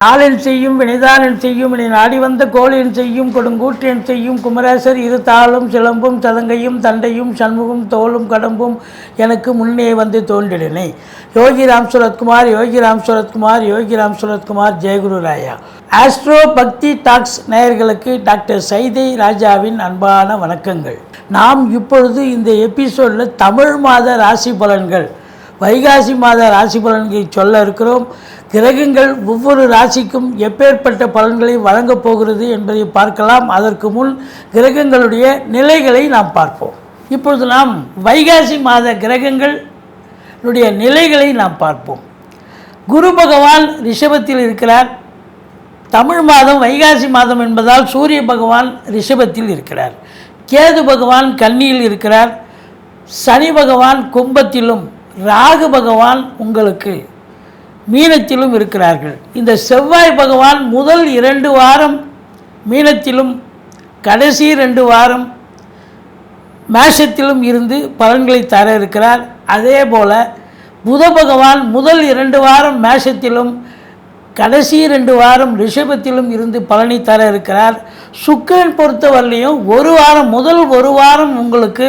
நாளென் செய்யும் வினைதானென் செய்யும் இனி நாடி வந்த கோளென் செய்யும் கொடுங்கூற்றென் செய்யும் குமரேசர் இரு தாளும் சிலம்பும் சதங்கையும் தண்டையும் சண்முகம் தோளும் கடம்பும் எனக்கு முன்னே வந்து தோன்றினே. யோகி ராம் சுரத்குமார், யோகி ராம் சுரத்குமார், யோகி ராம் சுரத்குமார். ஜெயகுரு ராயா. ஆஸ்ட்ரோ பக்தி டாக்ஸ் நேயர்களுக்கு டாக்டர் சைதை ராஜாவின் அன்பான வணக்கங்கள். நாம் இப்பொழுது இந்த எபிசோடில் தமிழ் மாத ராசி பலன்கள், வைகாசி மாத ராசி பலன்களை சொல்ல இருக்கிறோம். கிரகங்கள் ஒவ்வொரு ராசிக்கும் எப்பேற்பட்ட பலன்களை வழங்கப் போகிறது என்பதை பார்க்கலாம். அதற்கு முன் கிரகங்களுடைய நிலைகளை நாம் பார்ப்போம். இப்பொழுது நாம் வைகாசி மாத கிரகங்களுடைய நிலைகளை நாம் பார்ப்போம். குரு பகவான் ரிஷபத்தில் இருக்கிறார். தமிழ் மாதம் வைகாசி மாதம் என்பதால் சூரிய பகவான் ரிஷபத்தில் இருக்கிறார். கேது பகவான் கன்னியில் இருக்கிறார். சனி பகவான் கும்பத்திலும், ராகு பகவான் உங்களுக்கு மீனத்திலும் இருக்கிறார்கள். இந்த செவ்வாய் பகவான் முதல் 2 வாரம் மீனத்திலும் கடைசி 2 வாரம் மேஷத்திலும் இருந்து பலன்களை தர இருக்கிறார். அதே போல் புத பகவான் முதல் 2 வாரம் மேஷத்திலும் கடைசி 2 வாரம் ரிஷபத்திலும் இருந்து பலனை தர இருக்கிறார். சுக்கிரன் பொறுத்தவரையிலையும் முதல் ஒரு வாரம் உங்களுக்கு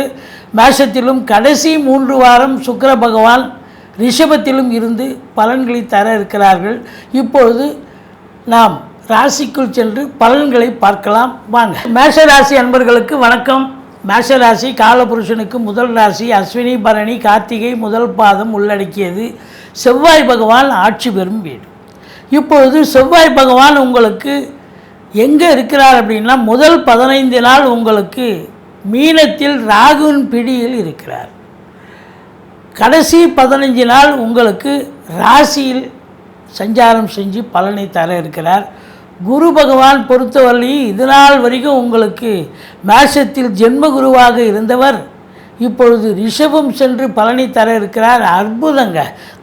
மேஷத்திலும் கடைசி 3 வாரம் சுக்கிர பகவான் ரிஷபத்திலும் இருந்து பலன்களை தர இருக்கிறார்கள். இப்பொழுது நாம் ராசிக்குள் சென்று பலன்களை பார்க்கலாம். வாங்க. மேஷராசி அன்பர்களுக்கு வணக்கம். மேஷராசி காலபுருஷனுக்கு முதல் ராசி. அஸ்வினி பரணி கார்த்திகை முதல் பாதம் உள்ளடக்கியது. செவ்வாய் பகவான் ஆட்சி பெறும் வீடு. இப்பொழுது செவ்வாய் பகவான் உங்களுக்கு எங்கே இருக்கிறார் அப்படின்னா, முதல் 15 நாள் உங்களுக்கு மீனத்தில் ராகுவின் பிடியில் இருக்கிறார். கடைசி 15 நாள் உங்களுக்கு ராசியில் சஞ்சாரம் செஞ்சு பலனை தர இருக்கிறார். குரு பகவான் பொறுத்தவரையும் இது நாள் வரைக்கும் உங்களுக்கு மேஷத்தில் ஜென்ம குருவாக இருந்தவர் இப்பொழுது ரிஷபம் சென்று பலனை தர இருக்கிறார். அற்புதங்க.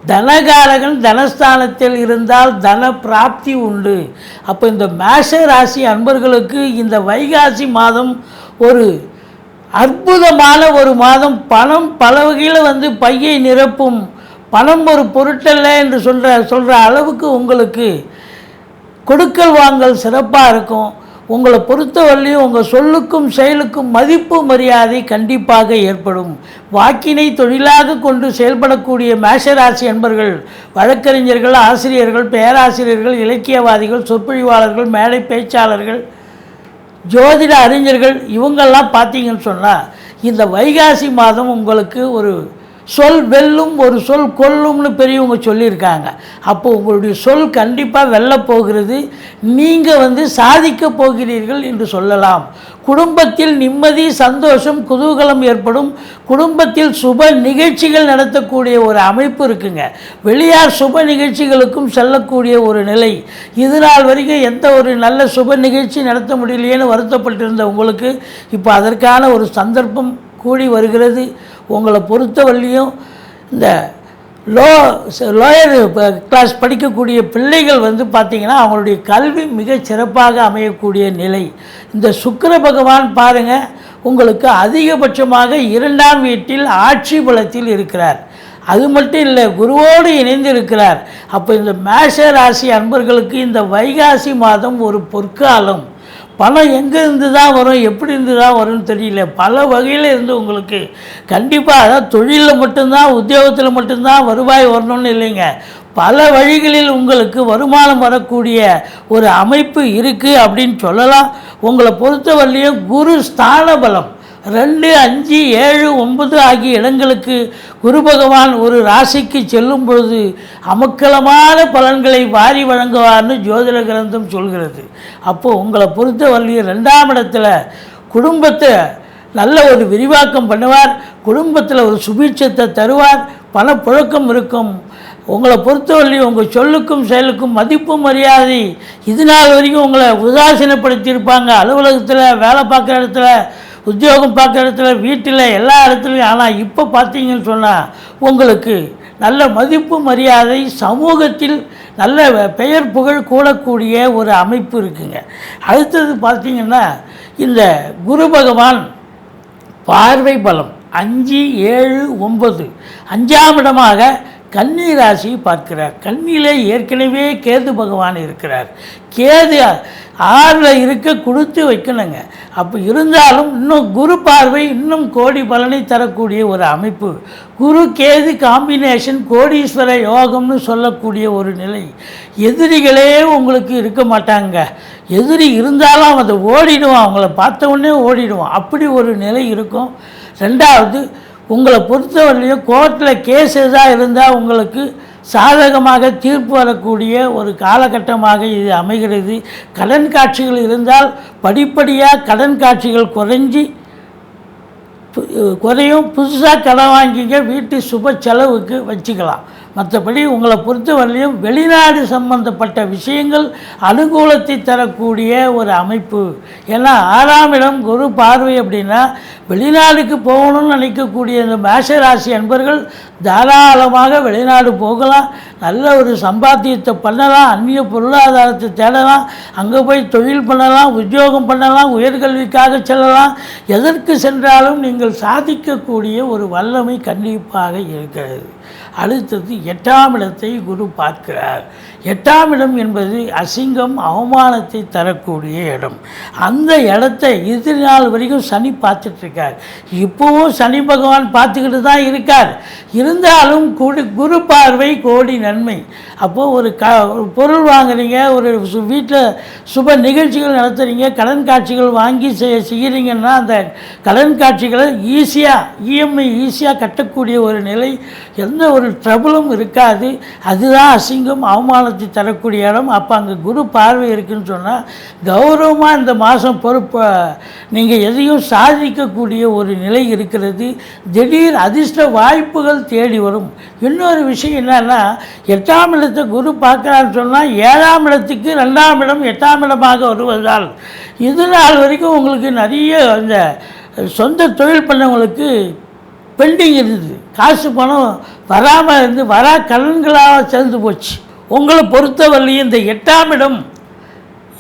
தனகாரகன் தனஸ்தானத்தில் இருந்தால் தன பிராப்தி உண்டு. அப்போ இந்த மேஷ ராசி அன்பர்களுக்கு இந்த வைகாசி மாதம் ஒரு அற்புதமான ஒரு மாதம். பணம் பல வகையில் பையை நிரப்பும். பணம் ஒரு பொருட்டல்ல என்று சொல்கிற அளவுக்கு உங்களுக்கு கொடுக்கல் வாங்கல் சிறப்பாக இருக்கும். உங்களை பொறுத்தவரையிலும் உங்கள் சொல்லுக்கும் செயலுக்கும் மதிப்பு மரியாதை கண்டிப்பாக ஏற்படும். வாக்கினை தொழிலாக கொண்டு செயல்படக்கூடிய மேஷராசி என்பர்கள் வழக்கறிஞர்கள், ஆசிரியர்கள், பேராசிரியர்கள், இலக்கியவாதிகள், சொற்பொழிவாளர்கள், மேடை பேச்சாளர்கள், ஜோதிட அறிஞர்கள், இவங்கெல்லாம் பார்த்தீங்கன்னு சொன்னால் இந்த வைகாசி மாதம் உங்களுக்கு ஒரு சொல் வெல்லும், ஒரு சொல் கொல்லும்னு பெரியவங்க சொல்லியிருக்காங்க. அப்போது உங்களுடைய சொல் கண்டிப்பாக வெல்லப் போகிறது. நீங்கள் சாதிக்க போகிறீர்கள் என்று சொல்லலாம். குடும்பத்தில் நிம்மதி, சந்தோஷம், குதூகலம் ஏற்படும். குடும்பத்தில் சுப நிகழ்ச்சிகள் நடத்தக்கூடிய ஒரு அமைப்பு இருக்குங்க. வெளியார் சுப நிகழ்ச்சிகளுக்கும் செல்லக்கூடிய ஒரு நிலை. இது நாள் வரைக்கும் எந்த ஒரு நல்ல சுப நிகழ்ச்சி நடத்த முடியலையேன்னு வருத்தப்பட்டிருந்த உங்களுக்கு இப்போ அதற்கான ஒரு சந்தர்ப்பம் கூடி வருகிறது. உங்களை பொறுத்தவரையிலையும் இந்த லோயர் கிளாஸ் படிக்கக்கூடிய பிள்ளைகள் பார்த்திங்கன்னா அவங்களுடைய கல்வி மிக சிறப்பாக அமையக்கூடிய நிலை. இந்த சுக்கிர பகவான் பாருங்கள் உங்களுக்கு அதிகபட்சமாக 2ஆம் வீட்டில் ஆட்சி பலத்தில் இருக்கிறார். அது மட்டும் இல்லை, குருவோடு இணைந்து இருக்கிறார். அப்போ இந்த மேஷ ராசி அன்பர்களுக்கு இந்த வைகாசி மாதம் ஒரு பொற்காலம். பணம் எங்கேருந்து தான் வரும், எப்படி இருந்து தான் வரும்னு தெரியல. பல வகையில் இருந்து உங்களுக்கு கண்டிப்பாக, அதாவது தொழிலில் மட்டும்தான், உத்தியோகத்தில் மட்டும்தான் வருவாய் வரணும்னு இல்லைங்க. பல வழிகளில் உங்களுக்கு வருமானம் வரக்கூடிய ஒரு அமைப்பு இருக்குது அப்படின்னு சொல்லலாம். உங்களை பொறுத்தவரையிலையும் குரு ஸ்தான பலம் 2, 5, 7, 9 ஆகிய இடங்களுக்கு குரு பகவான் ஒரு ராசிக்கு செல்லும் பொழுது அமக்கலமான பலன்களை வாரி வழங்குவார்னு ஜோதிட கிரந்தம் சொல்கிறது. அப்போது உங்களை பொறுத்தவரையிலும் 2ஆம் இடத்துல குடும்பத்தை நல்ல ஒரு விரிவாக்கம் பண்ணுவார். குடும்பத்தில் ஒரு சுபீட்சத்தை தருவார். பணப்புழக்கம் இருக்கும். உங்களை பொறுத்தவரையிலும் உங்கள் சொல்லுக்கும் செயலுக்கும் மதிப்பு மரியாதை இது நாள் வரைக்கும் உங்களை உதாசீனப்படுத்தியிருப்பாங்க. அலுவலகத்தில், வேலை பார்க்குற இடத்துல, உத்தியோகம் பார்க்குற இடத்துல, வீட்டில், எல்லா இடத்துலையும். ஆனால் இப்போ பார்த்தீங்கன்னு சொன்னால் உங்களுக்கு நல்ல மதிப்பு மரியாதை, சமூகத்தில் நல்ல பெயர் புகழ் கூடக்கூடிய ஒரு அமைப்பு இருக்குங்க. அடுத்தது பார்த்திங்கன்னா இந்த குரு பகவான் பார்வை பலம் 5, 7, 9 5ஆம் இடமாக கன்னி ராசி பார்க்கிறார். கன்னியிலே ஏற்கனவே கேது பகவான் இருக்கிறார். கேது 6ல் இருக்க கொடுத்து வைக்கணுங்க. அப்போ இருந்தாலும் இன்னும் குரு பார்வை இன்னும் கோடி பலனை தரக்கூடிய ஒரு அமைப்பு. குரு கேது காம்பினேஷன் கோடீஸ்வர யோகம்னு சொல்லக்கூடிய ஒரு நிலை. எதிரிகளே உங்களுக்கு இருக்க மாட்டாங்க. எதிரி இருந்தாலும் அதை ஓடிடுவான், அவங்கள பார்த்த உடனே ஓடிடுவான். அப்படி ஒரு நிலை இருக்கும். ரெண்டாவது, உங்களை பொறுத்தவரையிலையும் கோர்ட்டில் கேஸ் எதாக இருந்தால் உங்களுக்கு சாதகமாக தீர்ப்பு வரக்கூடிய ஒரு காலகட்டமாக இது அமைகிறது. கடன் காட்சிகள் இருந்தால் படிப்படியாக கடன் காட்சிகள் குறையும். புதுசாக கடன் வாங்கிங்க வீட்டு சுப செலவுக்கு வச்சுக்கலாம். மற்றபடி உங்களை பொறுத்தவரையிலையும் வெளிநாடு சம்பந்தப்பட்ட விஷயங்கள் அனுகூலத்தை தரக்கூடிய ஒரு அமைப்பு. ஏன்னா 6ஆம் இடம் குரு பார்வை அப்படின்னா வெளிநாடுக்கு போகணும்னு நினைக்கக்கூடிய இந்த மேஷராசி அன்பர்கள் தாராளமாக வெளிநாடு போகலாம். நல்ல ஒரு சம்பாத்தியத்தை பண்ணலாம், அந்நிய பொருளாதாரத்தை தேடலாம், அங்கே போய் தொழில் பண்ணலாம், உத்தியோகம் பண்ணலாம், உயர்கல்விக்காக செல்லலாம். எதற்கு சென்றாலும் நீங்கள் சாதிக்கக்கூடிய ஒரு வல்லமை கண்டிப்பாக இருக்கிறது. அடுத்தது 8ஆம் இடத்தை குரு பார்க்கிறார். 8ஆம் இடம் என்பது அசிங்கம், அவமானத்தை தரக்கூடிய இடம். அந்த இடத்தை இது நாள் வரைக்கும் சனி பார்த்துட்ருக்கார். இப்போவும் சனி பகவான் பார்த்துக்கிட்டு தான் இருக்கார். இருந்தாலும் குரு பார்வை கோடி நன்மை. அப்போது ஒரு பொருள் வாங்குறீங்க, ஒரு வீட்டில் சுப நிகழ்ச்சிகள் நடத்துகிறீங்க, கடன் காட்சிகள் வாங்கி செய்கிறீங்கன்னா அந்த கடன் காட்சிகளை இஎம்ஐ ஈஸியாக கட்டக்கூடிய ஒரு நிலை, எந்த ஒரு ட்ரபுளும் இருக்காது. அதுதான் அசிங்கம், அவமானத்தை தரக்கூடிய இடம். அப்போ அங்கே குரு பார்வை இருக்குதுன்னு சொன்னால் கௌரவமாக இந்த மாதம் பொறுப்பை நீங்கள் எதையும் சாதிக்கக்கூடிய ஒரு நிலை இருக்கிறது. திடீர் அதிர்ஷ்ட வாய்ப்புகள் தேடி வரும். இன்னொரு விஷயம் என்னன்னா, 8ஆம் இடத்தை குரு பார்க்குறான்னு சொன்னால் 7ஆம் இடத்துக்கு 2ஆம் இடம் 8ஆம் இடமாக வருவதால் இது நாள் வரைக்கும் உங்களுக்கு நிறைய இந்த சொந்த தொழில் பண்ணவங்களுக்கு பெண்டிங் இருந்தது. காசு பணம் வராமல் இருந்து கடன்களாக சேர்ந்து போச்சு. உங்களை பொறுத்தவரையிலையும் இந்த 8ஆம் இடம்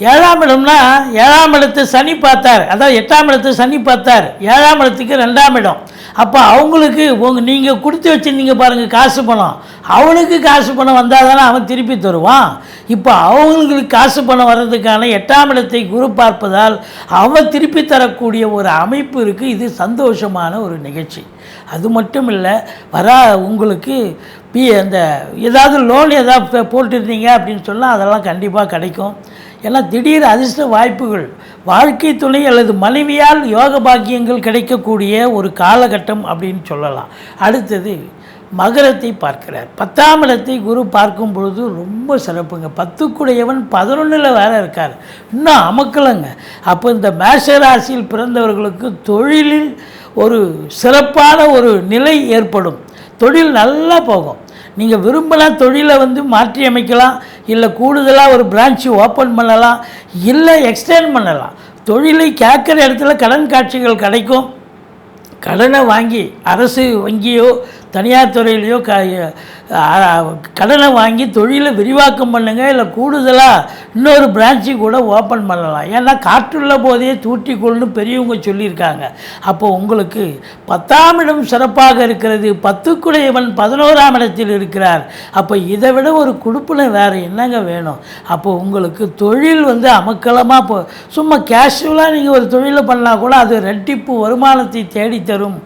7ஆம் இடம்னா 7ஆம் இடத்தை சனி பார்த்தார். அதாவது 8ஆம் இடத்தை சனி பார்த்தார். 7ஆம் இடத்துக்கு 2ஆம் இடம். அப்போ அவங்களுக்கு நீங்கள் கொடுத்து வச்சுருந்தீங்க பாருங்கள் காசு பணம், அவனுக்கு காசு பணம் வந்தால் தானே அவன் திருப்பி தருவான். இப்போ அவங்களுக்கு காசு பணம் வர்றதுக்கான 8ஆம் இடத்தை குரு பார்ப்பதால் அவன் திருப்பி தரக்கூடிய ஒரு அமைப்பு இருக்குது. இது சந்தோஷமான ஒரு நிகழ்ச்சி. அது மட்டும் இல்லை, உங்களுக்கு அந்த ஏதாவது லோன் ஏதாவது போட்டிருந்தீங்க அப்படின்னு சொன்னால் அதெல்லாம் கண்டிப்பாக கிடைக்கும். ஏன்னா திடீர் அதிர்ஷ்ட வாய்ப்புகள், வாழ்க்கை துணை அல்லது மனைவியால் யோக பாக்கியங்கள் கிடைக்கக்கூடிய ஒரு காலகட்டம் அப்படின்னு சொல்லலாம். அடுத்தது மகரத்தை பார்க்கிறார். 10ஆம் இடத்தை குரு பார்க்கும் பொழுது ரொம்ப சிறப்புங்க. 10க்குடையவன் 11ல் வேற இருக்கார், இன்னும் அமக்கலங்க. அப்போ இந்த மேஷராசியில் பிறந்தவர்களுக்கு தொழிலில் ஒரு சிறப்பான ஒரு நிலை ஏற்படும். தொழில் நல்லா போகும். நீங்கள் விரும்பினா தொழிலை மாற்றி அமைக்கலாம், இல்லை கூடுதலாக ஒரு பிரான்ச்சு ஓப்பன் பண்ணலாம், இல்லை எக்ஸ்டெண்ட் பண்ணலாம். தொழிலை கேட்குற இடத்துல கடன் காட்சிகள் கிடைக்கும். கடனை வாங்கி அரசு வங்கியோ தனியார் துறையிலையோ கடனை வாங்கி தொழிலை விரிவாக்கம் பண்ணுங்கள், இல்லை கூடுதலாக இன்னொரு பிரான்ச்சு கூட ஓப்பன் பண்ணலாம். ஏன்னா காற்றுள்ள போதே தூற்றிக்கொள்னு பெரியவங்க சொல்லியிருக்காங்க. அப்போது உங்களுக்கு 10ஆம் இடம் சிறப்பாக இருக்கிறது. 10க்குடையவன் 11ஆம் இடத்தில் இருக்கிறார். அப்போ இதை விட ஒரு குடுப்பினை வேறு என்னங்க வேணும்? அப்போது உங்களுக்கு தொழில் அமக்கலமாக சும்மா கேஷுவலாக நீங்கள் ஒரு தொழிலை பண்ணால் கூட அது ரெட்டிப்பு வருமானத்தை தேடித்தரும்.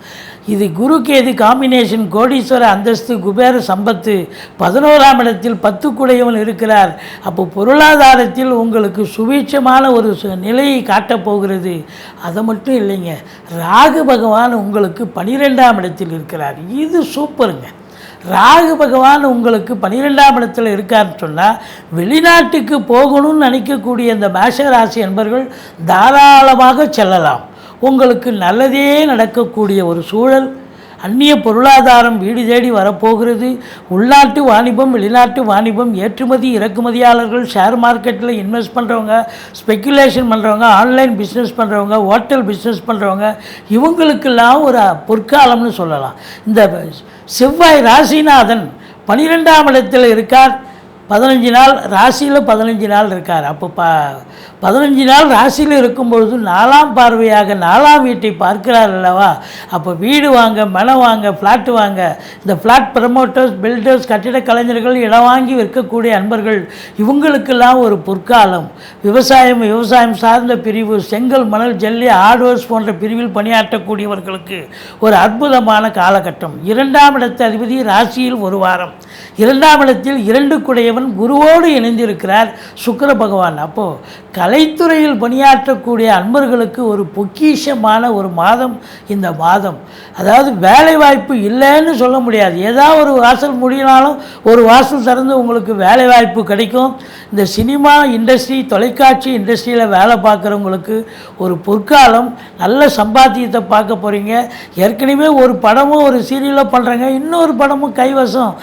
இது குரு கேது காம்பினேஷன், கோடீஸ்வர அந்தஸ்து, குபேர சம்பத்து. 11ஆம் இடத்தில் 10க்குடையவன் இருக்கிறார். அப்போ பொருளாதாரத்தில் உங்களுக்கு சுபீட்சமான ஒரு நிலையை காட்டப்போகிறது. அது மட்டும் இல்லைங்க, ராகு பகவான் உங்களுக்கு 12ஆம் இடத்தில் இருக்கிறார். இது சூப்பருங்க. ராகு பகவான் உங்களுக்கு 12ஆம் இடத்தில் இருக்காருன்னு சொன்னால் வெளிநாட்டுக்கு போகணும்னு நினைக்கக்கூடிய இந்த மேஷராசி என்பர்கள் தாராளமாக செல்லலாம். உங்களுக்கு நல்லதே நடக்கக்கூடிய ஒரு சூழல். அந்நிய பொருளாதாரம் வீடு தேடி வரப்போகிறது. உள்நாட்டு வாணிபம், வெளிநாட்டு வாணிபம், ஏற்றுமதி இறக்குமதியாளர்கள், ஷேர் மார்க்கெட்டில் இன்வெஸ்ட் பண்ணுறவங்க, ஸ்பெக்குலேஷன் பண்ணுறவங்க, ஆன்லைன் பிஸ்னஸ் பண்ணுறவங்க, ஹோட்டல் பிஸ்னஸ் பண்ணுறவங்க, இவங்களுக்கெல்லாம் ஒரு பொற்காலம்னு சொல்லலாம். இந்த செவ்வாய் ராசிநாதன் 12ஆம் இடத்தில் இருக்கார். 15 நாள் ராசியில் 15 நாள் இருக்கார். அப்போ 15 நாள் ராசியில் இருக்கும்பொழுது 4ஆம் பார்வையாக 4ஆம் வீட்டை பார்க்கிறார் அல்லவா. அப்போ வீடு வாங்க, மனை வாங்க, ஃப்ளாட்டு வாங்க, இந்த ஃப்ளாட் ப்ரமோட்டர்ஸ், பில்டர்ஸ், கட்டிட கலைஞர்கள், இடம் வாங்கி விற்கக்கூடிய அன்பர்கள், இவங்களுக்கெல்லாம் ஒரு பொற்காலம். விவசாயம் சார்ந்த பிரிவு, செங்கல், மணல், ஜல்லி, ஹார்ட்வேர்ஸ் போன்ற பிரிவில் பணியாற்றக்கூடியவர்களுக்கு ஒரு அற்புதமான காலகட்டம். 2ஆம் இடத்து அதிபதி ராசியில் ஒரு வாரம், 2ஆம் இடத்தில் 2 குடையவன் குருவோடு இணைந்திருக்கிறார் சுக்கிர பகவான். அப்போது கலைத்துறையில் பணியாற்றக்கூடிய அன்பர்களுக்கு ஒரு பொக்கிஷமான ஒரு மாதம் இந்த மாதம். அதாவது வேலை வாய்ப்பு இல்லைன்னு சொல்ல முடியாது. ஏதாவது ஒரு வாசல் முடியினாலும் ஒரு வாசல் திறந்து உங்களுக்கு வேலை வாய்ப்பு கிடைக்கும். இந்த சினிமா இண்டஸ்ட்ரி, தொலைக்காட்சி இண்டஸ்ட்ரியில் வேலை பார்க்குறவங்களுக்கு ஒரு பொற்காலம். நல்ல சம்பாத்தியத்தை பார்க்க போகிறீங்க. ஏற்கனவே ஒரு படமும் ஒரு சீரியலோ பண்ணுறங்க, இன்னொரு படமும் கைவசம்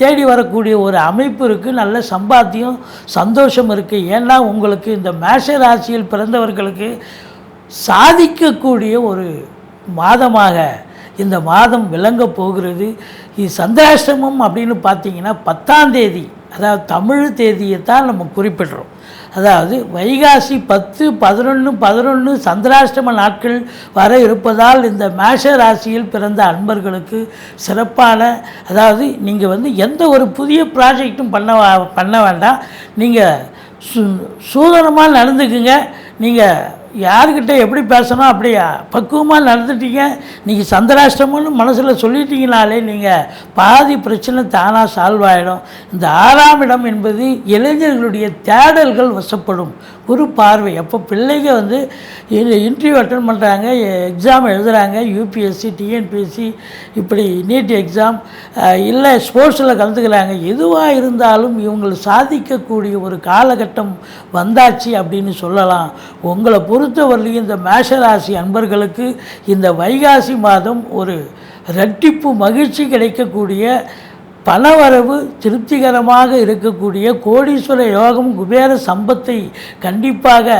தேடி வரக்கூடிய ஒரு அமைப்பு இருக்குது. நல்ல சம்பாத்தியம், சந்தோஷம் இருக்குது. ஏன்னா உங்களுக்கு இந்த மேஷ ராசியில் பிறந்தவர்களுக்கு சாதிக்கக்கூடிய ஒரு மாதமாக இந்த மாதம் விளங்க போகிறது. இது சந்திராஷ்டமம் அப்படின்னு பார்த்தீங்கன்னா 10ஆம் தேதி, அதாவது தமிழ் தேதியை தான் நம்ம குறிப்பிடுறோம். அதாவது வைகாசி 10, 11, 11 சந்திராஷ்டம நாட்கள் வர இருப்பதால் இந்த மேஷ ராசியில் பிறந்த அன்பர்களுக்கு சிறப்பான, அதாவது நீங்கள் எந்த ஒரு புதிய ப்ராஜெக்டும் பண்ண வேண்டாம். நீங்கள் சூதனமாக நடந்துக்குங்க. நீங்கள் யாருக்கிட்ட எப்படி பேசணும் அப்படி பக்குவமாக நடந்துட்டீங்க. நீங்கள் சந்திராஷ்டமம்னு மனசில் சொல்லிட்டீங்கனாலே நீங்கள் பாதி பிரச்சனை தானாக சால்வ் ஆகிடும். இந்த 6ஆம் இடம் என்பது இளைஞர்களுடைய தேடல்கள் வசப்படும். குரு பார்வை. அப்போ பிள்ளைங்க இன்டர்வியூ அட்டன் பண்ணுறாங்க, எக்ஸாம் எழுதுகிறாங்க, யூபிஎஸ்சி, டிஎன்பிஎஸ்சி, இப்படி நீட் எக்ஸாம், இல்லை ஸ்போர்ட்ஸில் கலந்துக்கிறாங்க. எதுவாக இருந்தாலும் இவங்களை சாதிக்கக்கூடிய ஒரு காலகட்டம் வந்தாச்சு அப்படின்னு சொல்லலாம். உங்களை பொறுத்தவரையிலும் இந்த மேஷராசி அன்பர்களுக்கு இந்த வைகாசி மாதம் ஒரு இரட்டிப்பு மகிழ்ச்சி கிடைக்கக்கூடிய, பணவரவு திருப்திகரமாக இருக்கக்கூடிய, கோடீஸ்வர யோகம், குபேர சம்பத்தை கண்டிப்பாக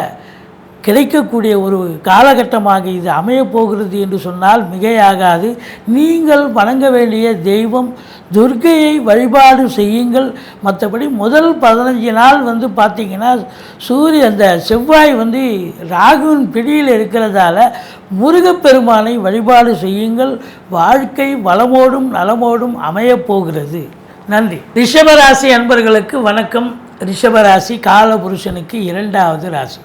கிடைக்கக்கூடிய ஒரு காலகட்டமாக இது அமையப்போகிறது என்று சொன்னால் மிகையாகாது. நீங்கள் வணங்க வேண்டிய தெய்வம் துர்க்கையை வழிபாடு செய்யுங்கள். மற்றபடி முதல் 15 நாள் பார்த்திங்கன்னா அந்த செவ்வாய் ராகுவின் பிடியில் இருக்கிறதால முருகப்பெருமானை வழிபாடு செய்யுங்கள். வாழ்க்கை வளமோடும் நலமோடும் அமையப்போகிறது. நன்றி. ரிஷபராசி அன்பர்களுக்கு வணக்கம். ரிஷபராசி காலபுருஷனுக்கு 2வது ராசி.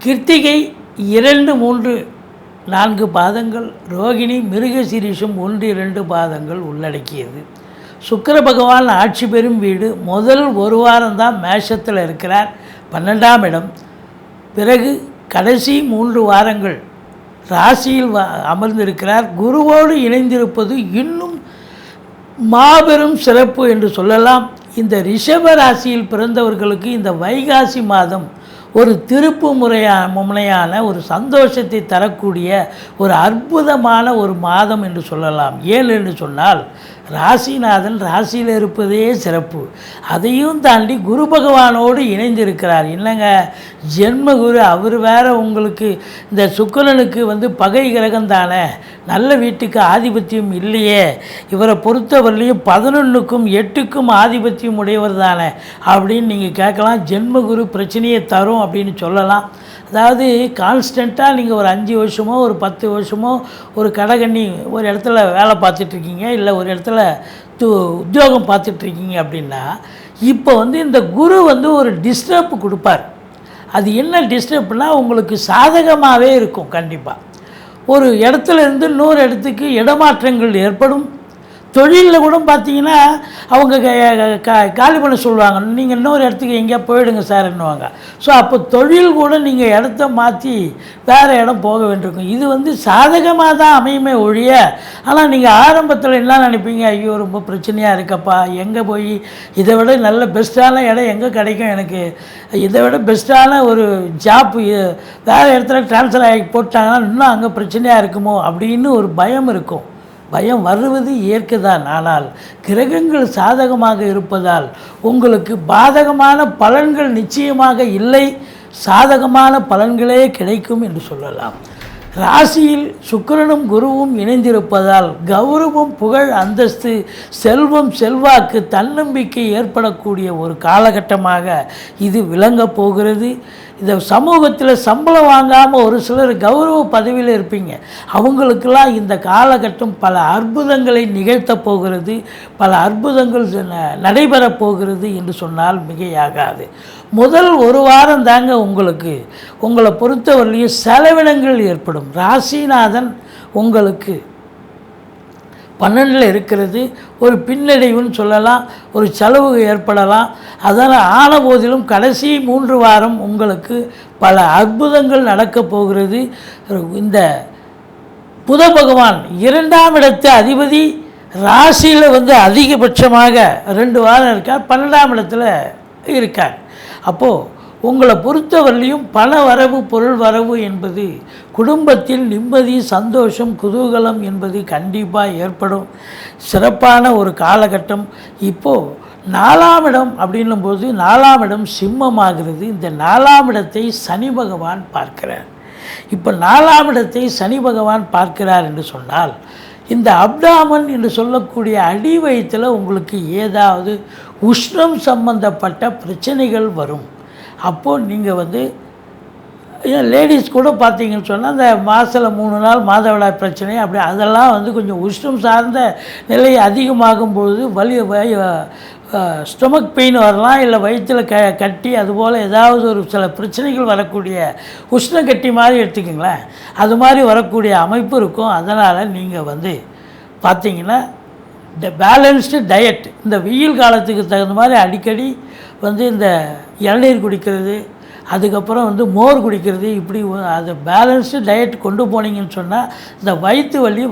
கிருத்திகை 2, 3, 4 பாதங்கள், ரோகிணி, மிருகசீரிஷம் 1, 2 பாதங்கள் உள்ளடக்கியது. சுக்கிர பகவான் ஆட்சி பெறும் வீடு. முதல் ஒரு வாரம் தான் மேஷத்தில் இருக்கிறார், 12ஆம் இடம். பிறகு கடைசி 3 வாரங்கள் ராசியில் அமர்ந்திருக்கிறார். குருவோடு இணைந்திருப்பது இன்னும் மாபெரும் சிறப்பு என்று சொல்லலாம். இந்த ரிஷப ராசியில் பிறந்தவர்களுக்கு இந்த வைகாசி மாதம் ஒரு திருப்பு முனையான ஒரு சந்தோஷத்தை தரக்கூடிய ஒரு அற்புதமான ஒரு மாதம் என்று சொல்லலாம். ஏன் என்று சொன்னால் ராசிநாதன் ராசியில் இருப்பதே சிறப்பு. அதையும் தாண்டி குரு பகவானோடு இணைந்திருக்கிறார். இல்லைங்க, ஜென்ம குரு அவர் வேற. உங்களுக்கு இந்த சுக்கிரனுக்கு பகை கிரகம் தானே, நல்ல வீட்டுக்கு ஆதிபத்தியம் இல்லையே. இவரை பொறுத்தவரையிலையும் 11க்கும் 8க்கும் ஆதிபத்தியம் உடையவர் தானே அப்படின்னு நீங்கள் கேட்கலாம். ஜென்மகுரு பிரச்சனையை தரும் அப்படின்னு சொல்லலாம். அதாவது கான்ஸ்டண்ட்டாக நீங்கள் ஒரு 5 வருஷமோ ஒரு 10 வருஷமோ ஒரு கடகண்ணி ஒரு இடத்துல வேலை பார்த்துட்ருக்கீங்க, இல்லை ஒரு இடத்துல உத்தியோகம் பார்த்துட்ருக்கீங்க அப்படின்னா இப்போ இந்த குரு ஒரு டிஸ்டர்ப் கொடுப்பார். அது என்ன டிஸ்டர்ப்னால் உங்களுக்கு சாதகமாகவே இருக்கும். கண்டிப்பாக ஒரு இடத்துல இருந்து இன்னொரு இடத்துக்கு இடமாற்றங்கள் ஏற்படும். தொழிலில் கூட பார்த்தீங்கன்னா அவங்க காலி பண்ண சொல்லுவாங்க, நீங்கள் இன்னொரு இடத்துக்கு எங்கேயா போயிடுங்க சார்ன்னுவாங்க. ஸோ அப்போ தொழில் கூட நீங்கள் இடத்த மாற்றி வேறு இடம் போக வேண்டியிருக்கும். இது சாதகமாக தான் அமையுமே ஒழிய, ஆனால் நீங்கள் ஆரம்பத்தில் என்ன நினைப்பீங்க, ஐயோ ரொம்ப பிரச்சனையாக இருக்கப்பா, எங்கே போய் இதை விட நல்ல பெஸ்ட்டான இடம் எங்கே கிடைக்கும், எனக்கு இதை விட பெஸ்ட்டான ஒரு ஜாப் வேறு இடத்துல ட்ரான்ஸ்ஃபர் ஆகி போட்டாங்கன்னா இன்னும் அங்கே பிரச்சனையாக இருக்குமோ அப்படின்னு ஒரு பயம் இருக்கும். பயம் வருவது இயற்கை தான். ஆனால் கிரகங்கள் சாதகமாக இருப்பதால் உங்களுக்கு பாதகமான பலன்கள் நிச்சயமாக இல்லை, சாதகமான பலன்களே கிடைக்கும் என்று சொல்லலாம். ராசியில் சுக்கிரனும் குருவும் இணைந்திருப்பதால் கௌரவம், புகழ், அந்தஸ்து, செல்வம், செல்வாக்கு, தன்னம்பிக்கை ஏற்படக்கூடிய ஒரு காலகட்டமாக இது விளங்கப் போகிறது. இந்த சமூகத்தில் சம்பளம் வாங்காமல் ஒரு சிலர் கௌரவ பதவியில் இருப்பீங்க. அவங்களுக்கெல்லாம் இந்த காலகட்டம் பல அற்புதங்களை நிகழ்த்தப் போகிறது, பல அற்புதங்கள் நடைபெறப் போகிறது என்று சொன்னால் மிகையாகாது. முதல் ஒரு வாரம் தாங்க உங்களை பொறுத்தவரையிலையும் செலவினங்கள் ஏற்படும். ராசிநாதன் உங்களுக்கு 12 இருக்கிறது. ஒரு பின்னடைவுன்னு சொல்லலாம், ஒரு செலவு ஏற்படலாம். அதனால் ஆன போதிலும் கடைசி 3 வாரம் உங்களுக்கு பல அற்புதங்கள் நடக்கப் போகிறது. இந்த புத பகவான் 2ஆம் இடத்து அதிபதி ராசியில் அதிகபட்சமாக 2 வாரம் இருக்கார், 12ஆம் இடத்துல இருக்கார். அப்போது உங்களை பொறுத்தவரையிலையும் பண வரவு, பொருள் வரவு என்பது, குடும்பத்தில் நிம்மதி, சந்தோஷம், குதூகலம் என்பது கண்டிப்பாக ஏற்படும். சிறப்பான ஒரு காலகட்டம். இப்போது 4ஆம் இடம் அப்படின்னும்போது 4ஆம் இடம் சிம்மமாகிறது. இந்த 4ஆம் இடத்தை சனி பகவான் பார்க்கிறார். இப்போ 4ஆம் இடத்தை சனி பகவான் பார்க்கிறார் என்று சொன்னால், இந்த அப்டாமன் என்று சொல்லக்கூடிய அடி வயிற்றில் உங்களுக்கு ஏதாவது உஷ்ணம் சம்பந்தப்பட்ட பிரச்சனைகள் வரும். அப்போது நீங்கள் லேடிஸ் கூட பார்த்தீங்கன்னு சொன்னால் அந்த மாதத்தில் 3 நாள் மாதவிடாய் பிரச்சனை அப்படி அதெல்லாம் கொஞ்சம் உஷ்ணம் சார்ந்த நிலை அதிகமாகும்பொழுது ஸ்டொமக் பெயின் வரலாம், இல்லை வயிற்றில் கட்டி, அதுபோல் ஏதாவது ஒரு சில பிரச்சனைகள் வரக்கூடிய உஷ்ண கட்டி மாதிரி எடுத்துக்கிங்களேன், அது மாதிரி வரக்கூடிய அமைப்பு இருக்கும். அதனால் நீங்கள் பார்த்தீங்கன்னா இந்த பேலன்ஸ்டு டயட், இந்த வெயில் காலத்துக்கு தகுந்த மாதிரி அடிக்கடி இந்த இளநீர் குடிக்கிறது, அதுக்கப்புறம் மோர் குடிக்கிறது, இப்படி அது பேலன்ஸ்டு டயட் கொண்டு போனீங்கன்னு சொன்னால் இந்த வயிற்று வலி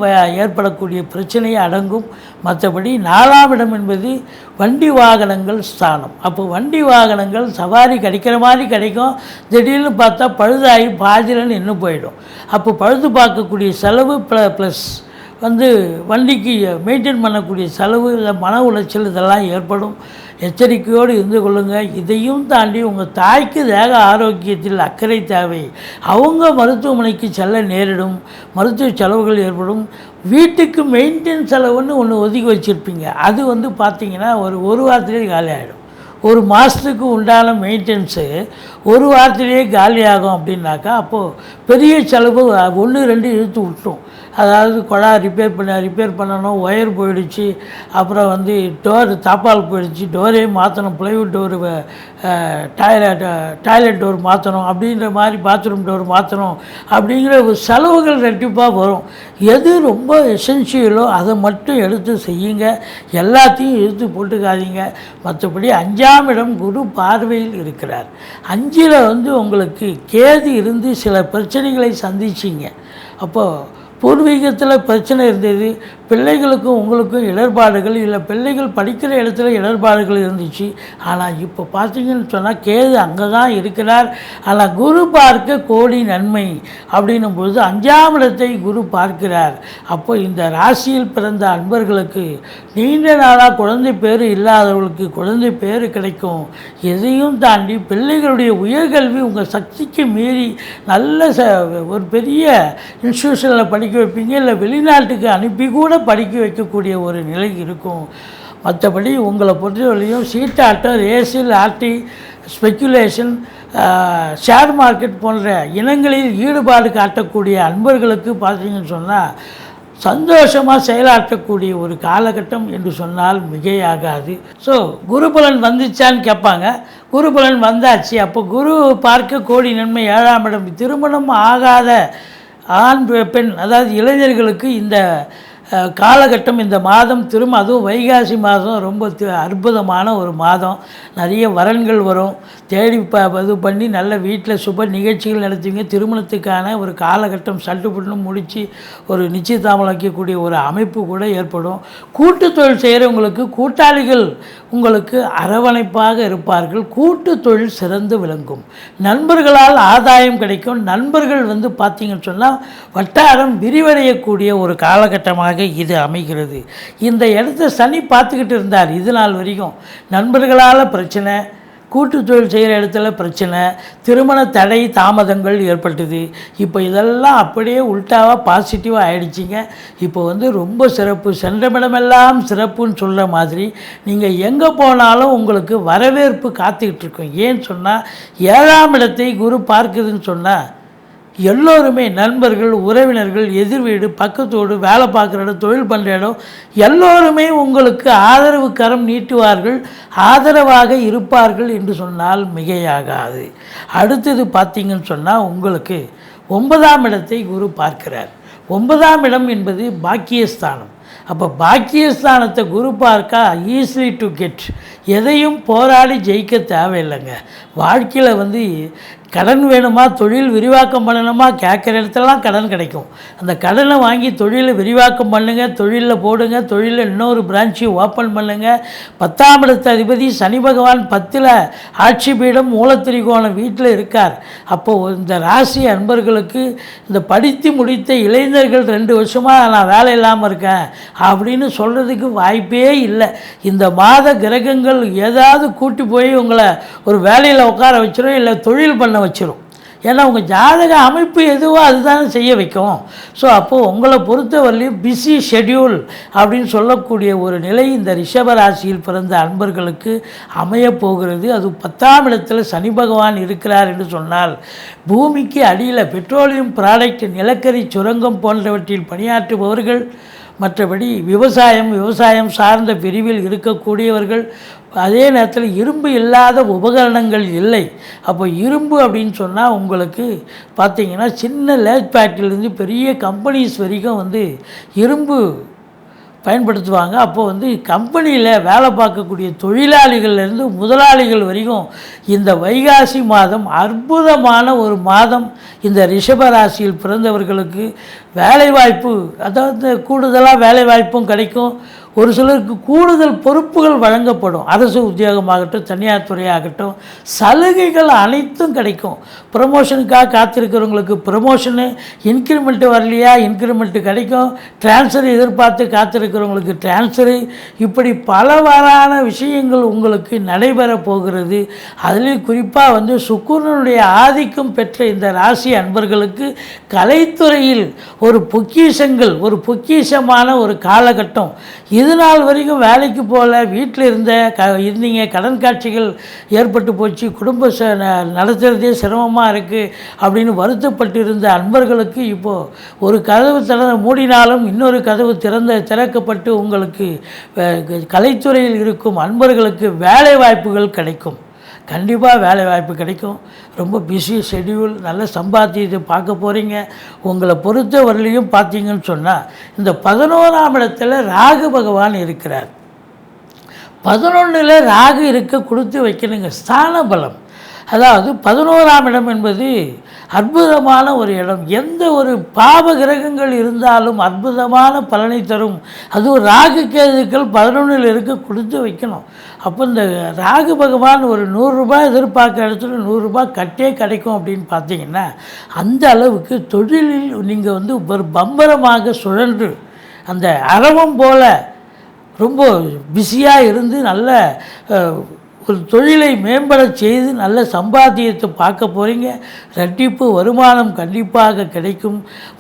ஏற்படக்கூடிய பிரச்சனையை அடங்கும். மற்றபடி 4ஆம் இடம் என்பது வண்டி வாகனங்கள் ஸ்தானம். அப்போ வண்டி வாகனங்கள் சவாரி கிடைக்கிற மாதிரி கிடைக்கும், திடீர்னு பார்த்தா பழுதாகி பாதியில் நின்று போயிடும். அப்போ பழுது பார்க்கக்கூடிய செலவு ப்ளஸ் வண்டிக்கு மெயின்டைன் பண்ணக்கூடிய செலவு, மன உளைச்சல் இதெல்லாம் ஏற்படும். எச்சரிக்கையோடு இருந்து கொள்ளுங்கள். இதையும் தாண்டி உங்கள் தாய்க்கு தேக ஆரோக்கியத்தில் அக்கறை தேவை. அவங்க மருத்துவமனைக்கு செல்ல நேரிடும், மருத்துவ செலவுகள் ஏற்படும். வீட்டுக்கு மெயின்டெனன்ஸ் செலவுன்னு ஒன்று ஒதுக்கி வச்சுருப்பீங்க, அது பார்த்திங்கன்னா ஒரு வாரத்திலே காலி ஆகிடும். ஒரு மாதத்துக்கு உண்டான மெயின்டெனன்ஸு ஒரு வாரத்திலேயே காலியாகும். அப்படின்னாக்கா அப்போது பெரிய செலவு 1-2 இழுத்து விட்டோம். அதாவது குழா ரிப்பேர் பண்ணணும், ஒயர் போயிடுச்சு, அப்புறம் டோர் தாப்பால் போயிடுச்சு, டோரே மாற்றணும், ப்ளைவுட் டோரு, டாய்லெட் டோர் மாற்றணும், அப்படின்ற மாதிரி பாத்ரூம் டோர் மாற்றணும், அப்படிங்கிற செலவுகள் ரெட்டிப்பாக வரும். எது ரொம்ப எசென்ஷியலோ அதை மட்டும் எடுத்து செய்யுங்க, எல்லாத்தையும் எடுத்து போட்டுக்காதீங்க. மற்றபடி 5ஆம் இடம் குரு பார்வையில் இருக்கிறார். 5ல் உங்களுக்கு கேது இருந்து சில பிரச்சனைகளை சந்திச்சிங்க. அப்போது பூர்வீகத்தில் பிரச்சனை இருந்தது, பிள்ளைகளுக்கும் உங்களுக்கும் இடர்பாடுகள், இல்லை பிள்ளைகள் படிக்கிற இடத்துல இடர்பாடுகள் இருந்துச்சு. ஆனால் இப்போ பார்த்தீங்கன்னு சொன்னால் கேது அங்கே தான் இருக்கிறார். ஆனால் குரு பார்க்க கோடி நன்மை அப்படின்னும் பொழுது 5ஆம் இடத்தை குரு பார்க்கிறார். அப்போ இந்த ராசியில் பிறந்த அன்பர்களுக்கு நீண்ட நாளாக குழந்தை பேர் இல்லாதவர்களுக்கு குழந்தை பேர் கிடைக்கும். எதையும் தாண்டி பிள்ளைகளுடைய உயர்கல்வி உங்கள் சக்திக்கு மீறி நல்ல ஒரு பெரிய இன்ஸ்டியூஷனில் படிக்க வைப்பீங்க, இல்லை வெளிநாட்டுக்கு அனுப்பி கூட படிக்க வைக்கக்கூடிய ஒரு நிலை இருக்கும். மற்றபடி உங்களை பொறுத்தவரையும் சீட்டாட்டம், race, lottery, speculation, share market போன்ற இனங்களில் ஈடுபாடு காட்டக்கூடிய அன்பர்களுக்கு பார்த்தீங்கன்னு சொன்னால் சந்தோஷமாக செயலாற்றக்கூடிய ஒரு காலகட்டம் என்று சொன்னால் மிகையாகாது. ஸோ குருபலன் வந்துச்சான்னு கேட்பாங்க. குருபலன் வந்தாச்சு. அப்போ குரு பார்க்க கோடி நன்மை. 7ஆம் இடம் திருமணம் ஆகாத ஆண் பெண், அதாவது இளைஞர்களுக்கு இந்த காலகட்டம், இந்த மாதம் அதுவும் வைகாசி மாதம் ரொம்ப அற்புதமான ஒரு மாதம். நிறைய வரன்கள் வரும், தேடி இது பண்ணி நல்ல வீட்டில் சுப நிகழ்ச்சிகள் நடத்துவீங்க. திருமணத்துக்கான ஒரு காலகட்டம் சட்டுப்பட்டு முடித்து ஒரு நிச்சயதாமலம் வைக்கக்கூடிய ஒரு அமைப்பு கூட ஏற்படும். கூட்டு தொழில் செய்கிறவங்களுக்கு கூட்டாளிகள் உங்களுக்கு அரவணைப்பாக இருப்பார்கள். கூட்டு தொழில் சிறந்து விளங்கும். நண்பர்களால் ஆதாயம் கிடைக்கும். நண்பர்கள் பார்த்தீங்கன்னு சொன்னால் வட்டாரம் விரிவடையக்கூடிய ஒரு காலகட்டமாக இது அமைகிறது. இந்த இடத்த சனி பார்த்துக்கிட்டு இருந்தார் இது நாள் வரைக்கும். நண்பர்களால் பிரச்சனை, கூட்டு தொழில் செய்கிற இடத்துல பிரச்சனை, திருமண தடை தாமதங்கள் ஏற்பட்டது. இப்போ இதெல்லாம் அப்படியே உல்ட்டாவாக பாசிட்டிவாக ஆகிடுச்சிங்க. இப்போ வந்து ரொம்ப சிறப்பு, சென்றமிடமெல்லாம் சிறப்புன்னு சொல்கிற மாதிரி நீங்கள் எங்கே போனாலும் உங்களுக்கு வரவேற்பு காத்துக்கிட்டு இருக்கோம். ஏன்னு சொன்னால் 7ஆம் இடத்தை குரு பார்க்குதுன்னு சொன்னால் எல்லோருமே நண்பர்கள், உறவினர்கள், எதிர் வீடு, பக்கத்தோடு, வேலை பார்க்குற இடம், தொழில் பண்ணுற இடம் எல்லோருமே உங்களுக்கு ஆதரவு கரம் நீட்டுவார்கள், ஆதரவாக இருப்பார்கள் என்று சொன்னால் மிகையாகாது. அடுத்தது பார்த்திங்கன்னு சொன்னால் உங்களுக்கு 9ஆம் இடத்தை குரு பார்க்கிறார். 9ஆம் இடம் என்பது பாக்கியஸ்தானம். அப்போ பாக்கியஸ்தானத்தை குரு பார்க்கா ஈஸிலி டு கெட், எதையும் போராடி ஜெயிக்க தேவையில்லைங்க. வாழ்க்கையில் வந்து கடன் வேணுமா, தொழில் விரிவாக்கம் பண்ணணுமா, கேட்குற இடத்துலலாம் கடன் கிடைக்கும். அந்த கடனை வாங்கி தொழிலை விரிவாக்கம் பண்ணுங்கள், தொழிலில் போடுங்க, தொழிலில் இன்னொரு பிரான்ச்சு ஓப்பன் பண்ணுங்கள். 10ஆம் இடத்து அதிபதி சனி பகவான் 10ல் ஆட்சி பீடம் மூலத்திரிகோணம் வீட்டில் இருக்கார். அப்போது இந்த ராசி அன்பர்களுக்கு இந்த படித்து முடித்த இளைஞர்கள் 2 வருஷமாக நான் வேலை இல்லாமல் இருக்கேன் அப்படின்னு சொல்கிறதுக்கு வாய்ப்பே இல்லை. இந்த மாத கிரகங்கள் ஏதாவது கூட்டி போய் உங்களை ஒரு வேலையில் உட்கார வச்சிடும், இல்லை தொழில் பண்ண வச்சிரும். ஏன்னா உங்கள் ஜாதக அமைப்பு எதுவோ அதுதானே செய்ய வைக்கும். ஸோ அப்போது உங்களை பொறுத்தவரையிலையும் பிஸி ஷெட்யூல் அப்படின்னு சொல்லக்கூடிய ஒரு நிலை இந்த ரிஷபராசியில் பிறந்த அன்பர்களுக்கு அமையப்போகிறது. அது 10ஆம் இடத்துல சனி பகவான் இருக்கிறார் என்று சொன்னால் பூமிக்கு அடியில் பெட்ரோலியம் ப்ராடக்ட், நிலக்கரி சுரங்கம் போன்றவற்றில் பணியாற்றுபவர்கள், மற்றபடி விவசாயம் சார்ந்த பிரிவில் இருக்கக்கூடியவர்கள், அதே நேரத்தில் இரும்பு இல்லாத உபகரணங்கள் இல்லை. அப்போ இரும்பு அப்படின்னு சொன்னால் உங்களுக்கு பார்த்திங்கன்னா சின்ன லேத் ஃபேக்ட்ரிலேருந்து பெரிய கம்பெனிஸ் வரைக்கும் வந்து இரும்பு பயன்படுத்துவாங்க. அப்போது வந்து கம்பெனியில் வேலை பார்க்கக்கூடிய தொழிலாளிகள்லேருந்து முதலாளிகள் வரைக்கும் இந்த வைகாசி மாதம் அற்புதமான ஒரு மாதம். இந்த ரிஷபராசியில் பிறந்தவர்களுக்கு வேலைவாய்ப்பு, அதாவது கூடுதலாக வேலைவாய்ப்பும் கிடைக்கும். ஒரு சிலருக்கு கூடுதல் பொறுப்புகள் வழங்கப்படும். அரசு உத்தியோகமாகட்டும், தனியார் துறையாகட்டும், சலுகைகள் அனைத்தும் கிடைக்கும். ப்ரமோஷனுக்காக காத்திருக்கிறவங்களுக்கு ப்ரமோஷனு, இன்க்ரிமெண்ட்டு வரலையா இன்க்ரிமெண்ட்டு கிடைக்கும், டிரான்ஸ்ஃபர் எதிர்பார்த்து காத்திருக்கிறவங்களுக்கு டிரான்ஸ்ஃபரு, இப்படி பலவாறான விஷயங்கள் உங்களுக்கு நடைபெற போகிறது. அதுலேயும் குறிப்பாக வந்து சுக்கிரனுடைய ஆதிக்கம் பெற்ற இந்த ராசி அன்பர்களுக்கு கலைத்துறையில் ஒரு பொக்கிஷமான ஒரு காலகட்டம். இது நாள் வரைக்கும் வேலைக்கு போகல, வீட்டில் இருந்தீங்க, கடன் காட்சிகள் ஏற்பட்டு போச்சு, குடும்ப நடத்துகிறதே சிரமமாக இருக்குது அப்படின்னு வருத்தப்பட்டு இருந்த அன்பர்களுக்கு இப்போது ஒரு கதவு மூடினாலும் இன்னொரு கதவு திறக்கப்பட்டு உங்களுக்கு கலைத்துறையில் இருக்கும் அன்பர்களுக்கு வேலை வாய்ப்புகள் கிடைக்கும். கண்டிப்பாக வேலை வாய்ப்பு கிடைக்கும். ரொம்ப பிஸி ஷெட்யூல், நல்ல சம்பாத்தியத்தை பார்க்க போகிறீங்க. உங்களை பொறுத்த வரலையும் பார்த்தீங்கன்னு சொன்னால் இந்த 11ஆம் இடத்துல ராகு பகவான் இருக்கிறார். 11ல் ராகு இருக்க கொடுத்து வைக்கணுங்க. ஸ்தான பலம், அதாவது 11ஆம் இடம் என்பது அற்புதமான ஒரு இடம். எந்த ஒரு பாவ கிரகங்கள் இருந்தாலும் அற்புதமான பலனை தரும். அதுவும் ராகு கேதுக்கள் 11ல் இருக்க கொடுத்து வைக்கணும். அப்போ இந்த ராகு பகவான் ஒரு 100 ரூபாய் எதிர்பார்க்குற இடத்துல 100 ரூபாய் கட்டே கிடைக்கும் அப்படின்னு பார்த்தீங்கன்னா அந்த அளவுக்கு தொழிலில் நீங்கள் வந்து ஒரு பம்பரமாக சுழன்று அந்த அரவம் போல் ரொம்ப பிஸியாக இருந்து நல்ல ஒரு தொழிலை மேம்பட செய்து நல்ல சம்பாத்தியத்தை பார்க்க போகிறீங்க. ரெட்டிப்பு வருமானம் கண்டிப்பாக கிடைக்கும்.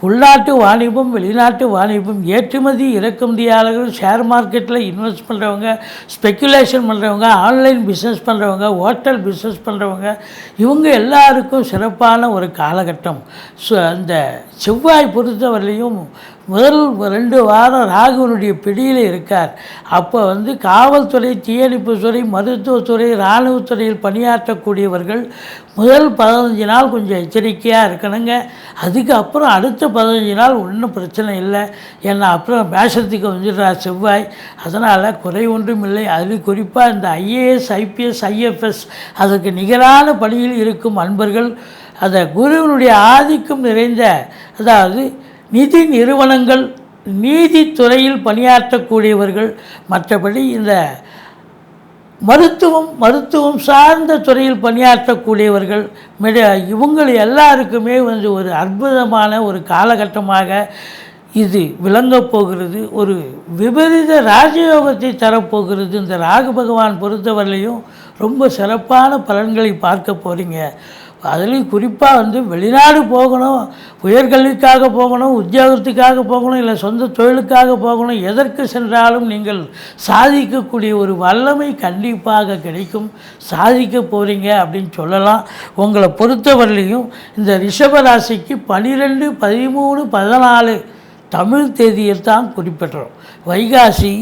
உள்நாட்டு வாணிபம், வெளிநாட்டு வாணிபம், ஏற்றுமதி இறக்குமதியாளர்கள், ஷேர் மார்க்கெட்டில் இன்வெஸ்ட் பண்ணுறவங்க, ஸ்பெக்குலேஷன் பண்ணுறவங்க, ஆன்லைன் பிஸ்னஸ் பண்ணுறவங்க, ஹோட்டல் பிஸ்னஸ் பண்ணுறவங்க, இவங்க எல்லாருக்கும் சிறப்பான ஒரு காலகட்டம். அந்த செவ்வாய் பொறுத்தவரையிலையும் முதல் 2 வாரம் ராகுவனுடைய பிடியில் இருக்கார். அப்போ வந்து காவல்துறை, தீயணைப்புத்துறை, மருத்துவத்துறை, இராணுவத்துறையில் பணியாற்றக்கூடியவர்கள் முதல் 15 நாள் கொஞ்சம் எச்சரிக்கையாக இருக்கணுங்க. அதுக்கப்புறம் அடுத்த 15 நாள் ஒன்றும் பிரச்சனை இல்லை. ஏன்னா அப்புறம் மேஷத்துக்கு வந்துடுறார் செவ்வாய். அதனால் குறை ஒன்றும் இல்லை. அதில் குறிப்பாக இந்த ஐஏஎஸ், ஐபிஎஸ், ஐஎஃப்எஸ் அதற்கு நிகரான பணியில் இருக்கும் அன்பர்கள், அந்த குருவினுடைய ஆதிக்கம் நிறைந்த, அதாவது நிதி நிறுவனங்கள், நீதித்துறையில் பணியாற்றக்கூடியவர்கள், மற்றபடி இந்த மருத்துவம் சார்ந்த துறையில் பணியாற்றக்கூடியவர்கள், இவங்கள் எல்லாருக்குமே வந்து ஒரு அற்புதமான ஒரு காலகட்டமாக இது விளங்கப் போகிறது. ஒரு விபரீத ராஜயோகத்தை தரப்போகிறது. இந்த ராகு பகவான் பொறுத்தவரையிலையும் ரொம்ப சிறப்பான பலன்களை பார்க்க போகிறீங்க. அதுலேயும் குறிப்பாக வெளிநாடு போகணும், உயர்கல்விக்காக போகணும், உத்தியோகத்துக்காக போகணும், இல்லை சொந்த தொழிலுக்காக போகணும், எதற்கு சென்றாலும் நீங்கள் சாதிக்கக்கூடிய ஒரு வல்லமை கண்டிப்பாக கிடைக்கும். சாதிக்க போகிறீங்க அப்படின்னு சொல்லலாம். உங்களை பொறுத்தவரையிலையும் இந்த ரிஷபராசிக்கு 12, 13, 14 தமிழ் தேதியில் தான் குறிப்பிட்றோம். வைகாசி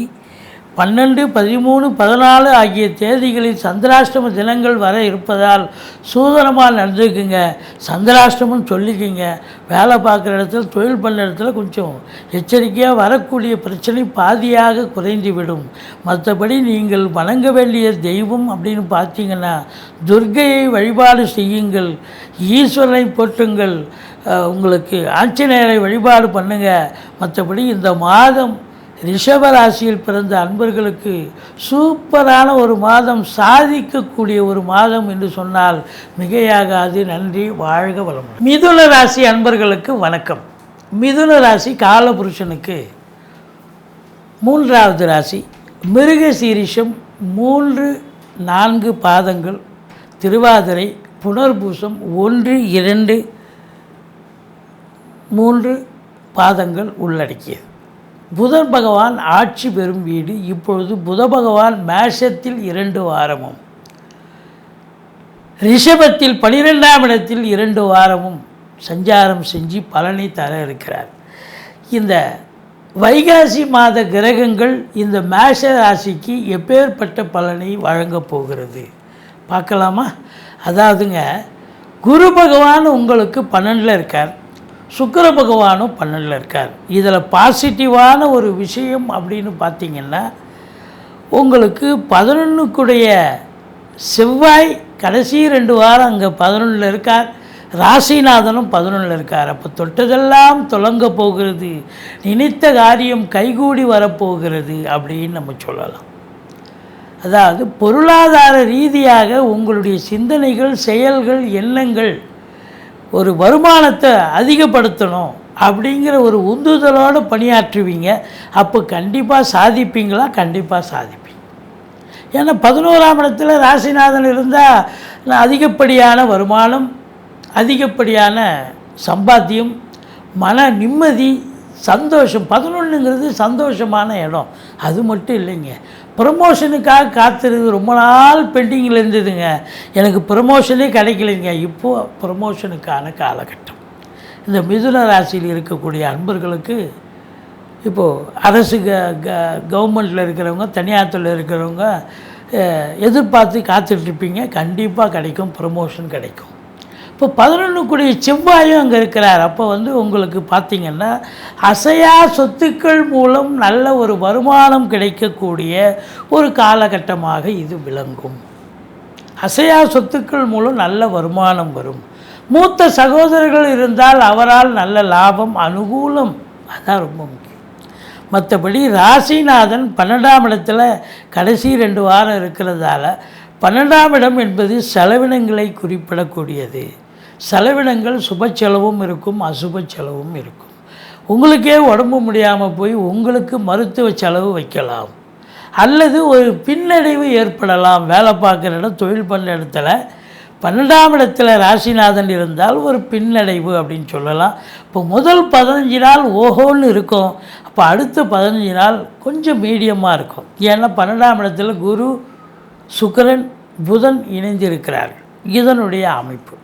12, 13, 14 ஆகிய தேதிகளில் சந்திராஷ்டம தினங்கள் வர இருப்பதால் சூதனமாக நடந்துக்குங்க. சந்திராஷ்டமம் சொல்லிக்கிங்க. வேலை பார்க்குற இடத்துல, தொழில் பண்ணுற இடத்துல கொஞ்சம் எச்சரிக்கையாக வரக்கூடிய பிரச்சனை பாதியாக குறைந்துவிடும். மற்றபடி நீங்கள் வணங்க வேண்டிய தெய்வம் அப்படின்னு பார்த்தீங்கன்னா துர்க்கையை வழிபாடு செய்யுங்கள், ஈஸ்வரனை போற்றுங்கள், உங்களுக்கு ஆஞ்சநேயரை வழிபாடு பண்ணுங்கள். மற்றபடி இந்த மாதம் ரிஷபராசியில் பிறந்த அன்பர்களுக்கு சூப்பரான ஒரு மாதம், சாதிக்கக்கூடிய ஒரு மாதம் என்று சொன்னால் மிகையாகாது. நன்றி, வாழ்க வளமுடன். மிதுன ராசி அன்பர்களுக்கு வணக்கம். மிதுன ராசி காலபுருஷனுக்கு 3வது ராசி. மிருகசீரிஷம் 3, 4 பாதங்கள், திருவாதிரை, புனர்பூசம் 1, 2, 3 பாதங்கள் உள்ளடக்கியது. புதன் பகவான் ஆட்சி பெறும் வீடு. இப்பொழுது புத பகவான் மேஷத்தில் 2 வாரமும், ரிஷபத்தில் 12ஆம் இடத்தில் 2 வாரமும் சஞ்சாரம் செஞ்சு பலனை தர இருக்கிறார். இந்த வைகாசி மாத கிரகங்கள் இந்த மேஷ ராசிக்கு எப்பேற்பட்ட பலனை வழங்கப் போகிறது பார்க்கலாமா? அதாவதுங்க, குரு பகவான் உங்களுக்கு 12ல் இருக்கார், சுக்கிர பகவானும் 12ல் இருக்கார். இதில் பாசிட்டிவான ஒரு விஷயம் அப்படின்னு பார்த்திங்கன்னா, உங்களுக்கு 11க்குடைய செவ்வாய் கடைசி 2 வாரம் அங்கே 11ல் இருக்கார். ராசிநாதனும் 11ல் இருக்கார். அப்போ தொட்டதெல்லாம் தொடங்க போகிறது, நினைத்த காரியம் கைகூடி வரப்போகிறது அப்படின்னு நம்ம சொல்லலாம். அதாவது பொருளாதார ரீதியாக உங்களுடைய சிந்தனைகள், செயல்கள், எண்ணங்கள் ஒரு வருமானத்தை அதிகப்படுத்தணும் அப்படிங்கிற ஒரு உந்துதலோடு பணியாற்றுவீங்க. அப்போ கண்டிப்பாக சாதிப்பீங்களா? கண்டிப்பாக சாதிப்பீங்க. ஏன்னா 11ஆம் இடத்துல ராசிநாதன் இருந்தால் அதிகப்படியான வருமானம், அதிகப்படியான சம்பாத்தியம், மன நிம்மதி, சந்தோஷம். 11ங்கிறது சந்தோஷமான இடம். அது மட்டும் இல்லைங்க, ப்ரமோஷனுக்காக காத்திருந்து ரொம்ப நாள் பெண்டிங்கில் இருந்ததுங்க, எனக்கு ப்ரமோஷனே கிடைக்கலைங்க. இப்போது ப்ரமோஷனுக்கான காலகட்டம். இந்த மிதுன ராசியில் இருக்கக்கூடிய அன்பர்களுக்கு இப்போது அரசு கவர்மெண்ட்டில் இருக்கிறவங்க, தனியார் துறையில் இருக்கிறவங்க எதிர்பார்த்து காத்துட்ருப்பீங்க. கண்டிப்பாக கிடைக்கும், ப்ரமோஷன் கிடைக்கும். இப்போ 11க்குடைய செவ்வாயும் அங்கே இருக்கிறார். அப்போ உங்களுக்கு பார்த்திங்கன்னா அசையா சொத்துக்கள் மூலம் நல்ல ஒரு வருமானம் கிடைக்கக்கூடிய ஒரு காலகட்டமாக இது விளங்கும். அசையா சொத்துக்கள் மூலம் நல்ல வருமானம் வரும். மூத்த சகோதரர்கள் இருந்தால் அவரால் நல்ல லாபம், அனுகூலம், அதான் ரொம்ப முக்கியம். மற்றபடி ராசிநாதன் 12ஆம் இடத்துல கடைசி 2 வாரம் இருக்கிறதால 12ஆம் இடம் என்பது செலவினங்களை குறிப்பிடக்கூடியது. செலவினங்கள் சுப செலவும் இருக்கும், அசுப செலவும் இருக்கும். உங்களுக்கே உடம்பு முடியாமல் போய் உங்களுக்கு மருத்துவ செலவு வைக்கலாம், அல்லது ஒரு பின்னடைவு ஏற்படலாம். வேலை பார்க்குற இடம், தொழில் பண்ணுற இடத்துல 12ஆம் இடத்துல ராசிநாதன் இருந்தால் ஒரு பின்னடைவு அப்படின்னு சொல்லலாம். இப்போ முதல் 15 நாள் ஓஹோன்னு இருக்கும். அப்போ அடுத்த 15 நாள் கொஞ்சம் மீடியமாக இருக்கும். ஏன்னா 12ஆம் இடத்துல குரு, சுக்கிரன், புதன் இணைந்திருக்கிறார்கள். இதனுடைய அமைப்பு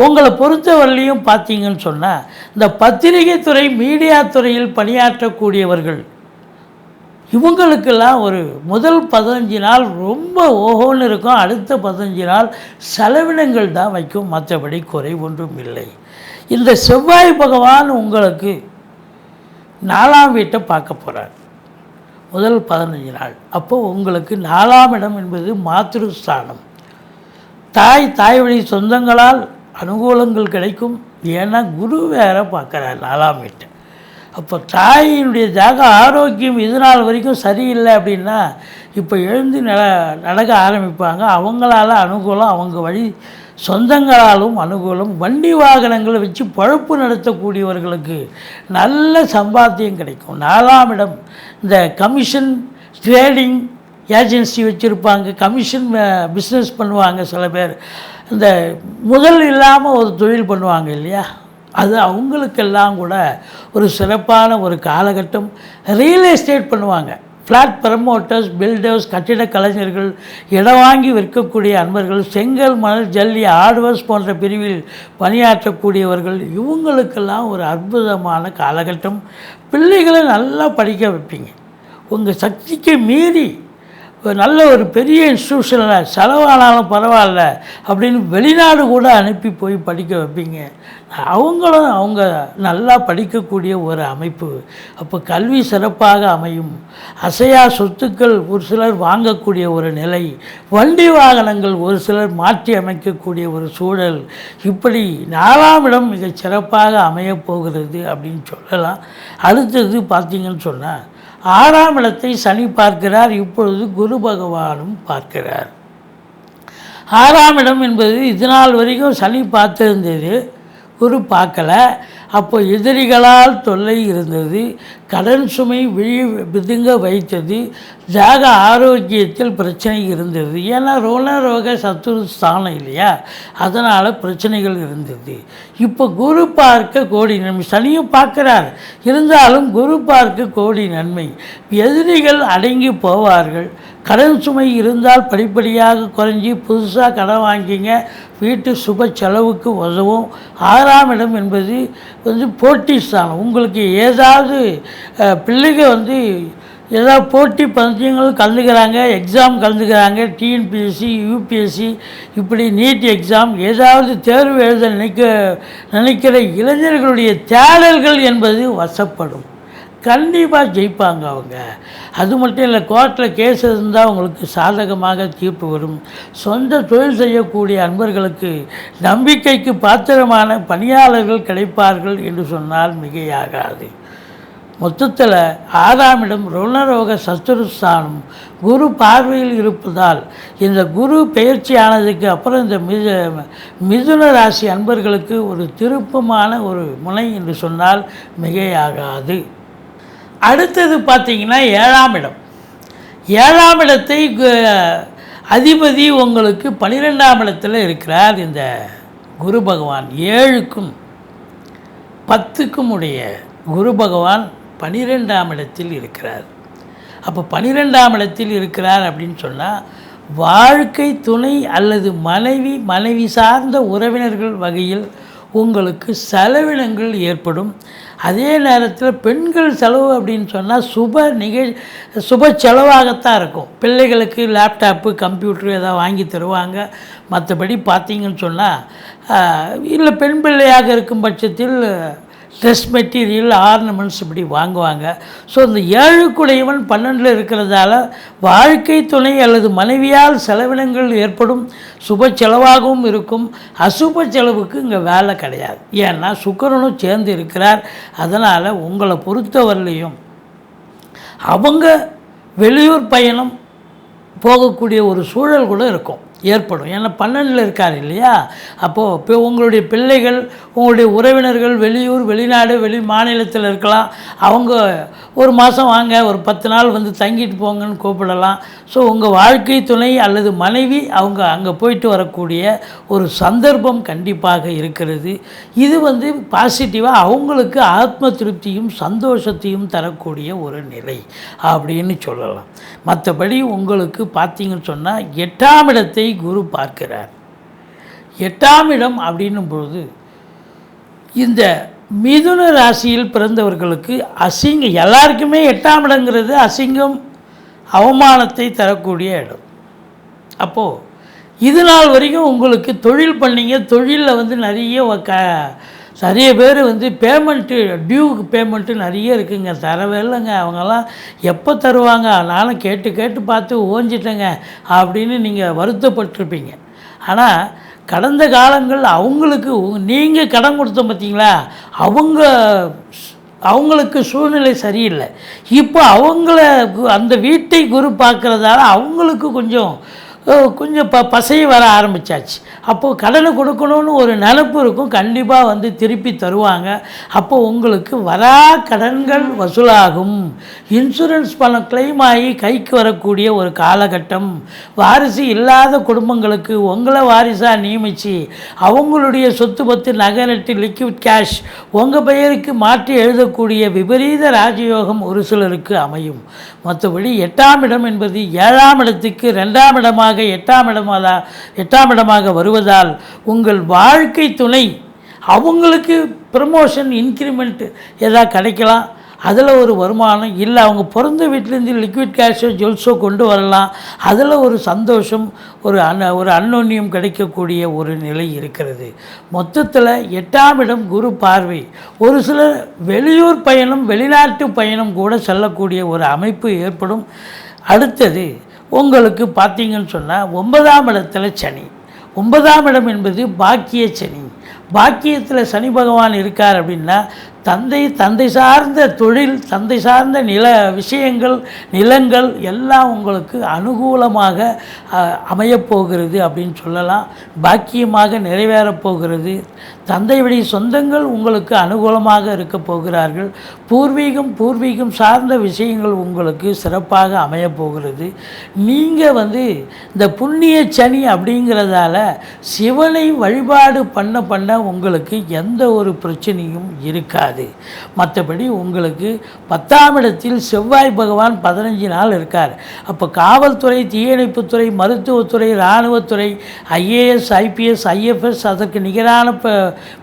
உங்களை பொறுத்தவரையிலையும் பார்த்தீங்கன்னு சொன்னால், இந்த பத்திரிகை துறை, மீடியா துறையில் பணியாற்றக்கூடியவர்கள் இவங்களுக்கெல்லாம் ஒரு முதல் 15 நாள் ரொம்ப ஓஹோன்னு இருக்கும். அடுத்த 15 நாள் செலவினங்கள் தான் வைக்கும், மற்றபடி குறை ஒன்றும் இல்லை. இந்த செவ்வாய் பகவான் உங்களுக்கு 4ஆம் வீட்டை பார்க்க போகிறார் முதல் 15 நாள். அப்போது உங்களுக்கு 4ஆம் இடம் என்பது மாத்ருஸ்தானம். தாய் வழி சொந்தங்களால் அனுகூலங்கள் கிடைக்கும். ஏன்னா குரு வேற பார்க்குறார் 4ஆம் வீட்டை. அப்போ தாயினுடைய ஜாக ஆரோக்கியம் இது நாள் வரைக்கும் சரியில்லை அப்படின்னா இப்போ எழுந்து நடக்க ஆரம்பிப்பாங்க. அவங்களால அனுகூலம், அவங்க வழி சொந்தங்களாலும் அனுகூலம். வண்டி வாகனங்களை வச்சு பழப்பு நடத்தக்கூடியவர்களுக்கு நல்ல சம்பாத்தியம் கிடைக்கும். 4ஆம் இடம் இந்த கமிஷன், ட்ரேடிங், ஏஜென்சி வச்சுருப்பாங்க, கமிஷன் பிஸ்னஸ் பண்ணுவாங்க. சில பேர் இந்த முதல் இல்லாமல் ஒரு தொழில் பண்ணுவாங்க இல்லையா, அது அவங்களுக்கெல்லாம் கூட ஒரு சிறப்பான ஒரு காலகட்டம். ரியல் எஸ்டேட் பண்ணுவாங்க, ஃப்ளாட் ப்ரமோட்டர்ஸ், பில்டர்ஸ், கட்டிட கலைஞர்கள், இடம் வாங்கி விற்கக்கூடிய அன்பர்கள், செங்கல், மணல், ஜல்லி, ஹார்ட்வேர்ஸ் போன்ற பிரிவில் பணியாற்றக்கூடியவர்கள், இவங்களுக்கெல்லாம் ஒரு அற்புதமான காலகட்டம். பிள்ளைகளை நல்லா படிக்க வைப்பீங்க. உங்கள் சக்திக்கு மீறி நல்ல ஒரு பெரிய இன்ஸ்டியூஷனில் செலவானாலும் பரவாயில்ல அப்படின்னு வெளிநாடு கூட அனுப்பி போய் படிக்க வைப்பீங்க. அவங்களும் அவங்க நல்லா படிக்கக்கூடிய ஒரு அமைப்பு. அப்போ கல்வி சிறப்பாக அமையும். அசையா சொத்துக்கள் ஒரு சிலர் வாங்கக்கூடிய ஒரு நிலை, வண்டி வாகனங்கள் ஒரு சிலர் மாற்றி அமைக்கக்கூடிய ஒரு சூழல், இப்படி 4ஆம் இடம் மிகச் சிறப்பாக அமையப் போகிறது அப்படின்னு சொல்லலாம். அடுத்தது பார்த்திங்கன்னு சொன்னால் 6ஆம் இடத்தை சனி பார்க்கிறார். இப்பொழுது குரு பகவானும் பார்க்கிறார். 6ஆம் இடம் என்பது இதுநாள் வரைக்கும் சனி பார்த்திருந்தது, குரு பார்க்கல. அப்போ எதிரிகளால் தொல்லை இருந்தது, கடன் சுமை பிதுங்க வைத்தது, ஜாக ஆரோக்கியத்தில் பிரச்சனை இருந்தது. ஏன்னா ரோக சத்துரு ஸ்தானம் இல்லையா, அதனால் பிரச்சனைகள் இருந்தது. இப்போ குரு பார்க்க கோடி நன்மை. சனியும் பார்க்குறார், இருந்தாலும் குரு பார்க்க கோடி நன்மை. எதிரிகள் அடங்கி போவார்கள். கடன் சுமை இருந்தால் படிப்படியாக குறைஞ்சி புதுசாக கடன் வாங்கிங்க, வீட்டு சுப செலவுக்கு உதவும். 6ஆம் இடம் என்பது போட்டி ஸ்தானம். உங்களுக்கு ஏதாவது பிள்ளைங்க ஏதாவது போட்டி பந்தயங்கள் கலந்துக்கிறாங்க, எக்ஸாம் கலந்துக்கிறாங்க, டிஎன்பிஎஸ்சி, யூபிஎஸ்சி, இப்படி நீட் எக்ஸாம் ஏதாவது தேர்வு எழுத நினைக்கிற இளைஞர்களுடைய தேடல்கள் என்பது வசப்படும். கண்டிப்பாக ஜெயிப்பாங்க அவங்க. அது மட்டும் இல்லை, கோர்ட்டில் கேஸ் இருந்தால் உங்களுக்கு சாதகமாக தீர்ப்பு வரும். சொந்த தொழில் செய்யக்கூடிய அன்பர்களுக்கு நம்பிக்கைக்கு பாத்திரமான பணியாளர்கள் கிடைப்பார்கள் என்று சொன்னால் மிகையாகாது. மொத்தத்தில் 6ஆம் இடம் ருணரோக சத்துருஸ்தானம் குரு பார்வையில் இருப்பதால் இந்த குரு பெயர்ச்சியானதுக்கு அப்புறம் இந்த மிதுன ராசி அன்பர்களுக்கு ஒரு திருப்பமான ஒரு முனை என்று சொன்னால் மிகையாகாது. அடுத்தது பார்த்திங்கன்னா 7ஆம் இடம். 7ஆம் இடத்தை அதிபதி உங்களுக்கு 12ஆம் இடத்தில் இருக்கிறார். இந்த குரு பகவான் 7க்கும் 10க்கும் உடைய குரு பகவான் 12ஆம் இடத்தில் இருக்கிறார். அப்போ 12ஆம் இடத்தில் இருக்கிறார் அப்படின்னு சொன்னால் வாழ்க்கை துணை அல்லது மனைவி சார்ந்த உறவினர்கள் வகையில் உங்களுக்கு செலவினங்கள் ஏற்படும். அதே நேரத்தில் பெண்கள் செலவு அப்படின்னு சொன்னால் சுப செலவாகத்தான் இருக்கும். பிள்ளைகளுக்கு லேப்டாப்பு, கம்ப்யூட்டர் ஏதாவது வாங்கி தருவாங்க. மற்றபடி பார்த்திங்கன்னு சொன்னால் இல்லை, பெண் பிள்ளையாக இருக்கும் பட்சத்தில் ட்ரெஸ் மெட்டீரியல், ஆர்னமெண்ட்ஸ் இப்படி வாங்குவாங்க. ஸோ இந்த 7க்குடையவன் 12 இருக்கிறதால வாழ்க்கை துணை அல்லது மனைவியால் செலவினங்கள் ஏற்படும். சுப செலவாகவும் இருக்கும். அசுப செலவுக்கு இங்கே வேலை கிடையாது. ஏன்னா சுக்கிரனும் சேர்ந்து இருக்கிறார். அதனால் உங்களை பொறுத்தவரையிலையும் அவங்க வெளியூர் பயணம் போகக்கூடிய ஒரு சூழல் கூட இருக்கும், ஏற்படும். ஏன்னா 12 இருக்கார் இல்லையா. அப்போது இப்போ உங்களுடைய பிள்ளைகள், உங்களுடைய உறவினர்கள் வெளியூர், வெளிநாடு, வெளி மாநிலத்தில் இருக்கலாம். அவங்க ஒரு மாதம் வாங்க, ஒரு 10 நாள் தங்கிட்டு போங்கன்னு கூப்பிடலாம். ஸோ உங்கள் வாழ்க்கை துணை அல்லது மனைவி அவங்க அங்கே போயிட்டு வரக்கூடிய ஒரு சந்தர்ப்பம் கண்டிப்பாக இருக்கிறது. இது பாசிட்டிவாக அவங்களுக்கு ஆத்ம திருப்தியும் சந்தோஷத்தையும் தரக்கூடிய ஒரு நிலை அப்படின்னு சொல்லலாம். மற்றபடி உங்களுக்கு பார்த்திங்கன்னு சொன்னால் 8ஆம் இடத்தை குரு பார்க்கிறார். 8ஆம் இடம் அப்படின்னும் பொழுது இந்த மிதுன ராசியில் பிறந்தவர்களுக்கு எல்லாருக்குமே 8ஆம் இடங்கிறது அசிங்கம், அவமானத்தை தரக்கூடிய இடம். அப்போது இது நாள் வரைக்கும் உங்களுக்கு தொழில் பண்ணிங்க, தொழிலில் நிறைய பேர் பேமெண்ட்டு, டியூக்கு பேமெண்ட்டு நிறைய இருக்குங்க, தரவே இல்லைங்க, அவங்கெல்லாம் எப்போ தருவாங்க, நானும் கேட்டு பார்த்து ஓஞ்சிட்டேங்க அப்படின்னு நீங்கள் வருத்தப்பட்டிருப்பீங்க. ஆனால் கடந்த காலங்கள் அவங்களுக்கு நீங்கள் கடன் கொடுத்த பார்த்தீங்களா, அவங்களுக்கு சூழ்நிலை சரியில்லை. இப்போ அந்த வீட்டை குரு பார்க்குறதால அவங்களுக்கு கொஞ்சம் கொஞ்சம் பசைய வர ஆரம்பித்தாச்சு. அப்போது கடனை கொடுக்கணும்னு ஒரு நினப்பு இருக்கும், கண்டிப்பாக வந்து திருப்பி தருவாங்க. அப்போது உங்களுக்கு வரா கடன்கள் வசூலாகும். இன்சூரன்ஸ் பணம் கிளைம் ஆகி கைக்கு வரக்கூடிய ஒரு காலகட்டம். வாரிசு இல்லாத குடும்பங்களுக்கு உங்களை வாரிசாக நியமித்து அவங்களுடைய சொத்து பத்து நகை நட்டு லிக்விட் கேஷ் உங்கள் பெயருக்கு மாற்றி எழுதக்கூடிய விபரீத ராஜயோகம் ஒரு சிலருக்கு அமையும். மற்றபடி 8ஆம் இடம் என்பது 7ஆம் இடத்துக்கு 2ஆம் இடமாக 8ஆம் இடமாக வருவதால் உங்கள் வாழ்க்கை துணை அவங்களுக்கு ப்ரமோஷன் இன்க்ரிமெண்ட் ஏதாவது கிடைக்கலாம். அதில் ஒரு வருமானம் இல்லை, அவங்க பிறந்த வீட்டிலேருந்து லிக்விட் கேஷோ ஜுவல்ஸோ கொண்டு வரலாம். அதில் ஒரு சந்தோஷம், ஒரு அன்னோன்யம் கிடைக்கக்கூடிய ஒரு நிலை இருக்கிறது. மொத்தத்தில் 8ஆம் இடம் குரு பார்வை. ஒரு சிலர் வெளியூர் பயணம் வெளிநாட்டு பயணம் கூட செல்லக்கூடிய ஒரு அமைப்பு ஏற்படும். அடுத்தது உங்களுக்கு பார்த்தீங்கன்னு சொன்னால் 9ஆம் இடத்துல சனி. 9ஆம் இடம் என்பது பாக்கிய சனி. பாக்கியத்தில் சனி பகவான் இருக்கார் அப்படின்னா தந்தை சார்ந்த தொழில், தந்தை சார்ந்த விஷயங்கள், நிலங்கள் எல்லாம் உங்களுக்கு அனுகூலமாக அமையப்போகிறது அப்படின்னு சொல்லலாம். பாக்கியமாக நிறைவேறப் போகிறது. தந்தை வழி சொந்தங்கள் உங்களுக்கு அனுகூலமாக இருக்க போகிறார்கள். பூர்வீகம் சார்ந்த விஷயங்கள் உங்களுக்கு சிறப்பாக அமையப்போகிறது. நீங்கள் வந்து இந்த புண்ணிய சனி அப்படிங்கிறதால சிவனை வழிபாடு பண்ண உங்களுக்கு எந்த ஒரு பிரச்சனையும் இருக்காது. மற்றபடி உங்களுக்கு 10ஆம் இடத்தில் செவ்வாய் பகவான் 15 நாள் இருக்கார். அப்போ காவல்துறை, தீயணைப்புத்துறை, மருத்துவத்துறை, இராணுவத்துறை, ஐஏஎஸ், ஐபிஎஸ், ஐஎஃப்எஸ், அதற்கு நிகரான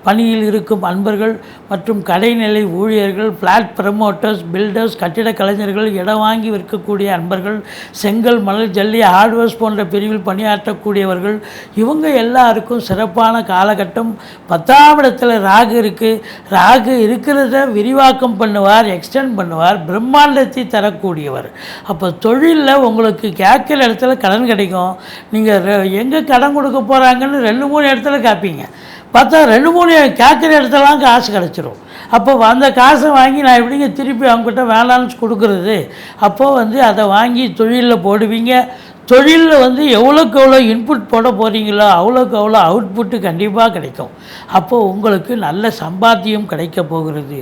பணியில் இருக்கும் அன்பர்கள் மற்றும் கடைநிலை ஊழியர்கள், ஃப்ளாட் ப்ரமோட்டர்ஸ், பில்டர்ஸ், கட்டிட கலைஞர்கள், இடம் வாங்கி விற்கக்கூடிய அன்பர்கள், செங்கல், மணல், ஜல்லி, ஹார்ட்வேர்ஸ் போன்ற பிரிவில் பணியாற்றக்கூடியவர்கள், இவங்க எல்லாருக்கும் சிறப்பான காலகட்டம். 10ஆம் இடத்துல ராகு இருக்குது. ராகு இருக்கிறத விரிவாக்கம் பண்ணுவார், எக்ஸ்டெண்ட் பண்ணுவார், பிரம்மாண்டத்தை தரக்கூடியவர். அப்போ தொழிலில் உங்களுக்கு கேட்குற இடத்துல கடன் கிடைக்கும். நீங்கள் எங்கே கடன் கொடுக்க போகிறாங்கன்னு 2-3 இடத்துல கேட்பீங்க. பார்த்தா 2-3 கேட்குற இடத்துலாம் காசு கிடச்சிரும். அப்போ அந்த காசை வாங்கி நான் எப்படிங்க திருப்பி அவங்ககிட்ட வேணான்னு கொடுக்குறது? அப்போது வந்து அதை வாங்கி தொழிலில் போடுவீங்க. தொழிலில் வந்து எவ்வளோக்கு எவ்வளோ இன்புட் போட போகிறீங்களோ அவ்வளோக்கு அவ்வளோ அவுட்புட்டு கண்டிப்பாக கிடைக்கும். அப்போது உங்களுக்கு நல்ல சம்பாத்தியம் கிடைக்க போகிறது.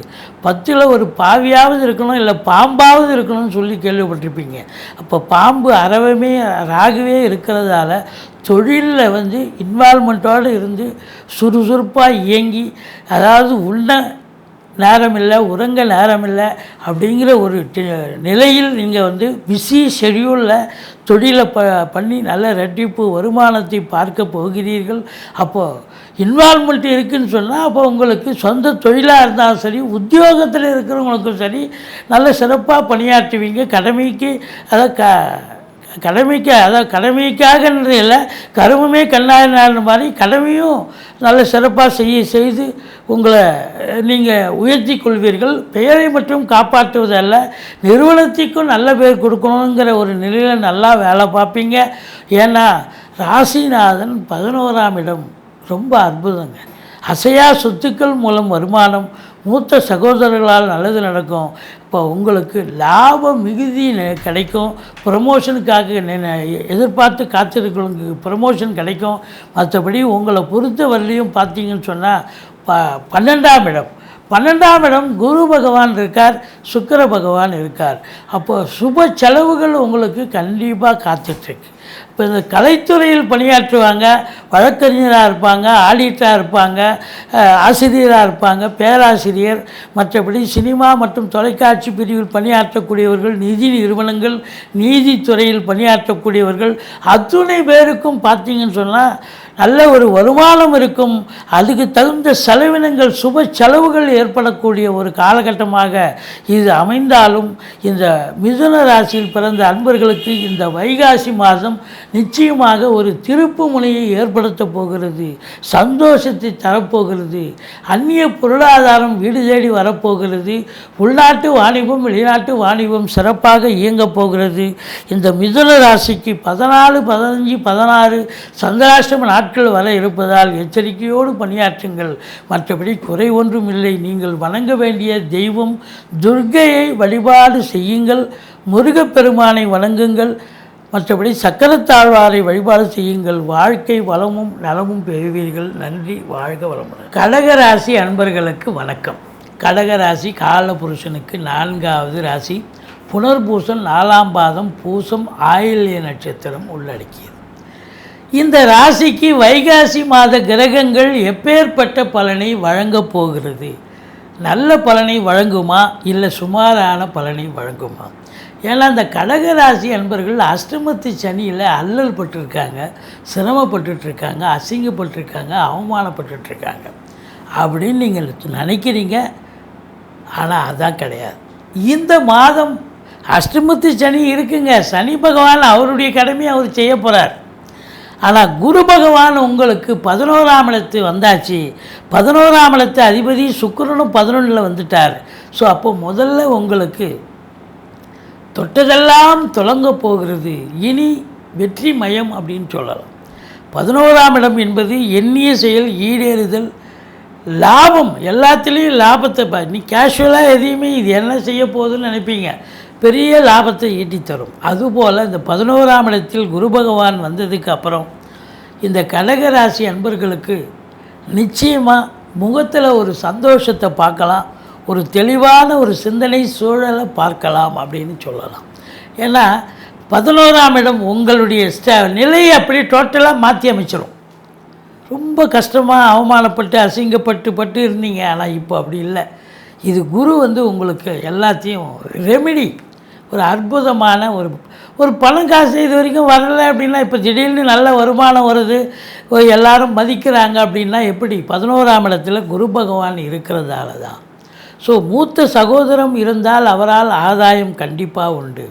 10ல் ஒரு பாவியாவது இருக்கணும், இல்லை பாம்பாவது இருக்கணும்னு சொல்லி கேள்விப்பட்டிருப்பீங்க. அப்போ பாம்பு ராகுவே இருக்கிறதால தொழிலில் வந்து இன்வால்மெண்ட்டோடு இருந்து சுறுசுறுப்பாக இயங்கி, அதாவது உள்ள நேரம் இல்லை, உறங்க நேரம் இல்லை அப்படிங்கிற ஒரு நிலையில் நீங்கள் வந்து பிஸி ஷெடியூலில் தொழிலை பண்ணி நல்ல ரெட்டிப்பு வருமானத்தை பார்க்க போகிறீர்கள். அப்போது இன்வால்மெண்ட் இருக்குதுன்னு சொன்னால் அப்போ உங்களுக்கு சொந்த தொழிலாக இருந்தாலும் சரி, உத்தியோகத்தில் இருக்கிறவங்களுக்கும் சரி, நல்ல சிறப்பாக பணியாற்றுவீங்க. கடமைக்கு கடமைக்காகன்ற இல்லை, கருமமே கண்ணாயினார் மாதிரி கடமையும் நல்ல சிறப்பாக செய்து உங்களை நீங்கள் உயர்த்தி கொள்வீர்கள். பெயரை மட்டும் காப்பாற்றுவதல்ல, நிறுவனத்திற்கும் நல்ல பேர் கொடுக்கணுங்கிற ஒரு நிலையில் நல்லா வேலை பார்ப்பீங்க. ஏன்னா ராசிநாதன் 11ஆம் இடம் ரொம்ப அற்புதங்க. அசையா சொத்துக்கள் மூலம் வருமானம், மூத்த சகோதரர்களால் நல்லது நடக்கும். இப்போ உங்களுக்கு லாபம் மிகுதி கிடைக்கும். ப்ரமோஷனுக்காக எதிர்பார்த்து காத்திருக்கிறவங்களுக்கு ப்ரமோஷன் கிடைக்கும். மற்றபடி உங்களை பொறுத்த வரலையும் பார்த்தீங்கன்னு சொன்னால் 12ஆம் இடம் குரு பகவான் இருக்கார், சுக்கிர பகவான் இருக்கார். அப்போது சுப செலவுகள் உங்களுக்கு கண்டிப்பாக காத்துட்ருக்கு. இப்போ இந்த கலைத்துறையில் பணியாற்றுவாங்க, வழக்கறிஞராக இருப்பாங்க, ஆடிட்டராக இருப்பாங்க, ஆசிரியராக இருப்பாங்க, பேராசிரியர், மற்றபடி சினிமா மற்றும் தொலைக்காட்சி பிரிவில் பணியாற்றக்கூடியவர்கள், நிதி நிறுவனங்கள், நீதித்துறையில் பணியாற்றக்கூடியவர்கள், அத்துணை பேருக்கும் பார்த்தீங்கன்னு சொன்னால் நல்ல ஒரு வருமானம் இருக்கும். அதுக்கு தகுந்த செலவினங்கள், சுப செலவுகள் ஏற்படக்கூடிய ஒரு காலகட்டமாக இது அமைந்தாலும், இந்த மிதுன ராசியில் பிறந்த அன்பர்களுக்கு இந்த வைகாசி மாதம் நிச்சயமாக ஒரு திருப்பு முனையை ஏற்படுத்த போகிறது. சந்தோஷத்தை தரப்போகிறது. அந்நிய பொருளாதாரம் வீடு தேடி வரப்போகிறது. உள்நாட்டு வாணிபம், வெளிநாட்டு வாணிபம் சிறப்பாக இயங்கப் போகிறது. இந்த மிதுன ராசிக்கு 14, 15, 16 சந்திராஷ்டம நாட்கள் வர இருப்பதால் எச்சரிக்கையோடு பணியாற்றுங்கள். மற்றபடி குறை ஒன்றும் இல்லை. நீங்கள் வணங்க வேண்டிய தெய்வம் துர்க்கையை வழிபாடு செய்யுங்கள். முருகப்பெருமானை வணங்குங்கள். மற்றபடி சக்கரத்தாழ்வாரை வழிபாடு செய்யுங்கள். வாழ்க்கை வளமும் நலமும் பெறுவீர்கள். நன்றி. வாழ்க வளமுடன். கடகராசி அன்பர்களுக்கு வணக்கம். கடகராசி காலபுருஷனுக்கு 4வது ராசி. புனர்பூசம் 4ஆம் பாதம், பூசம் ஆயில்ய நட்சத்திரம் உள்ளடக்கியது. இந்த ராசிக்கு வைகாசி மாத கிரகங்கள் எப்பேற்பட்ட பலனை வழங்கப் போகிறது? நல்ல பலனை வழங்குமா இல்லை சுமாரான பலனை வழங்குமா? ஏன்னா அந்த கடகராசி அன்பர்கள் அஷ்டமத்து சனியில் அல்லல் பட்டுருக்காங்க, சிரமப்பட்டுருக்காங்க, அசிங்கப்பட்டிருக்காங்க, அவமானப்பட்டுருக்காங்க அப்படின்னு நீங்கள் நினைக்கிறீங்க. ஆனால் அதான் கிடையாது. இந்த மாதம் அஷ்டமத்து சனி இருக்குங்க. சனி பகவான் அவருடைய கடமையை அவர் செய்ய போகிறார். ஆனால் குரு பகவான் உங்களுக்கு 11ஆம் இடத்து வந்தாச்சு. 11ஆம் இடத்து அதிபதி சுக்கிரனும் 11ல் வந்துட்டார். ஸோ அப்போ முதல்ல உங்களுக்கு தொட்டதெல்லாம் தொடங்க போகிறது. இனி வெற்றி மயம் அப்படின்னு சொல்லலாம். 11ஆம் இடம் என்பது எண்ணிய செயல் ஈடேறுதல், லாபம். எல்லாத்துலேயும் லாபத்தை நீ கேஷுவலாக எதையுமே இது என்ன செய்ய போகுதுன்னு நினைப்பீங்க, பெரிய லாபத்தை ஈட்டித்தரும். அதுபோல் இந்த 11ஆம் இடத்தில் குரு பகவான் வந்ததுக்கு அப்புறம் இந்த கடகராசி அன்பர்களுக்கு நிச்சயமாக முகத்தில் ஒரு சந்தோஷத்தை பார்க்கலாம், ஒரு தெளிவான ஒரு சிந்தனை சூழலை பார்க்கலாம் அப்படின்னு சொல்லலாம். ஏன்னா 11ஆம் இடம் உங்களுடைய நிலையை அப்படி டோட்டலாக மாற்றி அமைச்சிடும். ரொம்ப கஷ்டமாக அவமானப்பட்டு அசிங்கப்பட்டு இருந்தீங்க. ஆனால் இப்போ அப்படி இல்லை. இது குரு உங்களுக்கு எல்லாத்தையும் ரெமிடி, ஒரு அற்புதமான ஒரு பணம் காசு இது வரைக்கும் வரலை அப்படின்னா இப்போ திடீர்னு நல்ல வருமானம் வருது, எல்லாரும் மதிக்கிறாங்க அப்படின்னா எப்படி? 11ஆம் இடத்துல குரு பகவான் இருக்கிறதால தான். ஸோ மூத்த சகோதரம் இருந்தால் அவரால் ஆதாயம் கண்டிப்பாக உண்டு.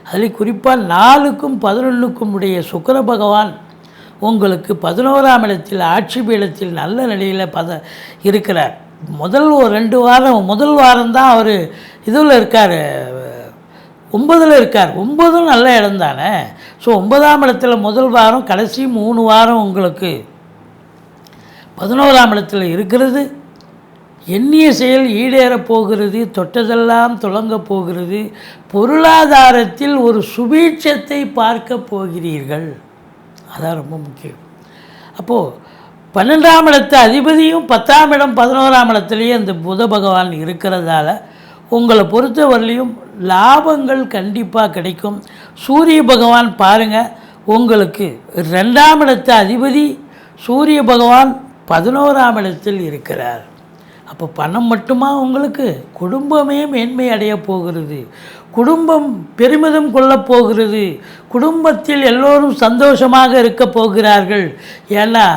அதில் குறிப்பாக 4க்கும் 11க்கும் உடைய சுக்கிர பகவான் உங்களுக்கு 11ஆம் இடத்தில் ஆட்சி பீடத்தில் நல்ல நிலையில் இருக்கிறார். முதல் 2 வாரம், முதல் வாரம் தான் அவர் இதில் இருக்கார், 9ல் இருக்கார். 9ம் நல்ல இடம் தானே. ஸோ 9ஆம் இடத்துல முதல் வாரம், கடைசி 3 வாரம் உங்களுக்கு 11ஆம் இடத்துல இருக்கிறது. எண்ணிய செயல் ஈடேறப் போகிறது, தொட்டதெல்லாம் தொடங்கப் போகிறது. பொருளாதாரத்தில் ஒரு சுபீட்சத்தை பார்க்க போகிறீர்கள். அதான் ரொம்ப முக்கியம். அப்போது 12ஆம் இடத்து அதிபதியும் 10ஆம் இடம் 11ஆம் இடத்துலேயே அந்த புத பகவான் இருக்கிறதால உங்களை பொறுத்தவரையிலையும் லாபங்கள் கண்டிப்பாக கிடைக்கும். சூரிய பகவான் பாருங்கள், உங்களுக்கு 2ஆம் இடத்து அதிபதி சூரிய பகவான் 11ஆம் இடத்தில் இருக்கிறார். அப்போ பணம் மட்டுமா உங்களுக்கு? குடும்பமே மேன்மை அடைய போகிறது, குடும்பம் பெருமிதம் கொள்ளப் போகிறது, குடும்பத்தில் எல்லோரும் சந்தோஷமாக இருக்க போகிறார்கள். ஏன்னா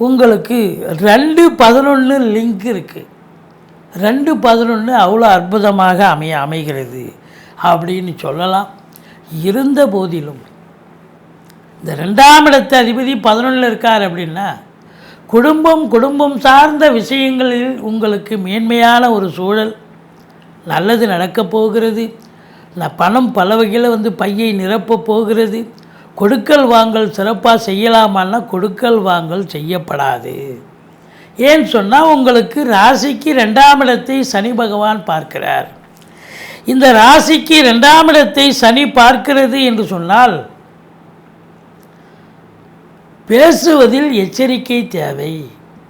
உங்களுக்கு 2-11 லிங்க் இருக்குது. 2-11 அவ்வளோ அற்புதமாக அமைகிறது அப்படின்னு சொல்லலாம். இருந்த போதிலும் இந்த 2ஆம் இடத்து அதிபதி 11ல் இருக்கார் அப்படின்னா குடும்பம் சார்ந்த விஷயங்களில் உங்களுக்கு மேன்மையான ஒரு சூழல், நல்லது நடக்கப் போகிறது. பணம் பல வகையில் பையை நிரப்பப் போகிறது. கொடுக்கல் வாங்கல் சிறப்பாக செய்யலாமான்னா கொடுக்கல் வாங்கல் செய்யப்படாது. ஏன்னு சொன்னால் உங்களுக்கு ராசிக்கு 2ஆம் இடத்தை சனி பகவான் பார்க்கிறார். இந்த ராசிக்கு 2ஆம் இடத்தை சனி பார்க்கிறது என்று சொன்னால் பேசுவதில் எச்சரிக்கை தேவை.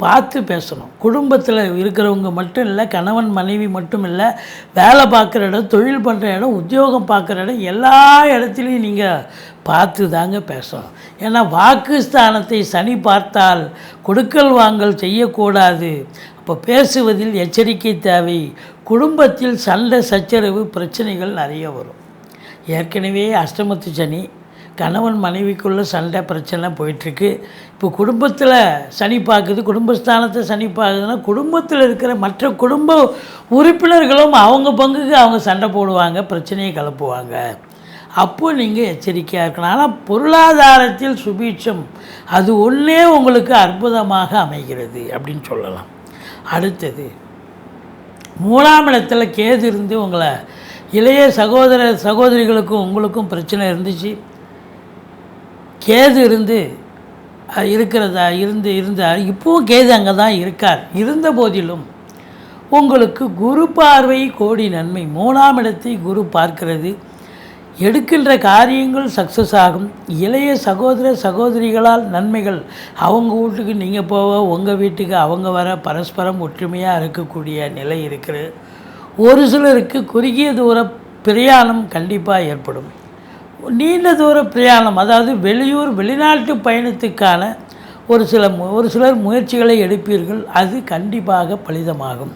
பார்த்து பேசணும். குடும்பத்தில் இருக்கிறவங்க மட்டும் இல்லை, கணவன் மனைவி மட்டும் இல்லை, வேலை பார்க்குற இடம், தொழில் பண்ணுற இடம், உத்தியோகம் பார்க்குற இடம், எல்லா இடத்துலையும் நீங்கள் பார்த்து தாங்க பேசணும். ஏன்னா வாக்குஸ்தானத்தை சனி பார்த்தால் கொடுக்கல் வாங்கல் செய்யக்கூடாது. அப்போ பேசுவதில் எச்சரிக்கை தேவை. குடும்பத்தில் சண்டை சச்சரவு பிரச்சனைகள் நிறைய வரும். ஏற்கனவே அஷ்டமத்து சனி, கணவன் மனைவிக்குள்ளே சண்டை பிரச்சனை போயிட்டுருக்கு. இப்போ குடும்பத்தில் சனி பார்க்குது, குடும்பஸ்தானத்தை சனி பார்க்குதுன்னா குடும்பத்தில் இருக்கிற மற்ற குடும்ப உறுப்பினர்களும் அவங்க பங்குக்கு அவங்க சண்டை போடுவாங்க, பிரச்சனையை கிளப்புவாங்க. அப்போ நீங்கள் எச்சரிக்கையாக இருக்கணும். ஆனால் பொருளாதாரத்தில் சுபீட்சம் அது ஒன்றே உங்களுக்கு அற்புதமாக அமைகிறது அப்படின்னு சொல்லலாம். அடுத்தது 3ஆம் இடத்துல கேது இருந்து உங்களை இளைய சகோதரிகளுக்கும் உங்களுக்கும் பிரச்சனை இருந்துச்சு. கேது இருந்தார். இப்போவும் கேது அங்கே தான் இருக்கார். இருந்த போதிலும் உங்களுக்கு குரு பார்வை கோடி நன்மை. 3ஆம் இடத்தை குரு பார்க்கிறது. எடுக்கின்ற காரியங்கள் சக்ஸஸ் ஆகும். இளைய சகோதர சகோதரிகளால் நன்மைகள். அவங்க வீட்டுக்கு நீங்கள் போக, உங்கள் வீட்டுக்கு அவங்க வர, பரஸ்பரம் ஒற்றுமையாக இருக்கக்கூடிய நிலை இருக்குது. ஒரு சிலருக்கு குறுகிய தூர பிரயாணம் கண்டிப்பாக ஏற்படும். நீண்ட தூர பிரயாணம், அதாவது வெளியூர் வெளிநாட்டு பயணத்துக்கான ஒரு சிலர் முயற்சிகளை எடுப்பீர்கள். அது கண்டிப்பாக பலிதமாகும்.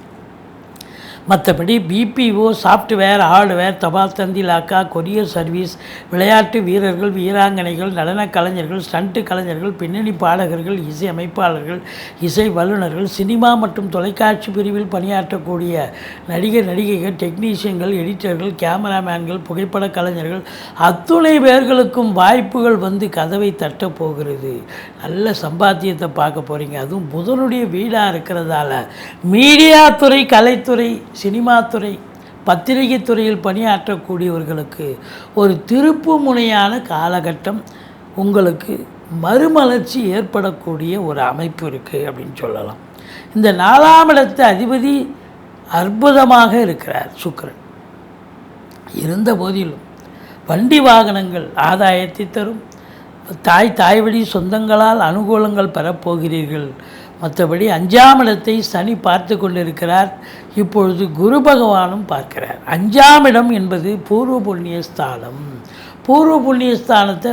மற்றபடி பிபிஓ, சாஃப்ட்வேர், ஹார்ட்வேர், தபால் தந்தி லாக்கா, கொரியர் சர்வீஸ், விளையாட்டு வீரர்கள், வீராங்கனைகள், நடன கலைஞர்கள், ஸ்டண்ட்டு கலைஞர்கள், பின்னணி பாடகர்கள், இசை அமைப்பாளர்கள், இசை வல்லுநர்கள், சினிமா மற்றும் தொலைக்காட்சி பிரிவில் பணியாற்றக்கூடிய நடிகர் நடிகைகள், டெக்னீஷியன்கள், எடிட்டர்கள், கேமராமேன்கள், புகைப்பட கலைஞர்கள் அத்துணை பேர்களுக்கும் வாய்ப்புகள் வந்து கதவை தட்டப் போகிறது. நல்ல சம்பாத்தியத்தை பார்க்க போகிறீங்க. அதுவும் புதனுடைய வீடாக இருக்கிறதால மீடியா துறை, கலைத்துறை, சினிமா துறை, பத்திரிகை துறையில் பணியாற்றக்கூடியவர்களுக்கு ஒரு திருப்பு முனையான காலகட்டம், உங்களுக்கு மறுமலர்ச்சி ஏற்படக்கூடிய ஒரு அமைப்பு இருக்குது அப்படின்னு சொல்லலாம். இந்த 4ஆம் இடத்து அதிபதி அற்புதமாக இருக்கிறார் சுக்கிரன். இருந்த போதிலும் வண்டி வாகனங்கள் ஆதாயத்தை தரும். தாய் வழி சொந்தங்களால் அனுகூலங்கள் பெறப்போகிறீர்கள். மற்றபடி 5ஆம் இடத்தை சனி பார்த்து கொண்டிருக்கிறார். இப்பொழுது குரு பகவானும் பார்க்கிறார். 5ஆம் இடம் என்பது பூர்வ புண்ணிய ஸ்தானம். பூர்வ புண்ணிய ஸ்தானத்தை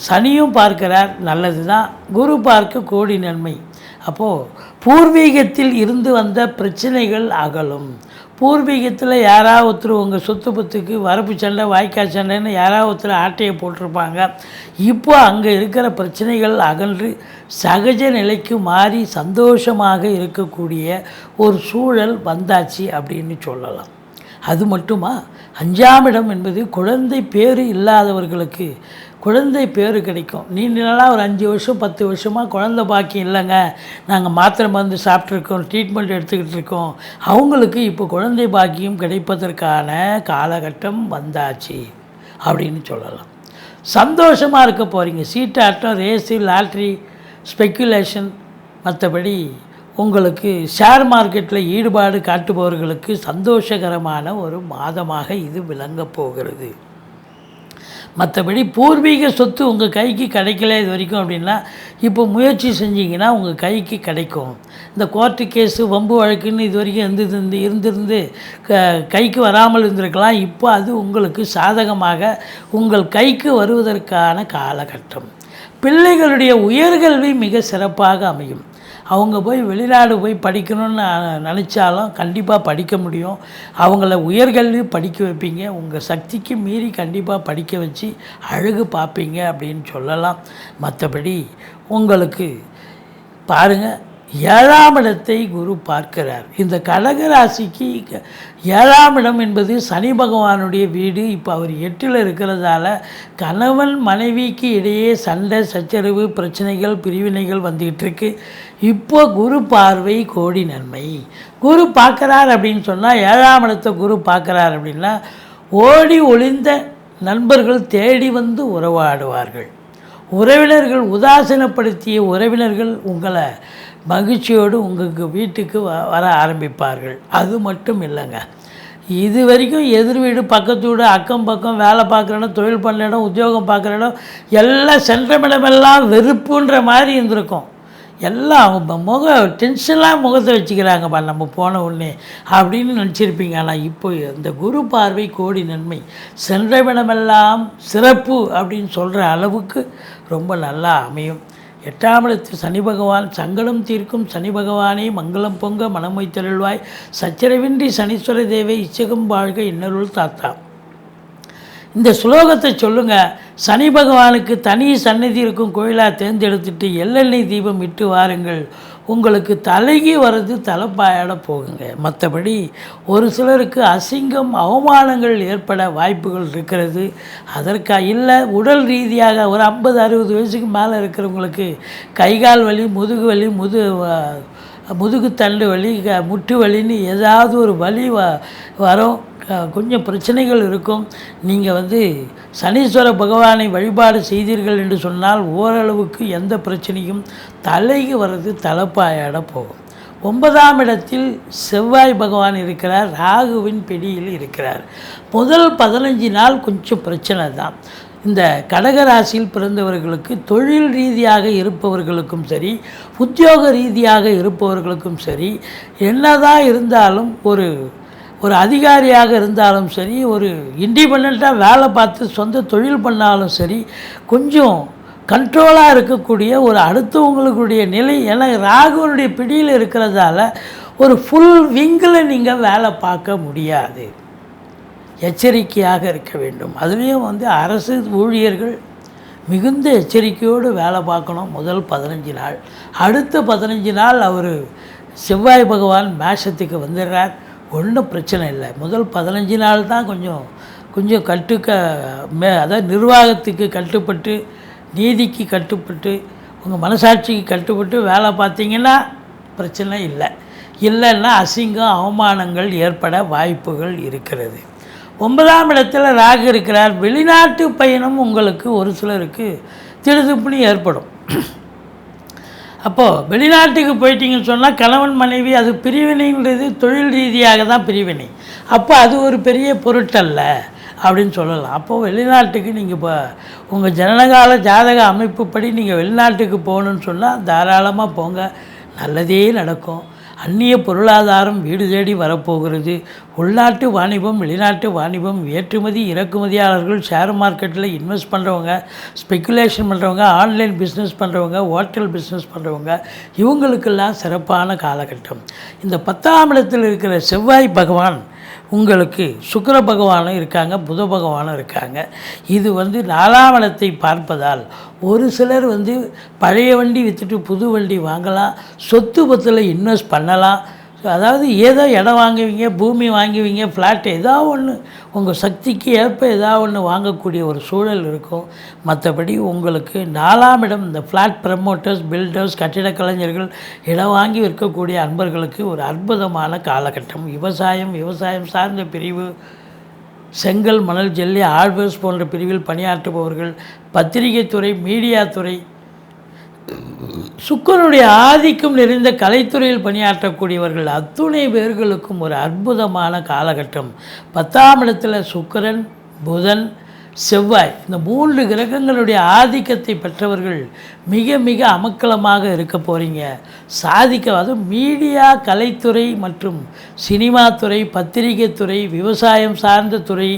சனியும் பார்க்கிறார், நல்லது தான். குரு பார்க்க கோடி நன்மை. அப்போது பூர்வீகத்தில் இருந்து வந்த பிரச்சனைகள் அகலும். பூர்வீகத்தில் யாராவது ஒருத்தர் உங்கள் சொத்து பத்துக்கு வரப்பு சண்டை, வாய்க்கால் சண்டைன்னு யாராவது ஒருத்தர் ஆட்டையை போட்டிருப்பாங்க. இப்போ அங்கே இருக்கிற பிரச்சனைகள் அகன்று சகஜ நிலைக்கு மாறி சந்தோஷமாக இருக்கக்கூடிய ஒரு சூழல் வந்தாச்சு அப்படின்னு சொல்லலாம். அது மட்டுமா, 5ஆம் இடம் என்பது குழந்தை பேர் இல்லாதவர்களுக்கு குழந்தை பேர் கிடைக்கும். நீண்ட நாளாக ஒரு 5 வருஷம் 10 வருஷமாக குழந்தை பாக்கியம் இல்லைங்க, நாங்கள் மாத்திரை மருந்து சாப்பிட்ருக்கோம், ட்ரீட்மெண்ட் எடுத்துக்கிட்டு இருக்கோம், அவங்களுக்கு இப்போ குழந்தை பாக்கியம் கிடைப்பதற்கான காலகட்டம் வந்தாச்சு அப்படின்னு சொல்லலாம். சந்தோஷமாக இருக்க போகிறீங்க. சீட்டாட்டம், ரேஸு, லாட்ரி, ஸ்பெக்குலேஷன், மற்றபடி உங்களுக்கு ஷேர் மார்க்கெட்டில் ஈடுபாடு காட்டுபவர்களுக்கு சந்தோஷகரமான ஒரு மாதமாக இது விளங்கப் போகிறது. மற்றபடி பூர்வீக சொத்து உங்கள் கைக்கு கிடைக்கல இது வரைக்கும் அப்படின்னா, இப்போ முயற்சி செஞ்சிங்கன்னா உங்கள் கைக்கு கிடைக்கும். இந்த கோர்ட்டு கேஸு, வம்பு வழக்குன்னு இது வரைக்கும் இருந்திருந்து கைக்கு வராமல் இருந்திருக்கலாம். இப்போ அது உங்களுக்கு சாதகமாக உங்கள் கைக்கு வருவதற்கான காலகட்டம். பிள்ளைகளுடைய உயர்கல்வி மிக சிறப்பாக அமையும். அவங்க போய் வெளிநாடு போய் படிக்கணும்னு நினச்சாலும் கண்டிப்பாக படிக்க முடியும். அவங்கள உயர்கல்வி படிக்க வைப்பீங்க. உங்கள் சக்திக்கு மீறி கண்டிப்பாக படிக்க வச்சு அழகு பார்ப்பீங்க அப்படின்னு சொல்லலாம். மற்றபடி உங்களுக்கு பாருங்கள், 7ஆம் இடத்தை குரு பார்க்கிறார். இந்த கடகராசிக்கு 7ஆம் இடம் என்பது சனி பகவானுடைய வீடு. இப்போ அவர் 8ல் இருக்கிறதால கணவன் மனைவிக்கு இடையே சண்டை, சச்சரவு, பிரச்சனைகள், பிரிவினைகள் வந்துக்கிட்டு இருக்கு. இப்போ குரு பார்வை கோடி நன்மை. குரு பார்க்குறார் அப்படின்னு சொன்னால், 7ஆம் இடத்தை குரு பார்க்குறார் அப்படின்னா, ஓடி ஒளிந்த நண்பர்கள் தேடி வந்து உறவாடுவார்கள். உறவினர்கள் உதாசீனப்படுத்திய உறவினர்கள் உங்களை மகிழ்ச்சியோடு உங்களுக்கு வீட்டுக்கு வர ஆரம்பிப்பார்கள். அது மட்டும் இல்லைங்க, இது வரைக்கும் எதிர் வீடு, பக்கத்து வீடு, அக்கம் பக்கம், வேலை பார்க்குற இடம், தொழில் பண்ணுற இடம், உத்தியோகம் பார்க்குற இடம் எல்லாம் சென்றமிடமெல்லாம் வெறுப்புன்ற மாதிரி இருந்திருக்கும். எல்லாம் அவங்க டென்ஷன்லாம் முகத்தை வச்சுக்கிறாங்கப்பா நம்ம போன உடனே அப்படின்னு நினச்சிருப்பீங்க. ஆனால் இப்போ இந்த குரு பார்வை கோடி நன்மை, சென்றவிடமெல்லாம் சிறப்பு அப்படின்னு சொல்கிற அளவுக்கு ரொம்ப நல்லா அமையும். 8ஆம் இடத்தில் சனி பகவான் சங்கடம் தீர்க்கும் சனி பகவானே மங்களம் பொங்க மனமொய் திரள்வாய், சச்சரவின்றி சனீஸ்வர தேவை இச்சகம் வாழ்க இன்னருள் தாத்தா. இந்த ஸ்லோகத்தை சொல்லுங்கள். சனி பகவானுக்கு தனி சன்னதி இருக்கும் கோயிலாக தேர்ந்தெடுத்துட்டு எள்ளெண்ணெய் தீபம் இட்டு வாருங்கள். உங்களுக்கு தலைகி வர்றது தலைப்பாயாட போகுங்க. மற்றபடி ஒரு சிலருக்கு அசிங்கம், அவமானங்கள் ஏற்பட வாய்ப்புகள் இருக்கிறது. அதற்காக இல்லை, உடல் ரீதியாக ஒரு 50-60 வயசுக்கு மேலே இருக்கிறவங்களுக்கு கைகால் வலி, முதுகு வலி, முதுகு தண்டு வலி, முட்டு வலின்னு ஏதாவது ஒரு வலி வரும். கொஞ்சம் பிரச்சனைகள் இருக்கும். நீங்கள் சனீஸ்வர பகவானை வழிபாடு செய்தீர்கள் என்று சொன்னால் ஓரளவுக்கு எந்த பிரச்சனையும் தலைக்கு வர்றது தலைப்பாயாட போகும். 9ஆம் இடத்தில் செவ்வாய் பகவான் இருக்கிறார், ராகுவின் பிடியில் இருக்கிறார். முதல் 15 நாள் கொஞ்சம் பிரச்சனை தான். இந்த கடகராசியில் பிறந்தவர்களுக்கு தொழில் ரீதியாக இருப்பவர்களுக்கும் சரி, உத்தியோக ரீதியாக இருப்பவர்களுக்கும் சரி, என்னதான் இருந்தாலும் ஒரு அதிகாரியாக இருந்தாலும் சரி, ஒரு இண்டிபெண்ட்டாக வேலை பார்த்து சொந்த தொழில் பண்ணாலும் சரி, கொஞ்சம் கண்ட்ரோலாக இருக்கக்கூடிய ஒரு அடுத்தவங்களுடைய நிலை. ஏன்னா ராகுவனுடைய பிடியில் இருக்கிறதால ஒரு ஃபுல் விங்கில் நீங்கள் வேலை பார்க்க முடியாது. எச்சரிக்கையாக இருக்க வேண்டும். அதுலேயும் அரசு ஊழியர்கள் மிகுந்த எச்சரிக்கையோடு வேலை பார்க்கணும். முதல் 15 நாள். அடுத்த 15 நாள் அவர் செவ்வாய் பகவான் மேஷத்துக்கு வந்துடுறார். ஒன்றும் பிரச்சனை இல்லை. முதல் 15 நாள் தான் கொஞ்சம் அதாவது நிர்வாகத்துக்கு கட்டுப்பட்டு, நீதிக்கு கட்டுப்பட்டு, உங்கள் மனசாட்சிக்கு கட்டுப்பட்டு வேலை பார்த்தீங்கன்னா பிரச்சனை இல்லை. இல்லைன்னா அசிங்கம் அவமானங்கள் ஏற்பட வாய்ப்புகள் இருக்கிறது. 9ஆம் இடத்துல ராகு இருக்கிறார். வெளிநாட்டு பயணம் உங்களுக்கு ஒரு சிலருக்கு திடுதிப்புன்னு ஏற்படும். அப்போது வெளிநாட்டுக்கு போயிட்டீங்கன்னு சொன்னால் கணவன் மனைவி அது பிரிவினைன்றது தொழில் ரீதியாக தான் பிரிவினை. அப்போ அது ஒரு பெரிய பொருட்டல்ல அப்படின்னு சொல்லலாம். அப்போது வெளிநாட்டுக்கு நீங்கள் இப்போ உங்கள் ஜனனகால ஜாதக அமைப்புப்படி நீங்கள் வெளிநாட்டுக்கு போகணுன்னு சொன்னால் தாராளமாக போங்க, நல்லதே நடக்கும். அந்நிய பொருளாதாரம் வீடு தேடி வரப்போகிறது. உள்நாட்டு வாணிபம், வெளிநாட்டு வாணிபம், ஏற்றுமதி இறக்குமதியாளர்கள், ஷேர் மார்க்கெட்டில் இன்வெஸ்ட் பண்ணுறவங்க, ஸ்பெக்குலேஷன் பண்ணுறவங்க, ஆன்லைன் பிஸ்னஸ் பண்ணுறவங்க, ஹோட்டல் பிஸ்னஸ் பண்ணுறவங்க, இவங்களுக்கெல்லாம் சிறப்பான காலகட்டம். இந்த 10ஆம் இடத்தில் இருக்கிற செவ்வாய் பகவான் உங்களுக்கு சுக்கிர பகவானும் இருக்காங்க, புத பகவானும் இருக்காங்க. இது 4ஆம் இடத்தை பார்ப்பதால் ஒரு சிலர் பழைய வண்டி விற்றுட்டு புது வண்டி வாங்கலாம், சொத்து பத்தில் இன்வெஸ்ட் பண்ணலாம். அதாவது ஏதோ இடம் வாங்குவீங்க, பூமி வாங்குவீங்க, ஃப்ளாட் ஏதாவது ஒன்று உங்கள் சக்திக்கு ஏற்ப ஏதாவது ஒன்று வாங்கக்கூடிய ஒரு சூழல் இருக்கும். மற்றபடி உங்களுக்கு 4ஆம் இடம் இந்த ஃப்ளாட் ப்ரமோட்டர்ஸ், பில்டர்ஸ், கட்டிட கலைஞர்கள், இடம் வாங்கி விற்கக்கூடிய அன்பர்களுக்கு ஒரு அற்புதமான காலகட்டம். விவசாயம் சார்ந்த பிரிவு, செங்கல், மணல், ஜல்லி, ஆழ்வர்ஸ் போன்ற பிரிவில் பணியாற்றுபவர்கள், பத்திரிகை துறை, மீடியா துறை, சுக்கிரனுடைய ஆதிக்கம் நிறைந்த கலைத்துறையில் பணியாற்றக்கூடியவர்கள் அத்துணை பேர்களுக்கும் ஒரு அற்புதமான காலகட்டம். 10ஆம் இடத்துல சுக்கிரன், புதன், செவ்வாய் இந்த 3 கிரகங்களுடைய ஆதிக்கத்தை பெற்றவர்கள் மிக மிக அமக்கலமாக இருக்க போகிறீங்க. அதுவும் மீடியா, கலைத்துறை மற்றும் சினிமா துறை, பத்திரிகை துறை, விவசாயம் சார்ந்த துறை,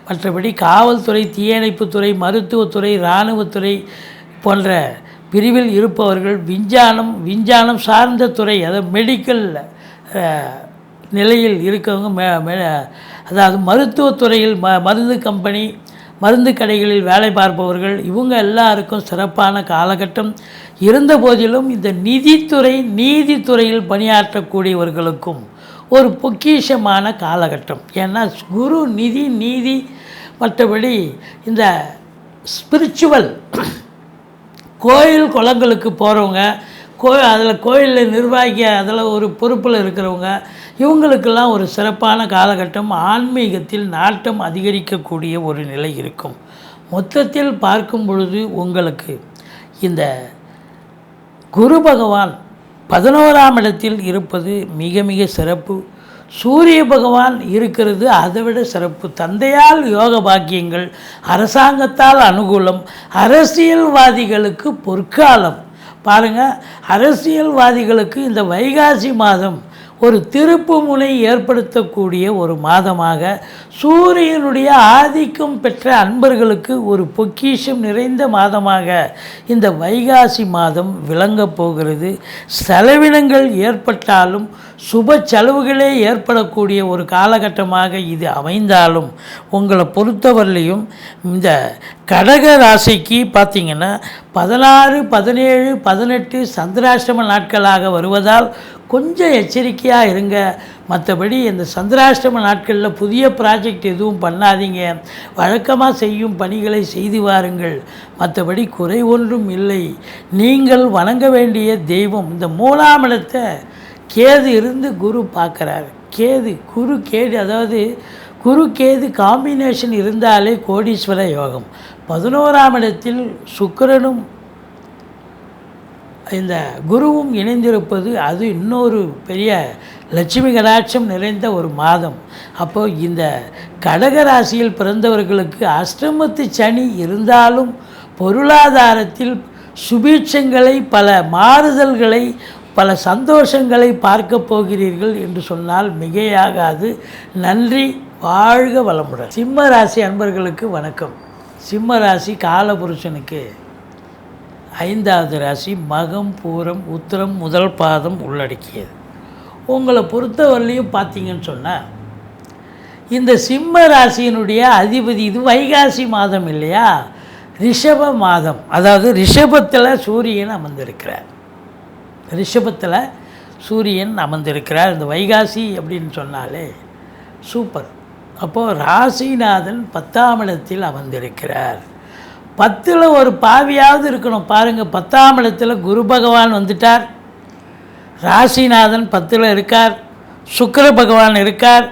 மற்றபடி காவல்துறை, தீயணைப்புத்துறை, மருத்துவத்துறை, இராணுவத்துறை போன்ற பிரிவில் இருப்பவர்கள், விஞ்ஞானம் சார்ந்த துறை, அதாவது மெடிக்கல் நிலையில் இருக்கவங்க, அதாவது மருத்துவத்துறையில் மருந்து கம்பெனி, மருந்து கடைகளில் வேலை பார்ப்பவர்கள், இவங்க எல்லாருக்கும் சிறப்பான காலகட்டம். இருந்த போதிலும் இந்த நீதித்துறையில் பணியாற்றக்கூடியவர்களுக்கும் ஒரு பொக்கிஷமான காலகட்டம். ஏன்னா குரு நீதி மற்றபடி இந்த ஸ்பிரிச்சுவல் கோயில் குளங்களுக்கு போகிறவங்க, அதில் கோயிலில் நிர்வாகி, அதில் ஒரு பொறுப்பில் இருக்கிறவங்க, இவங்களுக்கெல்லாம் ஒரு சிறப்பான காலகட்டம். ஆன்மீகத்தில் நாட்டம் அதிகரிக்கக்கூடிய ஒரு நிலை இருக்கும். மொத்தத்தில் பார்க்கும் பொழுது உங்களுக்கு இந்த குரு பகவான் 11ஆம் இடத்தில் இருப்பது மிக மிக சிறப்பு. சூரிய பகவான் இருக்கிறது அதை விட சிறப்பு. தந்தையால் யோக பாக்கியங்கள், அரசாங்கத்தால் அனுகூலம், அரசியல்வாதிகளுக்கு பொற்காலம். பாருங்கள், அரசியல்வாதிகளுக்கு இந்த வைகாசி மாதம் ஒரு திருப்பு முனை ஏற்படுத்தக்கூடிய ஒரு மாதமாக, சூரியனுடைய ஆதிக்கம் பெற்ற அன்பர்களுக்கு ஒரு பொக்கிஷம் நிறைந்த மாதமாக இந்த வைகாசி மாதம் விளங்கப் போகிறது. செலவினங்கள் ஏற்பட்டாலும் சுப செலவுகளே ஏற்படக்கூடிய ஒரு காலகட்டமாக இது அமைந்தாலும், உங்களை பொறுத்தவரையிலையும் இந்த கடக ராசிக்கு பார்த்திங்கன்னா 16, 17, 18 சந்திராஷ்டம நாட்களாக வருவதால் கொஞ்சம் எச்சரிக்கையாக இருங்க. மற்றபடி இந்த சந்திராஷ்டம நாட்களில் புதிய ப்ராஜெக்ட் எதுவும் பண்ணாதீங்க. வழக்கமாக செய்யும் பணிகளை செய்து வாருங்கள். மற்றபடி குறை ஒன்றும் இல்லை. நீங்கள் வணங்க வேண்டிய தெய்வம், இந்த 3ஆம் இடத்தை கேது இருந்து குரு பார்க்குறாரு. கேது அதாவது குரு கேது காம்பினேஷன் இருந்தாலே கோடீஸ்வர யோகம். 11ஆம் இடத்தில் சுக்கிரனும் இந்த குருவும் இணைந்திருப்பது அது இன்னொரு பெரிய லட்சுமி கடாட்சம் நிறைந்த ஒரு மாதம். அப்போது இந்த கடகராசியில் பிறந்தவர்களுக்கு அஷ்டமத்து சனி இருந்தாலும் பொருளாதாரத்தில் சுபீட்சங்களை, பல மாறுதல்களை, பல சந்தோஷங்களை பார்க்க போகிறீர்கள் என்று சொன்னால் மிகையாகாது. நன்றி. வாழ்க வளமுடன். சிம்ம ராசி அன்பர்களுக்கு வணக்கம். சிம்ம ராசி காலபுருஷனுக்கு 5வது ராசி. மகம், பூரம், உத்திரம் முதல் பாதம் உள்ளடக்கியது. உங்களை பொறுத்தவரையிலையும் பார்த்தீங்கன்னு சொன்னால் இந்த சிம்ம ராசியினுடைய அதிபதி, இது வைகாசி மாதம் இல்லையா, ரிஷப மாதம். அதாவது ரிஷபத்தில் சூரியன் அமர்ந்திருக்கிறார். ரிஷபத்தில் சூரியன் அமர்ந்திருக்கிறார். இந்த வைகாசி அப்படின்னு சொன்னாலே சூப்பர். அப்போது ராசிநாதன் 10ஆம் இடத்தில் அமர்ந்திருக்கிறார். 10ல் ஒரு பாவியாவது இருக்கணும். பாருங்கள், 10ஆம் இடத்துல குரு பகவான் வந்துட்டார். ராசிநாதன் 10ல் இருக்கார். சுக்கிர பகவான் இருக்கார்.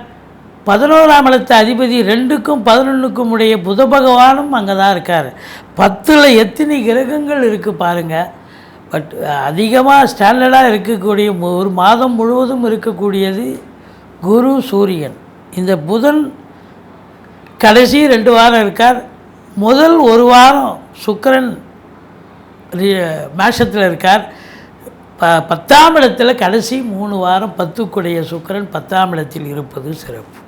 11ஆம் இடத்து அதிபதி 2க்கும் 11க்கும் உடைய புத பகவானும் அங்கே தான் இருக்கார். 10ல் எத்தனை கிரகங்கள் இருக்குது பாருங்கள். பட் அதிகமாக ஸ்டாண்டர்டாக இருக்கக்கூடிய ஒரு மாதம் முழுவதும் இருக்கக்கூடியது குரு, சூரியன். இந்த புதன் கடைசி 2 வாரம் இருக்கார். முதல் ஒரு வாரம் சுக்கிரன் மேஷத்தில் இருக்கார். 10ஆம் இடத்துல கடைசி 3 வாரம் 10க்குடைய சுக்கிரன் 10ஆம் இடத்தில் இருப்பது சிறப்பு.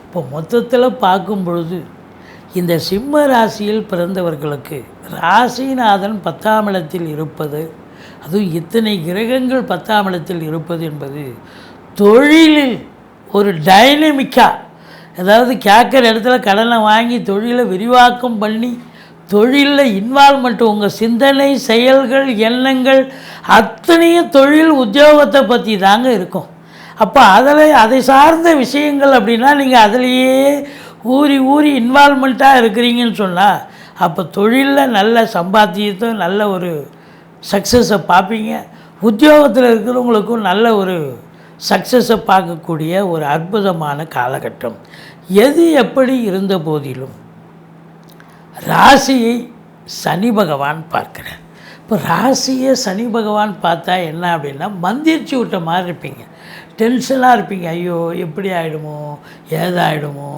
இப்போ மொத்தத்தில் பார்க்கும் பொழுது இந்த சிம்ம ராசியில் பிறந்தவர்களுக்கு ராசிநாதன் 10ஆம் இடத்தில் இருப்பது, அதுவும் இத்தனை கிரகங்கள் 10ஆம் இடத்தில் இருப்பது என்பது தொழிலில் ஒரு டைனமிக்காக, அதாவது கேட்குற இடத்துல கடனை வாங்கி தொழிலை விரிவாக்கம் பண்ணி தொழிலில் இன்வால்மெண்ட், உங்கள் சிந்தனை, செயல்கள், எண்ணங்கள் அத்தனையும் தொழில் உத்தியோகத்தை பற்றி தாங்க இருக்கும். அப்போ அதை சார்ந்த விஷயங்கள் அப்படின்னா நீங்கள் அதிலேயே ஊறி இன்வால்மெண்ட்டாக இருக்கிறீங்கன்னு சொன்னால் அப்போ தொழிலில் நல்ல சம்பாத்தியத்தை, நல்ல ஒரு சக்ஸஸை பார்ப்பீங்க. உத்தியோகத்தில் இருக்கிறவங்களுக்கும் நல்ல ஒரு சக்ஸஸை பார்க்கக்கூடிய ஒரு அற்புதமான காலகட்டம். எது எப்படி இருந்த போதிலும் ராசியை சனி பகவான் பார்க்கிறார். இப்போ ராசியை சனி பகவான் பார்த்தா என்ன அப்படின்னா, மந்திரிச்சு விட்ட மாதிரி இருப்பீங்க, டென்ஷனாக இருப்பீங்க. ஐயோ எப்படி ஆகிடுமோ, ஏதாகிடுமோ.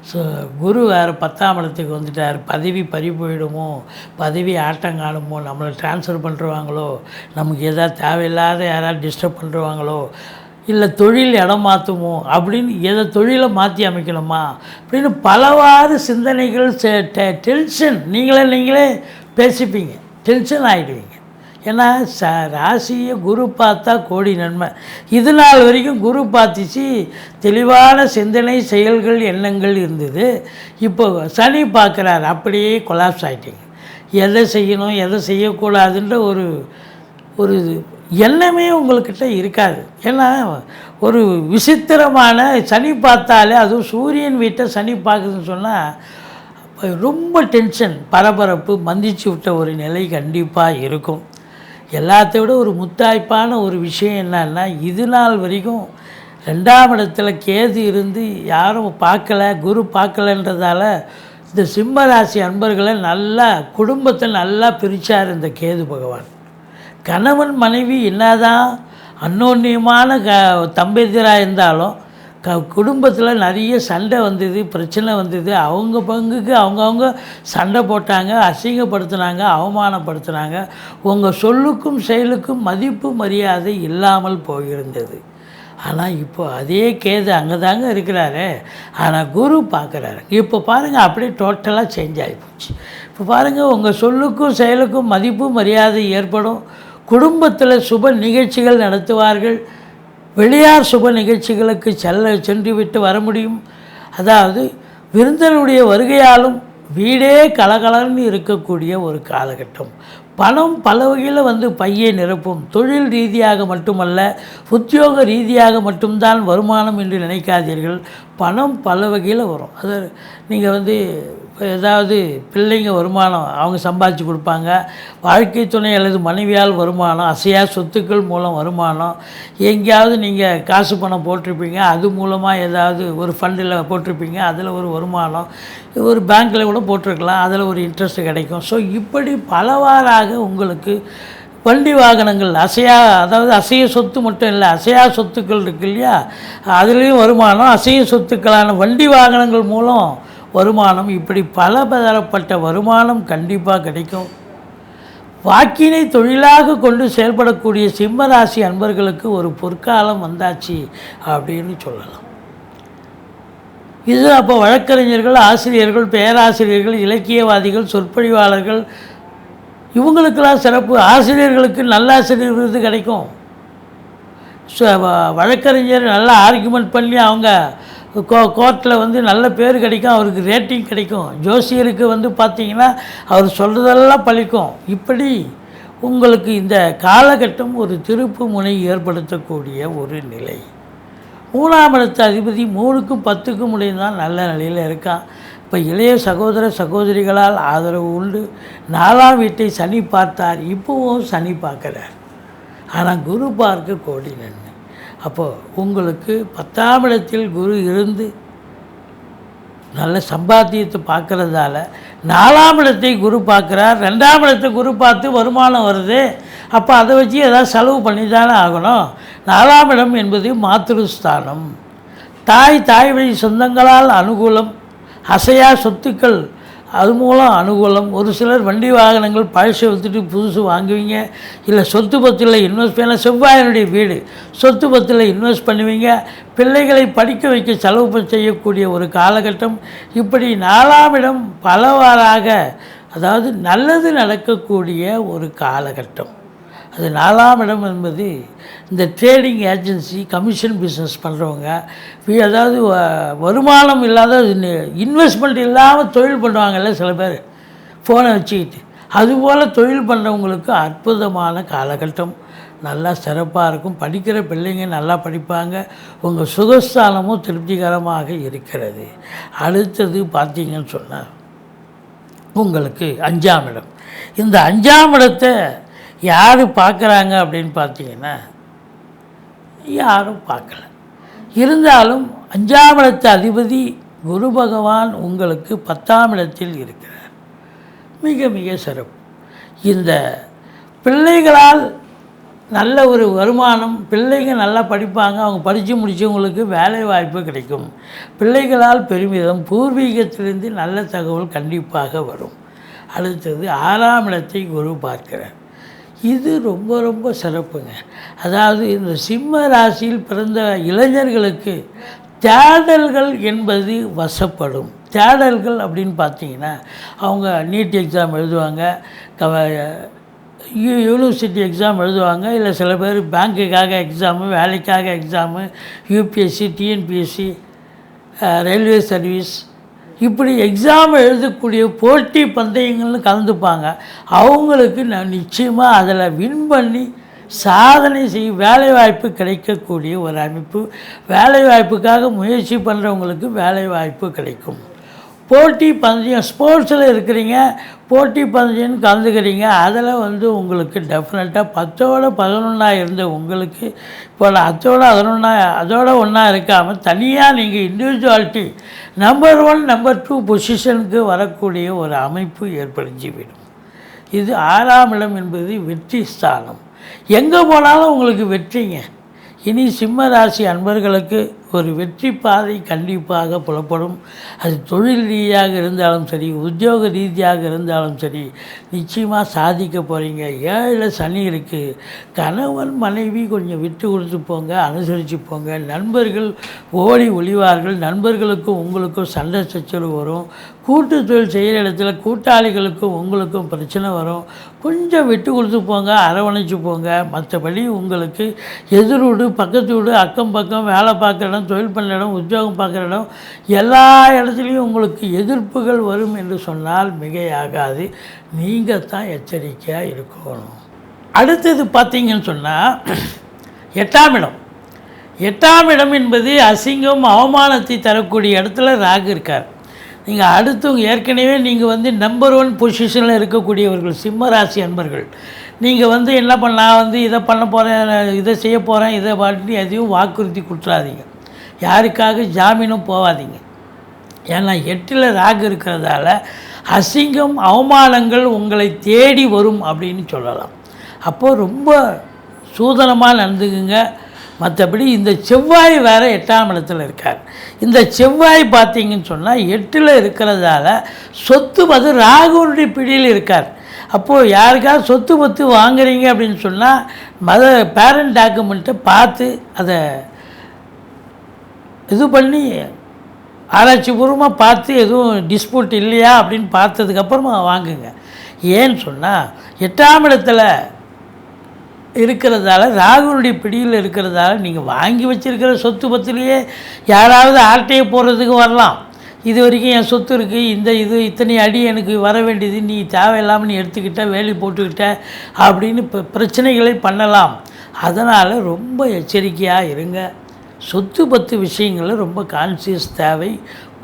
ஸோ குரு வேறு 10ஆம் இடத்துக்கு வந்துட்டார், பதவி பறி போயிடுமோ, பதவி ஆட்டம் காணுமோ, நம்மளை ட்ரான்ஸ்ஃபர் பண்ணுருவாங்களோ, நமக்கு எதாவது தேவையில்லாத யாராவது டிஸ்டர்ப் பண்ணுருவாங்களோ, இல்லை தொழில் இடம் மாற்றுமோ அப்படின்னு, தொழிலை மாற்றி அமைக்கணுமா அப்படின்னு பலவாறு சிந்தனைகள், டென்ஷன், நீங்களே பேசிப்பீங்க, டென்ஷன் ஆகிடுவீங்க. ஏன்னா ராசியை குரு பார்த்தா கோடி நன்மை. இது நாள் வரைக்கும் குரு பார்த்துச்சு, தெளிவான சிந்தனை, செயல்கள், எண்ணங்கள் இருந்தது. இப்போ சனி பார்க்குறாரு, அப்படியே கொலாப்ஸ் ஆகிட்டீங்க. எதை செய்யணும், எதை செய்யக்கூடாதுன்ற ஒரு எண்ணமே உங்கள்கிட்ட இருக்காது. ஏன்னா ஒரு விசித்திரமான சனி பார்த்தாலே, அதுவும் சூரியன் வீட்டை சனி பார்க்குதுன்னு சொன்னால் ரொம்ப டென்ஷன், பரபரப்பு, மந்திச்சு விட்ட ஒரு நிலை கண்டிப்பாக இருக்கும். எல்லாத்த விட ஒரு முத்தாய்ப்பான ஒரு விஷயம் என்னன்னா, இது நாள் வரைக்கும் 2ஆம் இடத்துல கேது இருந்து யாரும் பார்க்கல, குரு பார்க்கலன்றதால இந்த சிம்ம ராசி அன்பர்களை நல்லா, குடும்பத்தை நல்லா பிரித்தார் இந்த கேது பகவான். கணவன் மனைவி என்னதான் அன்னோன்யமான தம்பதியராக இருந்தாலும் குடும்பத்தில் நிறைய சண்டை வந்தது, பிரச்சனை வந்தது. அவங்க பங்குக்கு அவங்கவுங்க சண்டை போட்டாங்க, அசிங்கப்படுத்தினாங்க, அவமானப்படுத்தினாங்க. உங்கள் சொல்லுக்கும் செயலுக்கும் மதிப்பு மரியாதை இல்லாமல் போயிருந்தது. ஆனால் இப்போ அதே கேது அங்கே தாங்க இருக்கிறாரு, ஆனால் குரு பார்க்குறாரு. இப்போ பாருங்கள், அப்படியே டோட்டலாக சேஞ்ச் ஆகிப்போச்சு. இப்போ பாருங்கள், உங்கள் சொல்லுக்கும் செயலுக்கும் மதிப்பு மரியாதை ஏற்படும். குடும்பத்தில் சுப நிகழ்ச்சிகள் நடத்துவார்கள். வெளியார் சுப நிகழ்ச்சிகளுக்கு சென்று விட்டு வர முடியும். அதாவது விருந்தினருடைய வருகையாலும் வீடே கலகலன்னு இருக்கக்கூடிய ஒரு காலகட்டம். பணம் பல வகையில் பையை நிரப்பும். தொழில் ரீதியாக மட்டுமல்ல, உத்தியோக ரீதியாக மட்டும்தான் வருமானம் என்று நினைக்காதீர்கள். பணம் பல வகையில் வரும். அது நீங்கள் ஏதாவது பிள்ளைங்க வருமானம் அவங்க சம்பாதிச்சு கொடுப்பாங்க, வாழ்க்கை துணை அல்லது மனைவியால் வருமானம், அசையா சொத்துக்கள் மூலம் வருமானம், எங்கேயாவது நீங்கள் காசு பணம் போட்டிருப்பீங்க, அது மூலமாக ஏதாவது ஒரு ஃபண்டில் போட்டிருப்பீங்க, அதில் ஒரு வருமானம், ஒரு பேங்க்கில் கூட போட்டிருக்கலாம், அதில் ஒரு இன்ட்ரெஸ்ட் கிடைக்கும். ஸோ இப்படி பலவாறாக உங்களுக்கு வண்டி வாகனங்கள் அதாவது அசைய சொத்து மட்டும் இல்லை, அசையா சொத்துக்கள் இருக்கு இல்லையா, அதுலேயும் வருமானம், அசைய சொத்துக்களான வண்டி வாகனங்கள் மூலம் வருமானம், இப்படி பல தரப்பட்ட வருமானம் கண்டிப்பாக கிடைக்கும். வாக்கினை தொழிலாக கொண்டு செயல்படக்கூடிய சிம்ம ராசி அன்பர்களுக்கு ஒரு பொற்காலம் வந்தாச்சு அப்படின்னு சொல்லலாம். இது அப்போ வழக்கறிஞர்கள், ஆசிரியர்கள், பேராசிரியர்கள், இலக்கியவாதிகள், சொற்பொழிவாளர்கள் இவங்களுக்கெல்லாம் சிறப்பு. ஆசிரியர்களுக்கு நல்ல ஆசிரியர் விருது கிடைக்கும். வழக்கறிஞர் நல்லா ஆர்கியூமெண்ட் பண்ணி அவங்க கோர்ட்டில் வந்து நல்ல பேர் கிடைக்கும், அவருக்கு ரேட்டிங் கிடைக்கும். ஜோசியருக்கு வந்து பார்த்திங்கன்னா அவர் சொல்கிறதெல்லாம் பழிக்கும். இப்படி உங்களுக்கு இந்த காலகட்டம் ஒரு திருப்பு முனை ஏற்படுத்தக்கூடிய ஒரு நிலை. 3ஆம் இடத்து அதிபதி 3க்கும் 10க்கும் முடியும் தான் நல்ல நிலையில் இருக்கான். இப்போ இளைய சகோதர சகோதரிகளால் ஆதரவு உண்டு. 4ஆம் வீட்டை சனி பார்த்தார், இப்போவும் சனி பார்க்குறார். ஆனால் குரு பார்க்க கோடி நன்மை. அப்போது உங்களுக்கு 10ஆம் இடத்தில் குரு இருந்து நல்ல சம்பாத்தியத்தை பார்க்குறதால 4ஆம் இடத்தை குரு பார்க்குறார். 2ஆம் இடத்தை குரு பார்த்து வருமானம் வருது. அப்போ அதை வச்சு ஏதாவது செலவு பண்ணி தானே ஆகணும். 4ஆம் இடம் என்பது மாத்ருஸ்தானம். தாய் வழி சொந்தங்களால் அனுகூலம், அசையா சொத்துக்கள் அது மூலம் அனுகூலம். ஒரு சிலர் வண்டி வாகனங்கள் பழசை விற்றுட்டு புதுசு வாங்குவீங்க. இல்லை சொத்து பத்தில் இன்வெஸ்ட் பண்ண, செவ்வாயினுடைய வீடு, சொத்து பத்தில் இன்வெஸ்ட் பண்ணுவீங்க. பிள்ளைகளை படிக்க வைக்க செலவு செய்யக்கூடிய ஒரு காலகட்டம். இப்படி 4ஆம் இடம் பலவாறாக, அதாவது நல்லது நடக்கக்கூடிய ஒரு காலகட்டம். அது 4ஆம் இடம் என்பது இந்த ட்ரேடிங் ஏஜென்சி, கமிஷன் பிஸ்னஸ் பண்ணுறவங்க, அதாவது வருமானம் இல்லாத இன்வெஸ்ட்மெண்ட் இல்லாமல் தொழில் பண்ணுவாங்கல்ல சில பேர் ஃபோனை வச்சுக்கிட்டு, அதுபோல் தொழில் பண்ணுறவங்களுக்கு அற்புதமான காலகட்டம். நல்லா சிறப்பாக இருக்கும். படிக்கிற பிள்ளைங்க நல்லா படிப்பாங்க. உங்கள் சுகஸ்தானமும் திருப்திகரமாக இருக்கிறது. அடுத்தது பார்த்தீங்கன்னு சொன்னால் உங்களுக்கு 5ஆம் இடம். இந்த 5ஆம் இடத்தை யார் பார்க்குறாங்க அப்படின்னு பார்த்தீங்கன்னா யாரும் பார்க்கல. இருந்தாலும் 5ஆம் இடத்து அதிபதி குரு பகவான் உங்களுக்கு 10ஆம் இடத்தில் இருக்கிறார். மிக மிக சிறப்பு. இந்த பிள்ளைகளால் நல்ல ஒரு வருமானம், பிள்ளைங்க நல்லா படிப்பாங்க. அவங்க படித்து முடித்தவங்களுக்கு வேலை வாய்ப்பு கிடைக்கும். பிள்ளைகளால் பெருமிதம், பூர்வீகத்திலிருந்து நல்ல தகவல் கண்டிப்பாக வரும். அடுத்தது 6ஆம் இடத்தை குரு பார்க்கிறார். இது ரொம்ப ரொம்ப சிறப்புங்க. அதாவது இந்த சிம்ம ராசியில் பிறந்த இளைஞர்களுக்கு தேடல்கள் என்பது வசப்படும். தேடல்கள் அப்படின்னு பார்த்தீங்கன்னா அவங்க நீட் எக்ஸாம் எழுதுவாங்க, யூனிவர்சிட்டி எக்ஸாம் எழுதுவாங்க, இல்லை சில பேர் பேங்க்குக்காக எக்ஸாமு, வேலைக்காக exam, UPSC, TNPSC, railway service, இப்படி எக்ஸாம் எழுதக்கூடிய போட்டி பந்தயங்கள்னு கலந்துப்பாங்க. அவங்களுக்கு நான் நிச்சயமாக அதில் வின் பண்ணி சாதனை வேலைவாய்ப்பு கிடைக்கக்கூடிய ஒரு அமைப்பு. வேலைவாய்ப்புக்காக முயற்சி பண்ணுறவங்களுக்கு வேலைவாய்ப்பு கிடைக்கும். போட்டி பந்தயம், ஸ்போர்ட்ஸில் இருக்கிறீங்க, போட்டி பந்தயம்னு கலந்துக்கிறீங்க, அதில் வந்து உங்களுக்கு டெஃபினட்டாக 10ஓட 11 இருந்த உங்களுக்கு இப்போ 10ஓட 11 அதோட ஒன்றா இருக்காமல் தனியாக நீங்கள் இண்டிவிஜுவாலிட்டி நம்பர் 1 நம்பர் 2 பொசிஷனுக்கு வரக்கூடிய ஒரு அமைப்பு ஏற்படுத்திவிடும். இது 6ஆம் இடம் என்பது வெற்றி ஸ்தானம். எங்கே போனாலும் உங்களுக்கு வெற்றிங்க. இனி சிம்ம ராசி அன்பர்களுக்கு ஒரு வெற்றி பாதை கண்டிப்பாக புலப்படும். அது தொழில் ரீதியாக இருந்தாலும் சரி, உத்தியோக ரீதியாக இருந்தாலும் சரி, நிச்சயமாக சாதிக்க போகிறீங்க. 7 சனி இருக்குது. கணவன் மனைவி கொஞ்சம் விட்டு கொடுத்து போங்க, அனுசரித்து போங்க. நண்பர்கள் ஓடி ஒளிவார்கள். நண்பர்களுக்கும் உங்களுக்கும் சண்டை சச்சரவு வரும். கூட்டு தொழில் செய்கிற இடத்துல கூட்டாளிகளுக்கும் உங்களுக்கும் பிரச்சனை வரும். கொஞ்சம் விட்டு கொடுத்து போங்க, அரவணைச்சு போங்க. மற்றபடி உங்களுக்கு எதிர் வீடு, பக்கத்து வீடு, அக்கம் பக்கம், வேலை பார்க்குற இடம், தொழில் பண்ணுற இடம், உத்தியோகம் பார்க்குற இடம், எல்லா இடத்துலையும் உங்களுக்கு எதிர்ப்புகள் வரும் என்று சொன்னால் மிகையாகாது. நீங்கள் தான் எச்சரிக்கையாக இருக்கணும். அடுத்தது பார்த்தீங்கன்னு சொன்னால் 8ஆம் இடம். 8ஆம் இடம் என்பது அசிங்கம், அவமானத்தை தரக்கூடிய இடத்துல ராகு இருக்கார். நீங்கள் அடுத்தவங்க ஏற்கனவே நீங்கள் வந்து நம்பர் 1 பொசிஷனில் இருக்கக்கூடியவர்கள் சிம்ம ராசி அன்பர்கள். நீங்கள் வந்து என்ன பண்ண, நான் வந்து இதை பண்ண போகிறேன், இதை செய்ய போகிறேன், இதை பாட்டு எதையும் வாக்குறுதி கொடுத்துறாதீங்க. யாருக்காக ஜாமீனும் போகாதீங்க. ஏன்னா 8ல் ராகு இருக்கிறதால அசிங்கம், அவமானங்கள் உங்களை தேடி வரும் அப்படின்னு சொல்லலாம். அப்போது ரொம்ப சூதனமாக நடந்துக்குங்க. மற்றபடி இந்த செவ்வாய் வேறு 8ஆம் இடத்துல இருக்கார். இந்த செவ்வாய் பார்த்தீங்கன்னு சொன்னால் 8ல் இருக்கிறதால சொத்து அது ராகுனுடைய பிடியில் இருக்கார். அப்போது யாருக்காவது சொத்து பத்து வாங்குறீங்க அப்படின்னு சொன்னால் பேரண்ட் டாக்குமெண்ட்டை பார்த்து அதை இது பண்ணி ஆராய்ச்சிபூர்வமாக பார்த்து எதுவும் டிஸ்பியூட் இல்லையா அப்படின்னு பார்த்ததுக்கப்புறமா வாங்குங்க. ஏன்னு சொன்னால் 8ஆம் இடத்துல இருக்கிறதால ராகுனுடைய பிடியில் இருக்கிறதால நீங்கள் வாங்கி வச்சுருக்கிற சொத்து பத்திலேயே யாராவது ஆட்டையை போடுறதுக்கு வரலாம். இது வரைக்கும் என் சொத்து இருக்குது, இத்தனை அடி எனக்கு வர வேண்டியது, நீ தேவையில்லாமல் நீ எடுத்துக்கிட்ட வேலி போட்டுக்கிட்ட அப்படின்னு பிரச்சனைகளை பண்ணலாம். அதனால் ரொம்ப எச்சரிக்கையாக இருங்க. சொத்து பத்து விஷயங்களில் ரொம்ப கான்சியஸ் தேவை.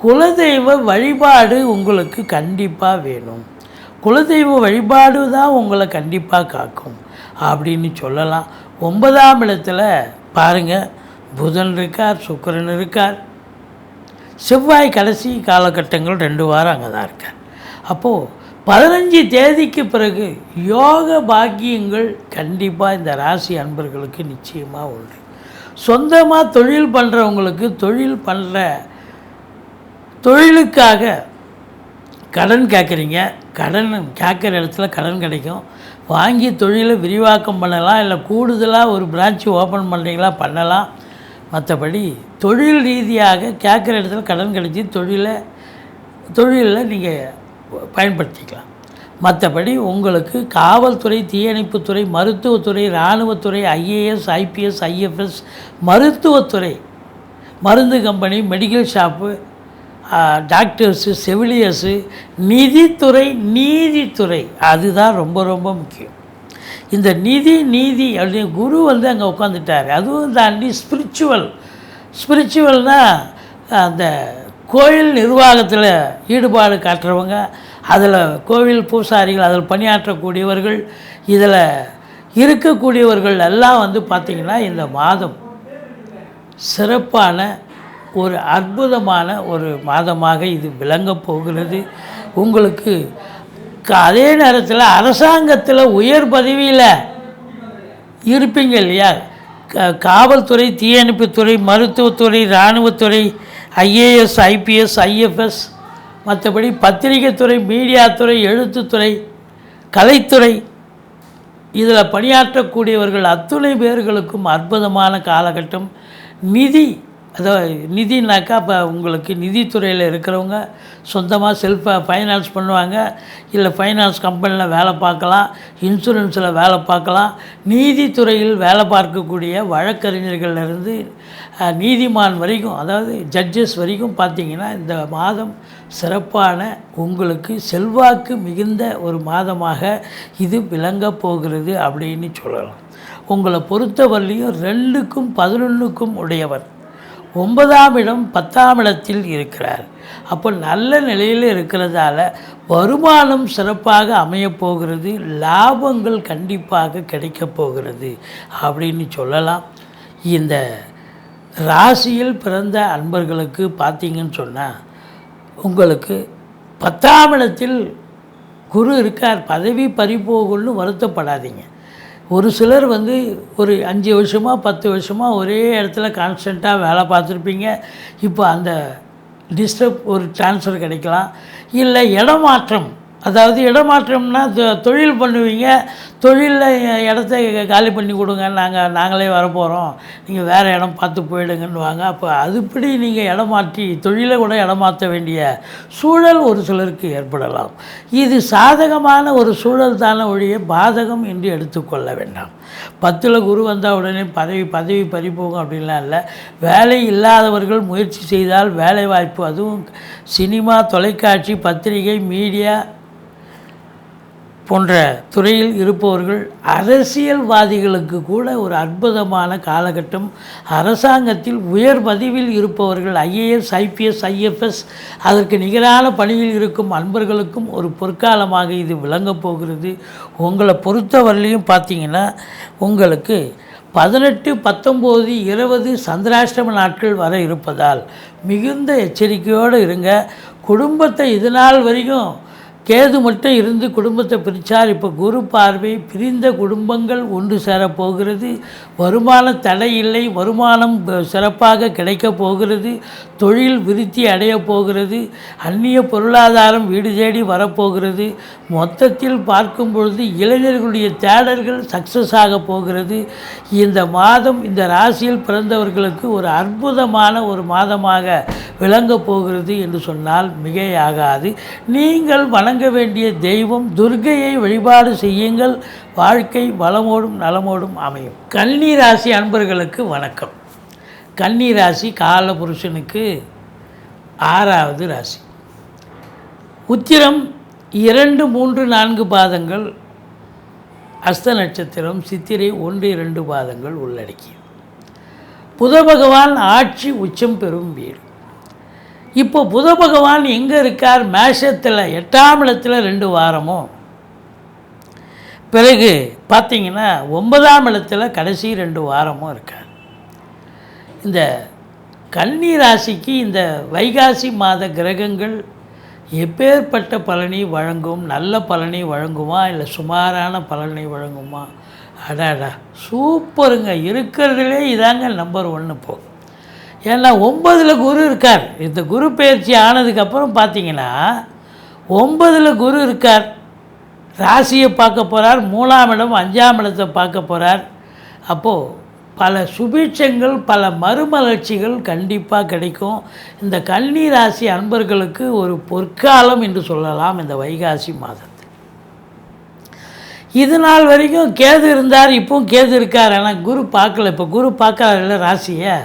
குலதெய்வ வழிபாடு உங்களுக்கு கண்டிப்பாக வேணும். குலதெய்வ வழிபாடு தான் உங்களை கண்டிப்பாக காக்கும் அப்படின்னு சொல்லலாம். 9ஆம் இடத்துல பாருங்கள், புதன் இருக்கார், சுக்கிரன் இருக்கார், செவ்வாய் கடைசி காலகட்டங்கள் 2 வாரம் அங்கே தான் இருக்கார். அப்போது 15 தேதிக்கு பிறகு யோக பாக்கியங்கள் கண்டிப்பாக இந்த ராசி அன்பர்களுக்கு நிச்சயமாக உண்டு. சொந்தமாக தொழில் பண்ணுறவங்களுக்கு தொழிலுக்காக கடன் கேட்குறீங்க, கடன் கேட்குற இடத்துல கடன் கிடைக்கும். வாங்கி தொழிலை விரிவாக்கம் பண்ணலாம், இல்லை கூடுதலாக ஒரு பிரான்ச்சு ஓப்பன் பண்ணுறீங்களா பண்ணலாம். மற்றபடி தொழில் ரீதியாக கேட்குற இடத்துல கடன் கிடைச்சி தொழிலில் நீங்கள் பயன்படுத்திக்கலாம். மற்றபடி உங்களுக்கு காவல்துறை, தீயணைப்புத்துறை, மருத்துவத்துறை, இராணுவத்துறை, ஐஏஎஸ், ஐபிஎஸ், ஐஎஃப்எஸ், மருத்துவத்துறை, மருந்து கம்பெனி, மெடிக்கல் ஷாப்பு, டாக்டர்ஸு, செவிலியர்ஸு, நீதித்துறை அதுதான் ரொம்ப ரொம்ப முக்கியம். இந்த நீதி அப்படின்னு குரு அங்கே உட்காந்துட்டார். அதுவும் தாண்டி ஸ்பிரிச்சுவல்னால் அந்த கோயில் நிர்வாகத்தில் ஈடுபாடு காட்டுறவங்க, அதில் கோவில் பூசாரிகள், அதில் பணியாற்றக்கூடியவர்கள், இதில் இருக்கக்கூடியவர்கள் எல்லாம் பார்த்திங்கன்னா இந்த மாதம் சிறப்பான ஒரு அற்புதமான ஒரு மாதமாக இது விளங்கப் போகிறது. உங்களுக்கு அதே நேரத்தில் அரசாங்கத்தில் உயர் பதவியில் இருப்பீங்க இல்லையா, காவல்துறை, தீயணைப்புத்துறை, மருத்துவத்துறை, இராணுவத்துறை, ஐஏஎஸ், ஐபிஎஸ், ஐஎஃப்எஸ், மற்றபடி பத்திரிகைத்துறை, மீடியாத்துறை, எழுத்துத்துறை, கலைத்துறை, இதில் பணியாற்றக்கூடியவர்கள் அத்துணை பேர்களுக்கும் அற்புதமான காலகட்டம். நிதினாக்கா இப்போ உங்களுக்கு நிதித்துறையில் இருக்கிறவங்க சொந்தமாக ஃபைனான்ஸ் பண்ணுவாங்க, இல்லை ஃபைனான்ஸ் கம்பெனியில் வேலை பார்க்கலாம், இன்சூரன்ஸில் வேலை பார்க்கலாம். நீதித்துறையில் வேலை பார்க்கக்கூடிய வழக்கறிஞர்கள்லேருந்து நீதிமான் வரைக்கும், அதாவது ஜட்ஜஸ் வரைக்கும் பார்த்திங்கன்னா இந்த மாதம் சிறப்பான உங்களுக்கு செல்வாக்கு மிகுந்த ஒரு மாதமாக இது விளங்கப் போகிறது அப்படின்னு சொல்லலாம். உங்களை பொறுத்தவரையிலையும் 2க்கும் 11க்கும் உடையவர் 9ஆம் இடம் 10ஆம் இடத்தில் இருக்கிறார். அப்போ நல்ல நிலையில் இருக்கிறதால வருமானம் சிறப்பாக அமையப்போகிறது, லாபங்கள் கண்டிப்பாக கிடைக்கப் போகிறது அப்படின்னு சொல்லலாம். இந்த ராசியில் பிறந்த அன்பர்களுக்கு பார்த்திங்கன்னு சொன்னால் உங்களுக்கு 10ஆம் இடத்தில் குரு இருக்கார். பதவி பறிபோகும்னு வருத்தப்படாதீங்க. ஒரு சிலர் ஒரு 5 வருஷமாக 10 வருஷமாக ஒரே இடத்துல கான்ஸ்டண்ட்டாக வேலை பார்த்துருப்பீங்க. இப்போ அந்த ஒரு ட்ரான்ஸ்ஃபர் கிடைக்கலாம், இல்லை இடமாற்றம். அதாவது இடமாற்றம்னா தொழில் பண்ணுவீங்க, தொழிலில் இடத்த காலி பண்ணி கொடுங்க, நாங்களே வரப்போகிறோம், நீங்கள் வேறு இடம் பார்த்து போயிடுங்கன்னுவாங்க. அப்போ அதுபடி நீங்கள் இடமாற்றி தொழிலை கூட இடமாற்ற வேண்டிய சூழல் ஒரு சிலருக்கு ஏற்படலாம். இது சாதகமான ஒரு சூழல் தானே ஒழிய பாதகம் என்று எடுத்துக்கொள்ள வேண்டாம். 10ல் குரு வந்தால் உடனே பதவி பறிப்போகும் அப்படின்லாம் இல்லை. வேலை இல்லாதவர்கள் முயற்சி செய்தால் வேலை வாய்ப்பு, அதுவும் சினிமா, தொலைக்காட்சி, பத்திரிகை, மீடியா போன்ற துறையில் இருப்பவர்கள், அரசியல்வாதிகளுக்கு கூட ஒரு அற்புதமான காலகட்டம். அரசாங்கத்தில் உயர் பதவியில் இருப்பவர்கள், ஐஏஎஸ், ஐபிஎஸ், ஐஎஃப்எஸ், அதற்கு நிகரான பணியில் இருக்கும் அன்பர்களுக்கும் ஒரு பொற்காலமாக இது விளங்கப் போகிறது. உங்களை பொறுத்தவரையிலையும் பார்த்திங்கன்னா உங்களுக்கு 18, 19, 20 சந்திராஷ்டம நாட்கள் வர இருப்பதால் மிகுந்த எச்சரிக்கையோடு இருங்க. குடும்பத்தை இது நாள் வரைக்கும் கேது மட்டும் இருந்து குடும்பத்தை பிரித்தார். இப்போ குரு பார்வை, பிரிந்த குடும்பங்கள் ஒன்று சேரப்போகிறது. வருமான தடை இல்லை, வருமானம் சிறப்பாக கிடைக்கப் போகிறது. தொழில் விருத்தி அடையப் போகிறது. அந்நிய பொருளாதாரம் வீடு தேடி வரப்போகிறது. மொத்தத்தில் பார்க்கும் பொழுது இளைஞர்களுடைய தேடல்கள் சக்ஸஸ் ஆக போகிறது. இந்த மாதம் இந்த ராசியில் பிறந்தவர்களுக்கு ஒரு அற்புதமான ஒரு மாதமாக விளங்கப் போகிறது என்று சொன்னால் மிகையாகாது. நீங்கள் வணங்க வேண்டிய தெய்வம் துர்க்கையை வழிபாடு செய்யுங்கள். வாழ்க்கை வளமோடும் நலமோடும் அமையும். கன்னி ராசி அன்பர்களுக்கு வணக்கம். கன்னி ராசி காலபுருஷனுக்கு 6வது ராசி. உத்திரம் 2, 3, 4 பாதங்கள், அஸ்த நட்சத்திரம், சித்திரை 1, 2 பாதங்கள் உள்ளடக்கியது. புத பகவான் ஆட்சி உச்சம் பெறும் வீடு. இப்போ புத பகவான் எங்கே இருக்கார்? மேஷத்தில் 8ஆம் இடத்துல 2 வாரமும், பிறகு பார்த்திங்கன்னா 9ஆம் இடத்துல கடைசி 2 வாரமும் இருக்கார். இந்த கன்னி ராசிக்கு இந்த வைகாசி மாத கிரகங்கள் எப்பேற்பட்ட பலனை வழங்கும்? நல்ல பலனை வழங்குமா இல்லை சுமாரான பலனை வழங்குமா? அடாடா சூப்பருங்க. இருக்கிறதுலே இதாங்க நம்பர் 1 இப்போ. ஏன்னா 9ல் குரு இருக்கார். இந்த குரு பயிற்சி ஆனதுக்கப்புறம் பார்த்திங்கன்னா 9ல் குரு இருக்கார். ராசியை பார்க்க போகிறார். 3ஆம் இடம் 5ஆம் இடத்தை பார்க்க போகிறார். அப்போது பல சுபீட்சங்கள், பல மறுமலர்ச்சிகள் கண்டிப்பாக கிடைக்கும். இந்த கன்னி ராசி அன்பர்களுக்கு ஒரு பொற்காலம் என்று சொல்லலாம் இந்த வைகாசி மாதத்தை. இது நாள் வரைக்கும் கேது இருந்தார், இப்போவும் கேது இருக்கார். ஆனால் குரு பார்க்கல. இப்போ குரு பார்க்கல ராசியை.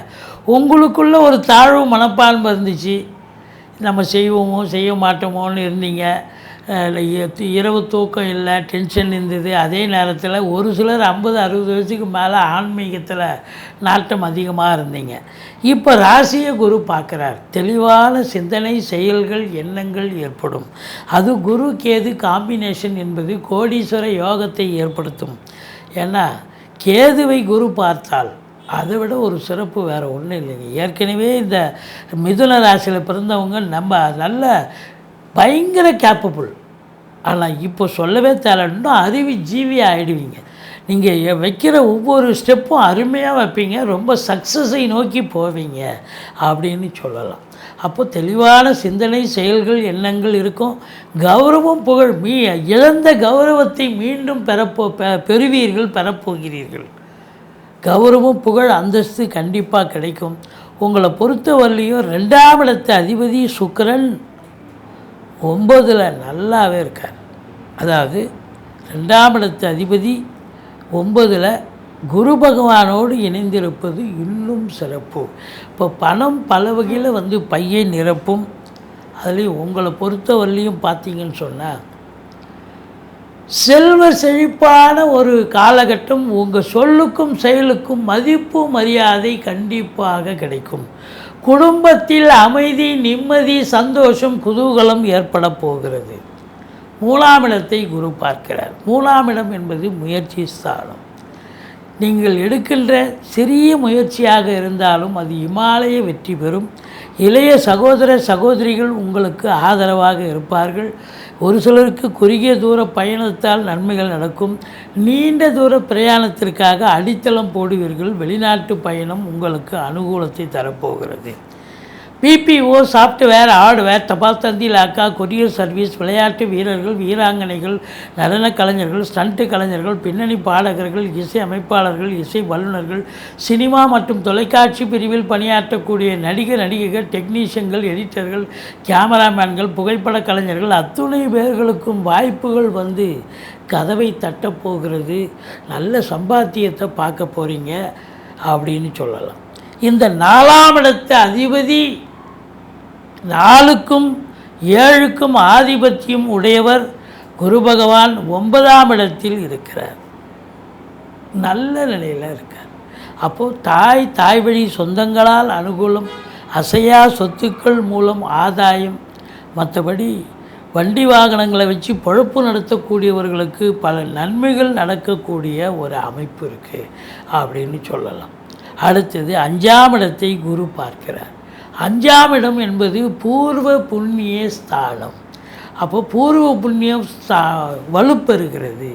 உங்களுக்குள்ள ஒரு தாழ்வு மனப்பான்மை இருந்துச்சு. நம்ம செய்வோமோ செய்ய மாட்டோமோன்னு இருந்தீங்க. இரவு தூக்கம் இல்லை, டென்ஷன் இருந்தது. அதே நேரத்தில் ஒரு சிலர் 50-60 வயசுக்கு மேலே ஆன்மீகத்தில் நாட்டம் அதிகமாக இருந்தீங்க. இப்போ ராசியை குரு பார்க்குறார். தெளிவான சிந்தனை, செயல்கள், எண்ணங்கள் ஏற்படும். அது குரு கேது காம்பினேஷன் என்பது கோடீஸ்வர யோகத்தை ஏற்படுத்தும். ஏன்னா கேதுவை குரு பார்த்தால் அதை விட ஒரு சிறப்பு வேறு ஒன்றும் இல்லைங்க. ஏற்கனவே இந்த மிதுன ராசியில் பிறந்தவங்க நம்ம நல்ல பயங்கர கேப்பபிள். ஆனால் இப்போ சொல்லவே தேவை, இன்னும் அறிவு ஜீவி ஆகிடுவீங்க. நீங்கள் வைக்கிற ஒவ்வொரு ஸ்டெப்பும் அருமையாக வைப்பீங்க. ரொம்ப சக்ஸஸை நோக்கி போவீங்க அப்படின்னு சொல்லலாம். அப்போ தெளிவான சிந்தனை, செயல்கள், எண்ணங்கள் இருக்கும். கௌரவம், புகழ், இழந்த கௌரவத்தை மீண்டும் பெறுவீர்கள், பெறப்போகிறீர்கள். கௌரவம், புகழ், அந்தஸ்து கண்டிப்பாக கிடைக்கும். உங்களை பொறுத்தவரையிலையும் 2ஆம் இடத்து அதிபதி சுக்கிரன் 9ல் நல்லாவே இருக்கார். அதாவது 2ஆம் இடத்து அதிபதி 9ல் குரு பகவானோடு இணைந்திருப்பது இன்னும் சிறப்பு. இப்போ பணம் பல வகையில் பையை நிரப்பும். அதுலேயும் உங்களை பொறுத்தவரையிலையும் பார்த்தீங்கன்னு சொன்னால் செல்வ செழிப்பான ஒரு காலகட்டம். உங்கள் சொல்லுக்கும் செயலுக்கும் மதிப்பு மரியாதை கண்டிப்பாக கிடைக்கும். குடும்பத்தில் அமைதி, நிம்மதி, சந்தோஷம், குதூகலம் ஏற்பட போகிறது. 3ஆம் இடத்தை குரு பார்க்கிறார். 3ஆம் இடம் என்பது முயற்சி ஸ்தானம். நீங்கள் எடுக்கின்ற சிறிய முயற்சியாக இருந்தாலும் அது இமாலய வெற்றி பெறும். இளைய சகோதர சகோதரிகள் உங்களுக்கு ஆதரவாக இருப்பார்கள். ஒரு சிலருக்கு குறுகிய தூர பயணத்தால் நன்மைகள் நடக்கும். நீண்ட தூர பிரயாணத்திற்காக அடித்தளம் போடுவீர்கள். வெளிநாட்டு பயணம் உங்களுக்கு அனுகூலத்தை தரப்போகிறது. பிபிஓ, சாஃப்ட்வேர், ஹார்ட்வேர், தபால் தந்தி, லாக்கா, கொரியர் சர்வீஸ், விளையாட்டு வீரர்கள், வீராங்கனைகள், நடன கலைஞர்கள், ஸ்டண்ட் கலைஞர்கள், பின்னணி பாடகர்கள், இசை அமைப்பாளர்கள், இசை வல்லுநர்கள், சினிமா மற்றும் தொலைக்காட்சி பிரிவில் பணியாற்றக்கூடிய நடிகர், நடிகைகள், டெக்னீஷியன்கள், எடிட்டர்கள், கேமராமேன்கள், புகைப்பட கலைஞர்கள் அத்துணை பேர்களுக்கும் வாய்ப்புகள் கதவை தட்டப்போகிறது. நல்ல சம்பாத்தியத்தை பார்க்க போகிறீங்க அப்படின்னு சொல்லலாம். இந்த 4ஆம் இடத்து அதிபதி 4க்கும் 7க்கும் ஆதிபத்தியம் உடையவர் குரு பகவான் 9ஆம் இடத்தில் இருக்கிறார். நல்ல நிலையில் இருக்கார். அப்போது தாய் வழி சொந்தங்களால் அனுகூலம், அசையா சொத்துக்கள் மூலம் ஆதாயம், மற்றபடி வண்டி வாகனங்களை வச்சு பொழப்பு நடத்தக்கூடியவர்களுக்கு பல நன்மைகள் நடக்கக்கூடிய ஒரு அமைப்பு இருக்குது அப்படின்னு சொல்லலாம். அடுத்தது 5ஆம் இடத்தை குரு பார்க்கிறார். 5ஆம் இடம் என்பது பூர்வ புண்ணிய ஸ்தானம். அப்போ பூர்வ புண்ணியம் வலுப்பெறுகிறது.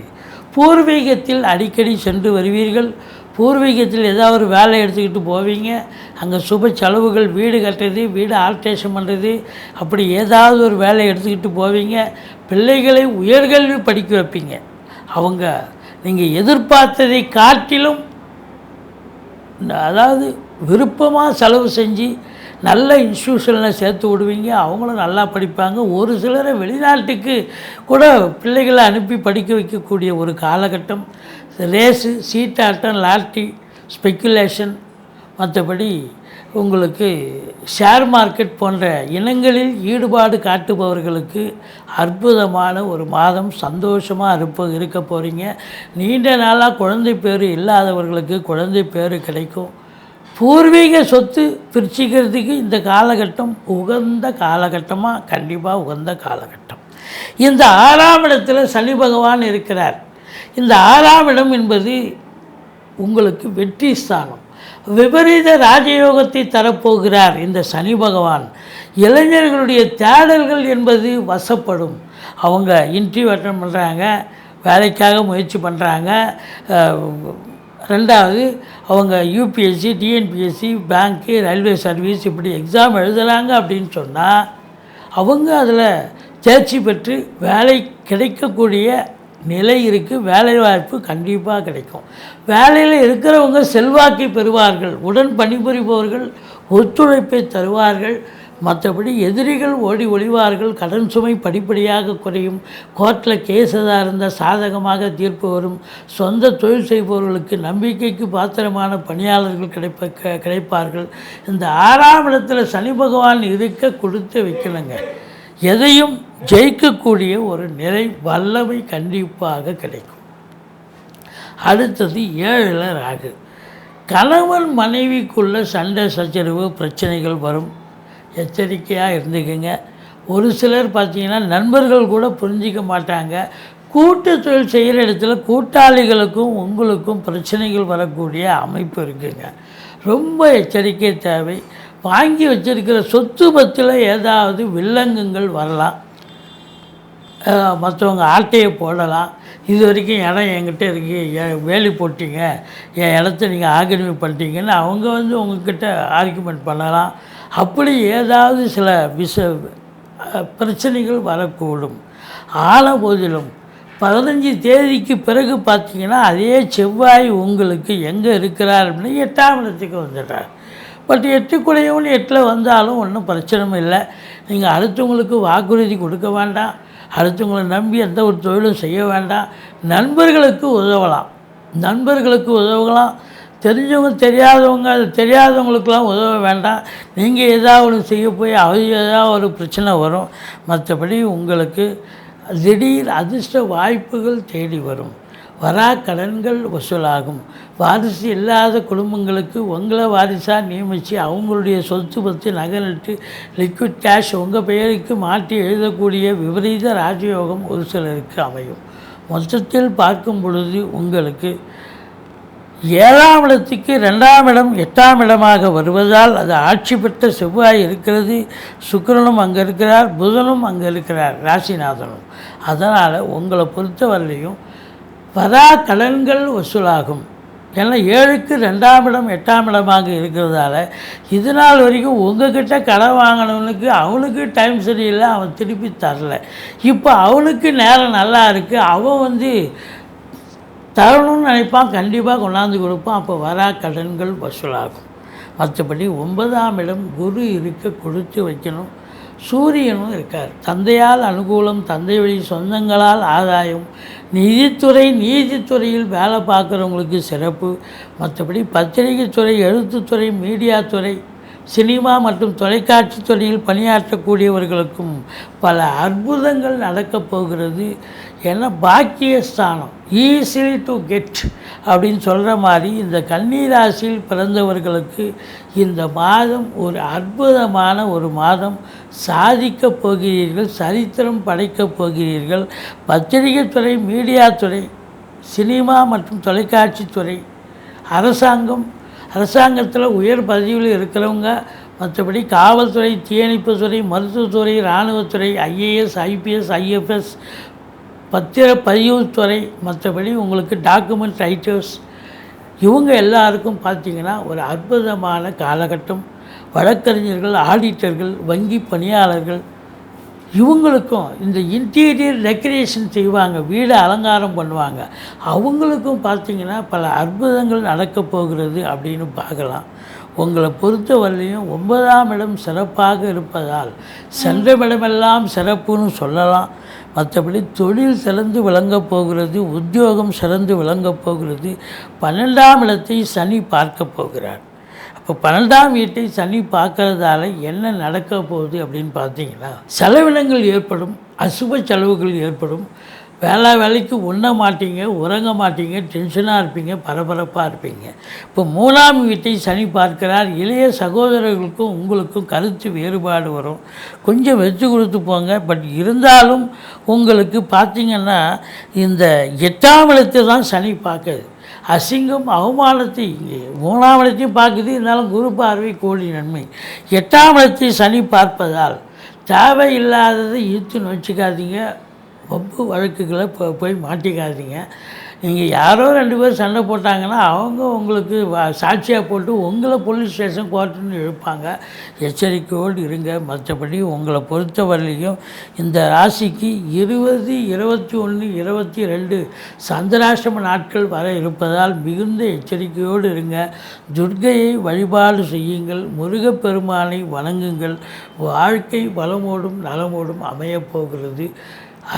பூர்வீகத்தில் அடிக்கடி சென்று வருவீர்கள். பூர்வீகத்தில் ஏதாவது ஒரு வேலை எடுத்துக்கிட்டு போவீங்க. அங்கே சுப செலவுகள், வீடு கட்டுறது, வீடு ஆல்ட்ரேஷன் பண்ணுறது, அப்படி ஏதாவது ஒரு வேலை எடுத்துக்கிட்டு போவீங்க. பிள்ளைகளை உயர்கல்வி படிக்க வைப்பீங்க. அவங்க நீங்கள் எதிர்பார்த்ததை காட்டிலும் அதாவது விருப்பமாக செலவு செஞ்சு நல்ல இன்ஸ்டியூஷனில் சேர்த்து விடுவீங்க. அவங்களும் நல்லா படிப்பாங்க. ஒரு சிலரை வெளிநாட்டுக்கு கூட பிள்ளைகளை அனுப்பி படிக்க வைக்கக்கூடிய ஒரு காலகட்டம். ரேஸு, சீட்டாட்டம், லாட்ரி, ஸ்பெக்குலேஷன், மற்றபடி உங்களுக்கு ஷேர் மார்க்கெட் போன்ற இனங்களில் ஈடுபாடு காட்டுபவர்களுக்கு அற்புதமான ஒரு மாதம். சந்தோஷமாக இருக்க போகிறீங்க. நீண்ட நாளாக குழந்தை பேர் இல்லாதவர்களுக்கு குழந்தை பேர் கிடைக்கும். பூர்வீக சொத்து பிரிச்சுக்கிறதுக்கு இந்த காலகட்டம் உகந்த காலகட்டமாக, கண்டிப்பாக உகந்த காலகட்டம். இந்த 6ஆம் இடத்துல சனி பகவான் இருக்கிறார். இந்த 6ஆம் இடம் என்பது உங்களுக்கு வெற்றி ஸ்தானம். விபரீத ராஜயோகத்தை தரப்போகிறார் இந்த சனி பகவான். இளைஞர்களுடைய தேடல்கள் என்பது வசப்படும். அவங்க இன்டர்வியூ அட்டன் பண்ணுறாங்க, வேலைக்காக முயற்சி பண்ணுறாங்க. ரெண்டாவது, அவங்க யூபிஎஸ்சி, டிஎன்பிஎஸ்சி, பேங்க்கு, ரயில்வே சர்வீஸ் இப்படி எக்ஸாம் எழுதுகிறாங்க அப்படின்னு சொன்னால் அவங்க அதில் தேர்ச்சி பெற்று வேலை கிடைக்கக்கூடிய நிலை இருக்குது. வேலைவாய்ப்பு கண்டிப்பாக கிடைக்கும். வேலையில் இருக்கிறவங்க செல்வாக்கை பெறுவார்கள். உடன் பணிபுரிபவர்கள் ஒத்துழைப்பை தருவார்கள். மற்றபடி எதிரிகள் ஓடி ஒளிவார்கள். கடன் சுமை படிப்படியாக குறையும். கோர்ட்டில் கேஸ் எதாக இருந்தால் சாதகமாக தீர்ப்பு வரும். சொந்த தொழில் செய்பவர்களுக்கு நம்பிக்கைக்கு பாத்திரமான பணியாளர்கள் கிடைப்பார்கள். இந்த 6ஆம் இடத்துல சனி பகவான் இருக்க கொடுத்து வைக்கணுங்க. எதையும் ஜெயிக்கக்கூடிய ஒரு நிலை, வல்லமை கண்டிப்பாக கிடைக்கும். அடுத்தது 7ல் ராகு. கணவன் மனைவிக்குள்ள சண்டை சச்சரவு பிரச்சனைகள் வரும். எச்சரிக்கையாக இருந்துக்குங்க. ஒரு சிலர் பார்த்திங்கன்னா நண்பர்கள் கூட புரிஞ்சிக்க மாட்டாங்க. கூட்டு தொழில் செய்கிற இடத்துல கூட்டாளிகளுக்கும் உங்களுக்கும் பிரச்சனைகள் வரக்கூடிய அமைப்பு இருக்குங்க. ரொம்ப எச்சரிக்கை தேவை. வாங்கி வச்சிருக்கிற சொத்து பத்தில் ஏதாவது வில்லங்கங்கள் வரலாம். மற்றவங்க ஆட்டையை போடலாம். இது வரைக்கும் இடம் என்கிட்ட இருக்குது, வேலி போட்டிங்க, என் இடத்த நீங்கள் ஆக்கிரமி பண்ணிட்டீங்கன்னு அவங்க உங்கள்கிட்ட ஆர்கியூமெண்ட் பண்ணலாம். அப்படி ஏதாவது சில பிரச்சனைகள் வரக்கூடும். ஆன போதிலும் 15 தேதிக்கு பிறகு பார்த்திங்கன்னா அதே செவ்வாய் உங்களுக்கு எங்கே இருக்கிறார் அப்படின்னா 8ஆம் இடத்துக்கு வந்துடுறார். பட் 8 குடையவன் 8ல் வந்தாலும் ஒன்றும் பிரச்சனை இல்லை. நீங்கள் அடுத்தவங்களுக்கு வாக்குறுதி கொடுக்க வேண்டாம். அடுத்தவங்களை நம்பி எந்த ஒரு தொழிலும் செய்ய வேண்டாம். நண்பர்களுக்கு உதவலாம். தெரியாதவங்களுக்கெல்லாம் உதவ வேண்டாம். நீங்கள் ஏதாவது ஒன்று செய்ய போய் ஏதாவது ஒரு பிரச்சனை வரும். மற்றபடி உங்களுக்கு திடீர் அதிர்ஷ்ட வாய்ப்புகள் தேடி வரும். வரா கடன்கள் வசூலாகும். வாரிசு இல்லாத குடும்பங்களுக்கு உங்களை வாரிசாக நியமித்து அவங்களுடைய சொத்து பற்றி நகை லிக்விட் கேஷ் உங்கள் பெயருக்கு மாற்றி எழுதக்கூடிய விபரீத ராஜயோகம் ஒரு சிலருக்கு அமையும். மொத்தத்தில் பார்க்கும் பொழுது உங்களுக்கு 7ஆம் இடத்துக்கு 2ஆம் இடம் 8ஆம் இடமாக வருவதால் அது ஆட்சி பெற்ற செவ்வாய் இருக்கிறது. சுக்கிரனும் அங்கே இருக்கிறார், புதனும் அங்கே இருக்கிறார், ராசிநாதனும். அதனால் உங்களை பொறுத்தவரையிலையும் வரா கடன்கள் வசூலாகும். ஏன்னா 7க்கு 2ஆம் இடம் 8ஆம் இடமாக இருக்கிறதால இது நாள் வரைக்கும் உங்கள்கிட்ட கடன் வாங்கினவனுக்கு அவனுக்கு டைம் சரியில்லை, அவன் திருப்பி தரல. இப்போ அவனுக்கு நேரம் நல்லா இருக்குது, அவன் தரணும்னு நினைப்பான், கண்டிப்பாக கொண்டாந்து கொடுப்பான். அப்போ வரா கடன்கள் வசூலாகும். மற்றபடி 9ஆம் இடம் குரு இருக்க கொடுத்து வைக்கணும். சூரியனும் இருக்கார். தந்தையால் அனுகூலம், தந்தை வழி சொந்தங்களால் ஆதாயம், நீதித்துறையில் வேலை பார்க்குறவங்களுக்கு சிறப்பு. மற்றபடி பத்திரிகை துறை, எழுத்துத்துறை, மீடியா துறை, சினிமா மற்றும் தொலைக்காட்சி துறையில் பணியாற்றக்கூடியவர்களுக்கும் பல அற்புதங்கள் நடக்கப் போகிறது. ஏன்னா பாக்கியஸ்தானம் ஈஸிலி டு கெட் அப்படின்னு சொல்கிற மாதிரி இந்த கன்னிராசியில் பிறந்தவர்களுக்கு இந்த மாதம் ஒரு அற்புதமான ஒரு மாதம். சாதிக்கப் போகிறீர்கள், சரித்திரம் படைக்கப் போகிறீர்கள். பத்திரிகை துறை, மீடியா துறை, சினிமா மற்றும் தொலைக்காட்சி துறை, அரசாங்கத்தில் உயர் பதவியில் இருக்கிறவங்க, மற்றபடி காவல்துறை, தீயணைப்புத்துறை, மருத்துவத்துறை, இராணுவத்துறை, ஐஏஎஸ், ஐபிஎஸ், ஐஎஃப்எஸ், பத்திரப்பதிவுத்துறை, மற்றபடி உங்களுக்கு டாக்குமெண்ட் ரைட்டர்ஸ், இவங்க எல்லாருக்கும் பார்த்திங்கன்னா ஒரு அற்புதமான காலகட்டம். வழக்கறிஞர்கள், ஆடிட்டர்கள், வங்கி பணியாளர்கள், இவங்களுக்கும் இந்த இன்டீரியர் டெக்கரேஷன் செய்வாங்க, வீடு அலங்காரம் பண்ணுவாங்க, அவங்களுக்கும் பார்த்திங்கன்னா பல அற்புதங்கள் நடக்கப் போகிறது அப்படின்னு பார்க்கலாம். உங்களை பொறுத்தவரையிலையும் 9ஆம் இடம் சிறப்பாக இருப்பதால் சென்றமிடமெல்லாம் சிறப்புன்னு சொல்லலாம். மற்றபடி தொழில் சிறந்து விளங்கப் போகிறது, உத்தியோகம் சிறந்து விளங்கப் போகிறது. 12ஆம் இடத்தை சனி பார்க்க போகிறார். அப்போ 12ஆம் வீட்டை சனி பார்க்கறதால என்ன நடக்க போகுது அப்படின்னு பார்த்தீங்கன்னா, செலவினங்கள் ஏற்படும், அசுப செலவுகள் ஏற்படும். வேலைக்கு உண்ண மாட்டீங்க, உறங்க மாட்டீங்க, டென்ஷனாக இருப்பீங்க, பரபரப்பாக இருப்பீங்க. இப்போ 3ஆம் வீட்டை சனி பார்க்கிறார். இளைய சகோதரர்களுக்கும் உங்களுக்கும் கருத்து வேறுபாடு வரும். கொஞ்சம் வச்சு கொடுத்து போங்க. பட் இருந்தாலும் உங்களுக்கு பார்த்திங்கன்னா இந்த 8ஆம் இடத்தை தான் சனி பார்க்குது. அசிங்கம், அவமானத்தை 3ஆம் இடத்தையும் பார்க்குது. இருந்தாலும் குரு பார்வை கோடி நன்மை. 8ஆம் இடத்தை சனி பார்ப்பதால் தேவையில்லாததை ஈர்த்து வச்சுக்காதீங்க. வம்பு வழக்குகளை போய் மாட்டிக்காதீங்க. நீங்கள் யாரோ 2 பேர் சண்டை போட்டாங்கன்னா அவங்க உங்களுக்கு சாட்சியாக போட்டு உங்களை போலீஸ் ஸ்டேஷன் கோர்ட்டுன்னு இழுப்பாங்க. எச்சரிக்கையோடு இருங்க. மற்றபடி உங்களை பொறுத்தவரையிலையும் இந்த ராசிக்கு 20, 21, 22 சந்திராஷ்டம நாட்கள் வர இருப்பதால் மிகுந்த எச்சரிக்கையோடு இருங்க. துர்க்கையை வழிபாடு செய்யுங்கள், முருகப்பெருமானை வணங்குங்கள். வாழ்க்கை வளமோடும் நலமோடும் அமையப்போகிறது.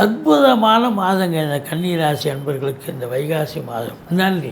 அற்புதமான மாதங்க இந்த கன்னி ராசி அன்பர்களுக்கு இந்த வைகாசி மாதம். நன்றி.